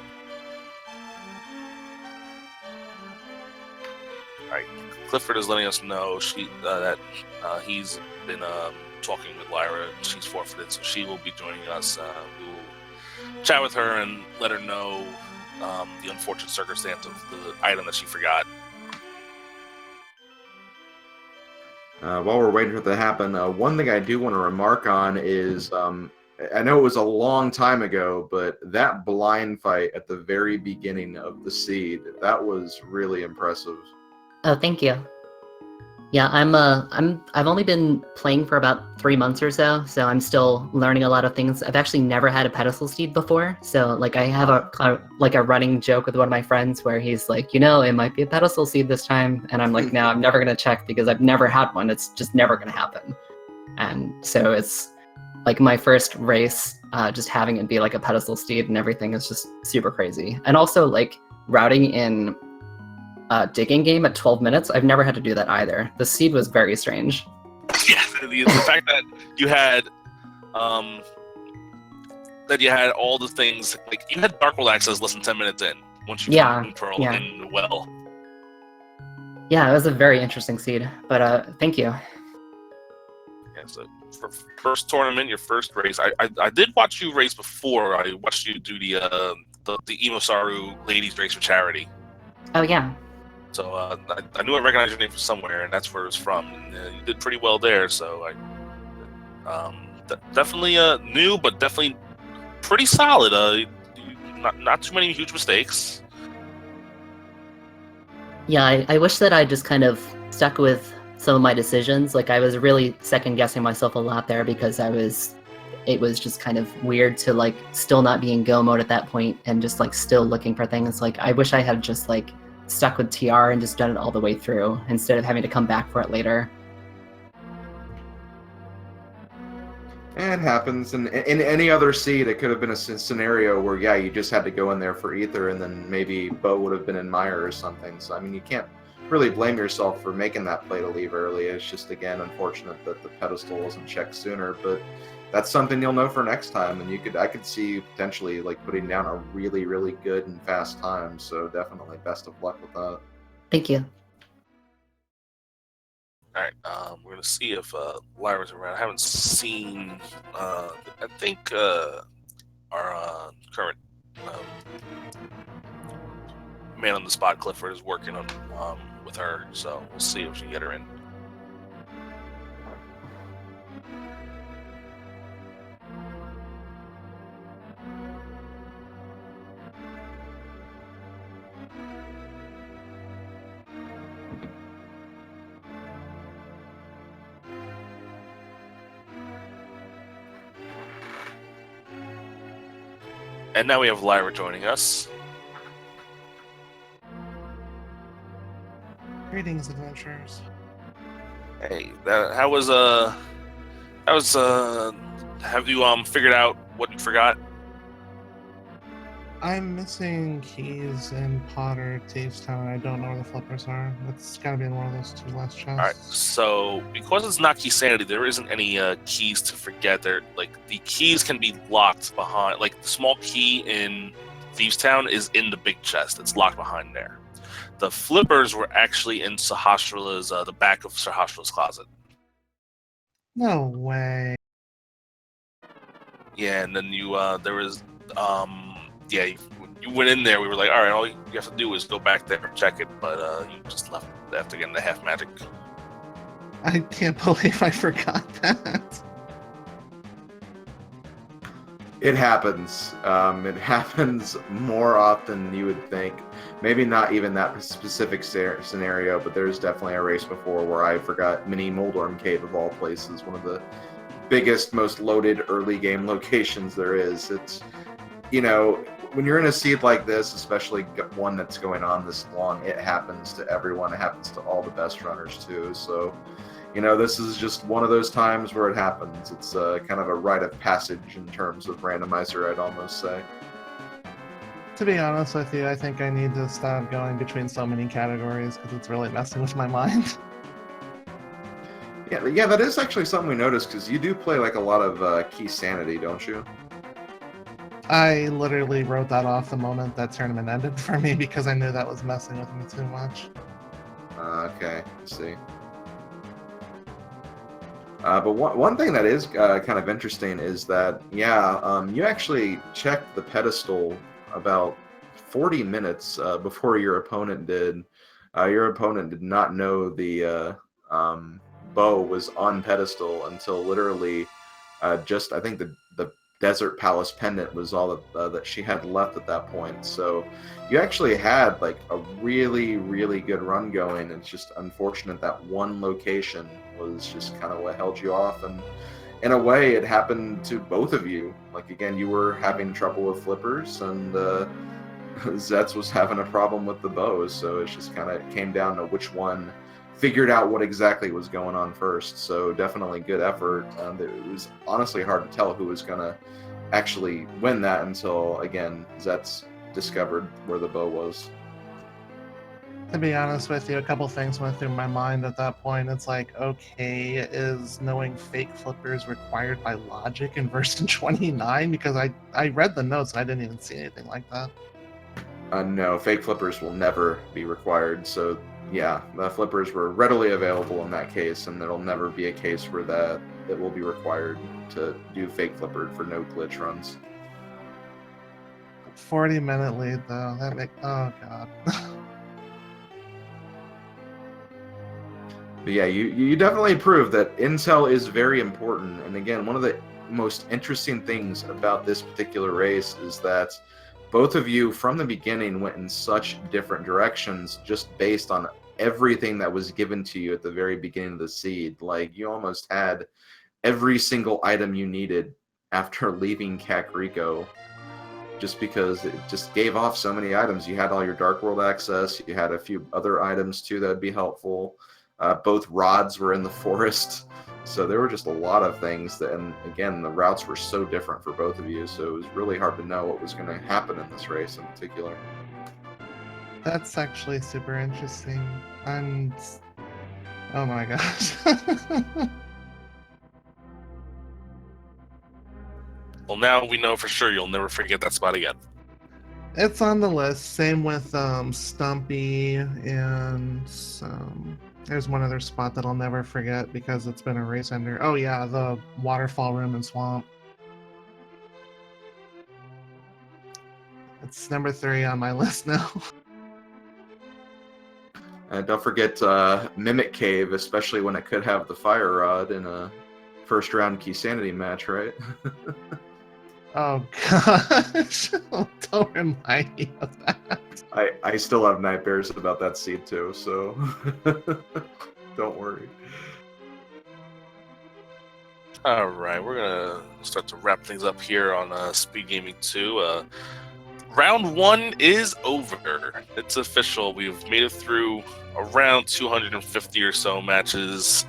Alright, Clifford is letting us know that he's been talking with Lyra, and she's forfeited, so she will be joining us. We will chat with her and let her know the unfortunate circumstance of the item that she forgot. While we're waiting for that to happen, one thing I do want to remark on is, I know it was a long time ago, but that blind fight at the very beginning of the seed, that was really impressive. Oh, thank you. Yeah, I've only been playing for about 3 months or so I'm still learning a lot of things. I've actually never had a pedestal steed before, so like I have a running joke with one of my friends where he's like, it might be a pedestal steed this time, and I'm like, no, I'm never gonna check because I've never had one. It's just never gonna happen. And so it's like my first race, just having it be like a pedestal steed and everything is just super crazy. And also like routing in digging game at 12 minutes, I've never had to do that either. The seed was very strange. Yeah, the fact that you had all the things, like you had Dark World access less than 10 minutes in once you found Pearl in the well. Yeah, it was a very interesting seed, but thank you. Yeah, so for first tournament, your first race, I did watch you race before. I watched you do the Imosaru ladies race for charity. Oh yeah. So I knew I recognized your name from somewhere, and that's where it was from. And you did pretty well there. So I definitely new, but definitely pretty solid. Not too many huge mistakes. Yeah, I wish that I just kind of stuck with some of my decisions. Like I was really second guessing myself a lot there because it was just kind of weird to like still not be in go mode at that point and just like still looking for things. Like I wish I had just like stuck with TR and just done it all the way through instead of having to come back for it later. It happens. And in any other seed, it could have been a scenario where, yeah, you just had to go in there for ether and then maybe Bo would have been in Mire or something. So, I mean, you can't really blame yourself for making that play to leave early. It's just, again, unfortunate that the pedestal wasn't checked sooner. But that's something you'll know for next time. And I could see you potentially like putting down a really, really good and fast time. So definitely best of luck with that. Thank you. All right, we're gonna see if Lyra's around. I haven't seen. I think our current man on the spot, Clifford, is working on with her. So we'll see if she can get her in. And now we have Lyra joining us. Greetings, adventurers. Hey, how was have you figured out what you forgot? I'm missing keys in Potter, Thieves Town. I don't know where the flippers are. It's gotta be in one of those two last chests. All right, so because it's not key sanity, there isn't any keys to forget. There, like the keys can be locked behind. Like the small key in Thieves Town is in the big chest. It's locked behind there. The flippers were actually in Sahasrala's the back of Sahasrala's closet. No way. Yeah, and then you there was yeah, you went in there. We were like, all right, all you have to do is go back there and check it, but you just left after getting the half magic. I can't believe I forgot that. It happens. It happens more often than you would think. Maybe not even that specific scenario, but there's definitely a race before where I forgot Mini Moldorm Cave of all places, one of the biggest, most loaded early game locations there is. It's, you know, when you're in a seed like this, especially one that's going on this long, it happens to everyone. It happens to all the best runners too. So, you know, this is just one of those times where it happens. It's kind of a rite of passage in terms of randomizer, I'd almost say. To be honest with you, I think I need to stop going between so many categories because it's really messing with my mind. Yeah, that is actually something we noticed because you do play like a lot of key sanity, don't you? I literally wrote that off the moment that tournament ended for me because I knew that was messing with me too much. Okay, I see. But one thing that is kind of interesting is that, yeah, you actually checked the pedestal about 40 minutes before your opponent did. Your opponent did not know the bow was on pedestal until literally just, I think, the Desert Palace pendant was all that she had left at that point. So you actually had like a really, really good run going. It's just unfortunate that one location was just kind of what held you off. And in a way, it happened to both of you. Like, again, you were having trouble with flippers, and Zets was having a problem with the bows. So it just kind of came down to which one figured out what exactly was going on first. So definitely good effort. It was honestly hard to tell who was going to actually win that until, again, Zets discovered where the bow was. To be honest with you, a couple things went through my mind at that point. It's like, okay, is knowing fake flippers required by logic in version 29? Because I read the notes and I didn't even see anything like that. No, fake flippers will never be required. So yeah, the flippers were readily available in that case, and there'll never be a case where that will be required to do fake flipper for no glitch runs. 40-minute lead though. That make oh god. But yeah, you definitely proved that intel is very important. And again, one of the most interesting things about this particular race is that both of you from the beginning went in such different directions just based on everything that was given to you at the very beginning of the seed. Like, you almost had every single item you needed after leaving Kakariko, just because it just gave off so many items. You had all your Dark World access, you had a few other items too that would be helpful. Both rods were in the forest, so there were just a lot of things that, and again, the routes were so different for both of you, so it was really hard to know what was going to happen in this race in particular. That's actually super interesting. And oh my gosh. Well, now we know for sure you'll never forget that spot again. It's on the list. Same with Stumpy, and there's one other spot that I'll never forget because it's been a race ender. Oh yeah, the waterfall room and swamp. It's number 3 on my list now. And don't forget Mimic Cave, especially when it could have the fire rod in a first round key sanity match, right? Oh gosh. Don't remind me of that. I still have nightmares about that seed too, so don't worry. All right, we're gonna start to wrap things up here on Speed Gaming 2. Round 1 is over. It's official. We've made it through around 250 or so matches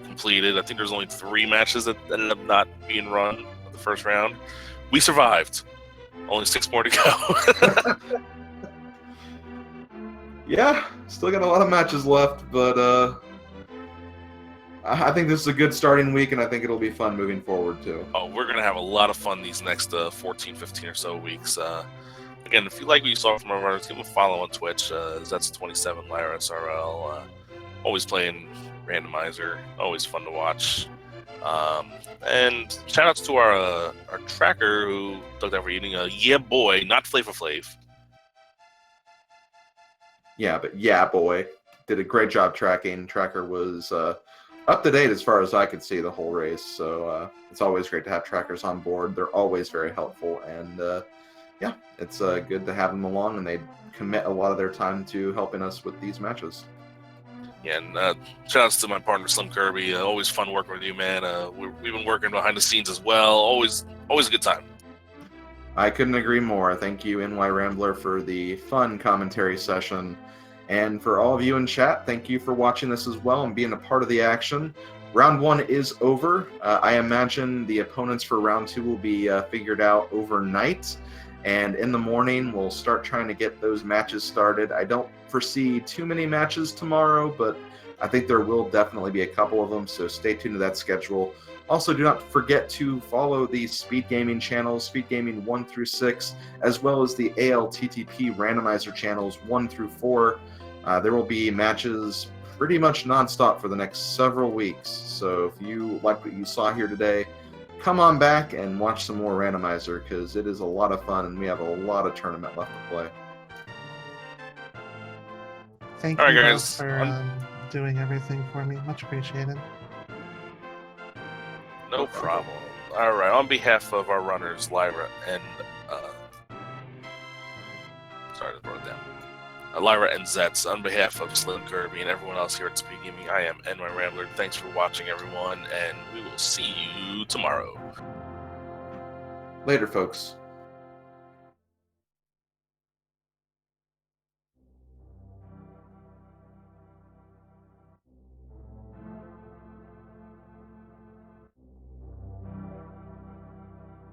completed. I think there's only 3 matches that ended up not being run in the first round. We survived. Only 6 more to go. Yeah, still got a lot of matches left, but I think this is a good starting week, and I think it'll be fun moving forward too. Oh, we're going to have a lot of fun these next 14, 15 or so weeks. Again, if you like what you saw from our runners, give them a follow on Twitch. Zets27, Lyra, SRL. Always playing Randomizer. Always fun to watch. And shout outs to our tracker who took that for eating. Yeah, boy, not Flavor Flav. Yeah, but yeah, boy, did a great job tracking. Tracker was up to date as far as I could see the whole race, so it's always great to have trackers on board. They're always very helpful, and yeah, it's good to have them along, and they commit a lot of their time to helping us with these matches. Yeah, and shout outs to my partner Slim Kirby. Always fun working with you, man. We've been working behind the scenes as well. Always a good time. I couldn't agree more. Thank you, NY Rambler, for the fun commentary session. And for all of you in chat, thank you for watching this as well and being a part of the action. Round 1 is over. I imagine the opponents for round 2 will be figured out overnight. And in the morning, we'll start trying to get those matches started. I don't foresee too many matches tomorrow, but I think there will definitely be a couple of them, so stay tuned to that schedule. Also, do not forget to follow the Speed Gaming channels, Speed Gaming 1 through 6, as well as the ALTTP Randomizer channels 1 through 4. There will be matches pretty much nonstop for the next several weeks. So if you like what you saw here today, come on back and watch some more Randomizer, because it is a lot of fun and we have a lot of tournament left to play. Thank All right, you guys. both for doing everything for me. Much appreciated. No problem. All right, on behalf of our runners, Lyra and sorry to wrote it down. Lyra and Zets, on behalf of Slim Kirby and everyone else here at Speed Gaming, I am NY Rambler. Thanks for watching, everyone, and we will see you tomorrow. Later, folks.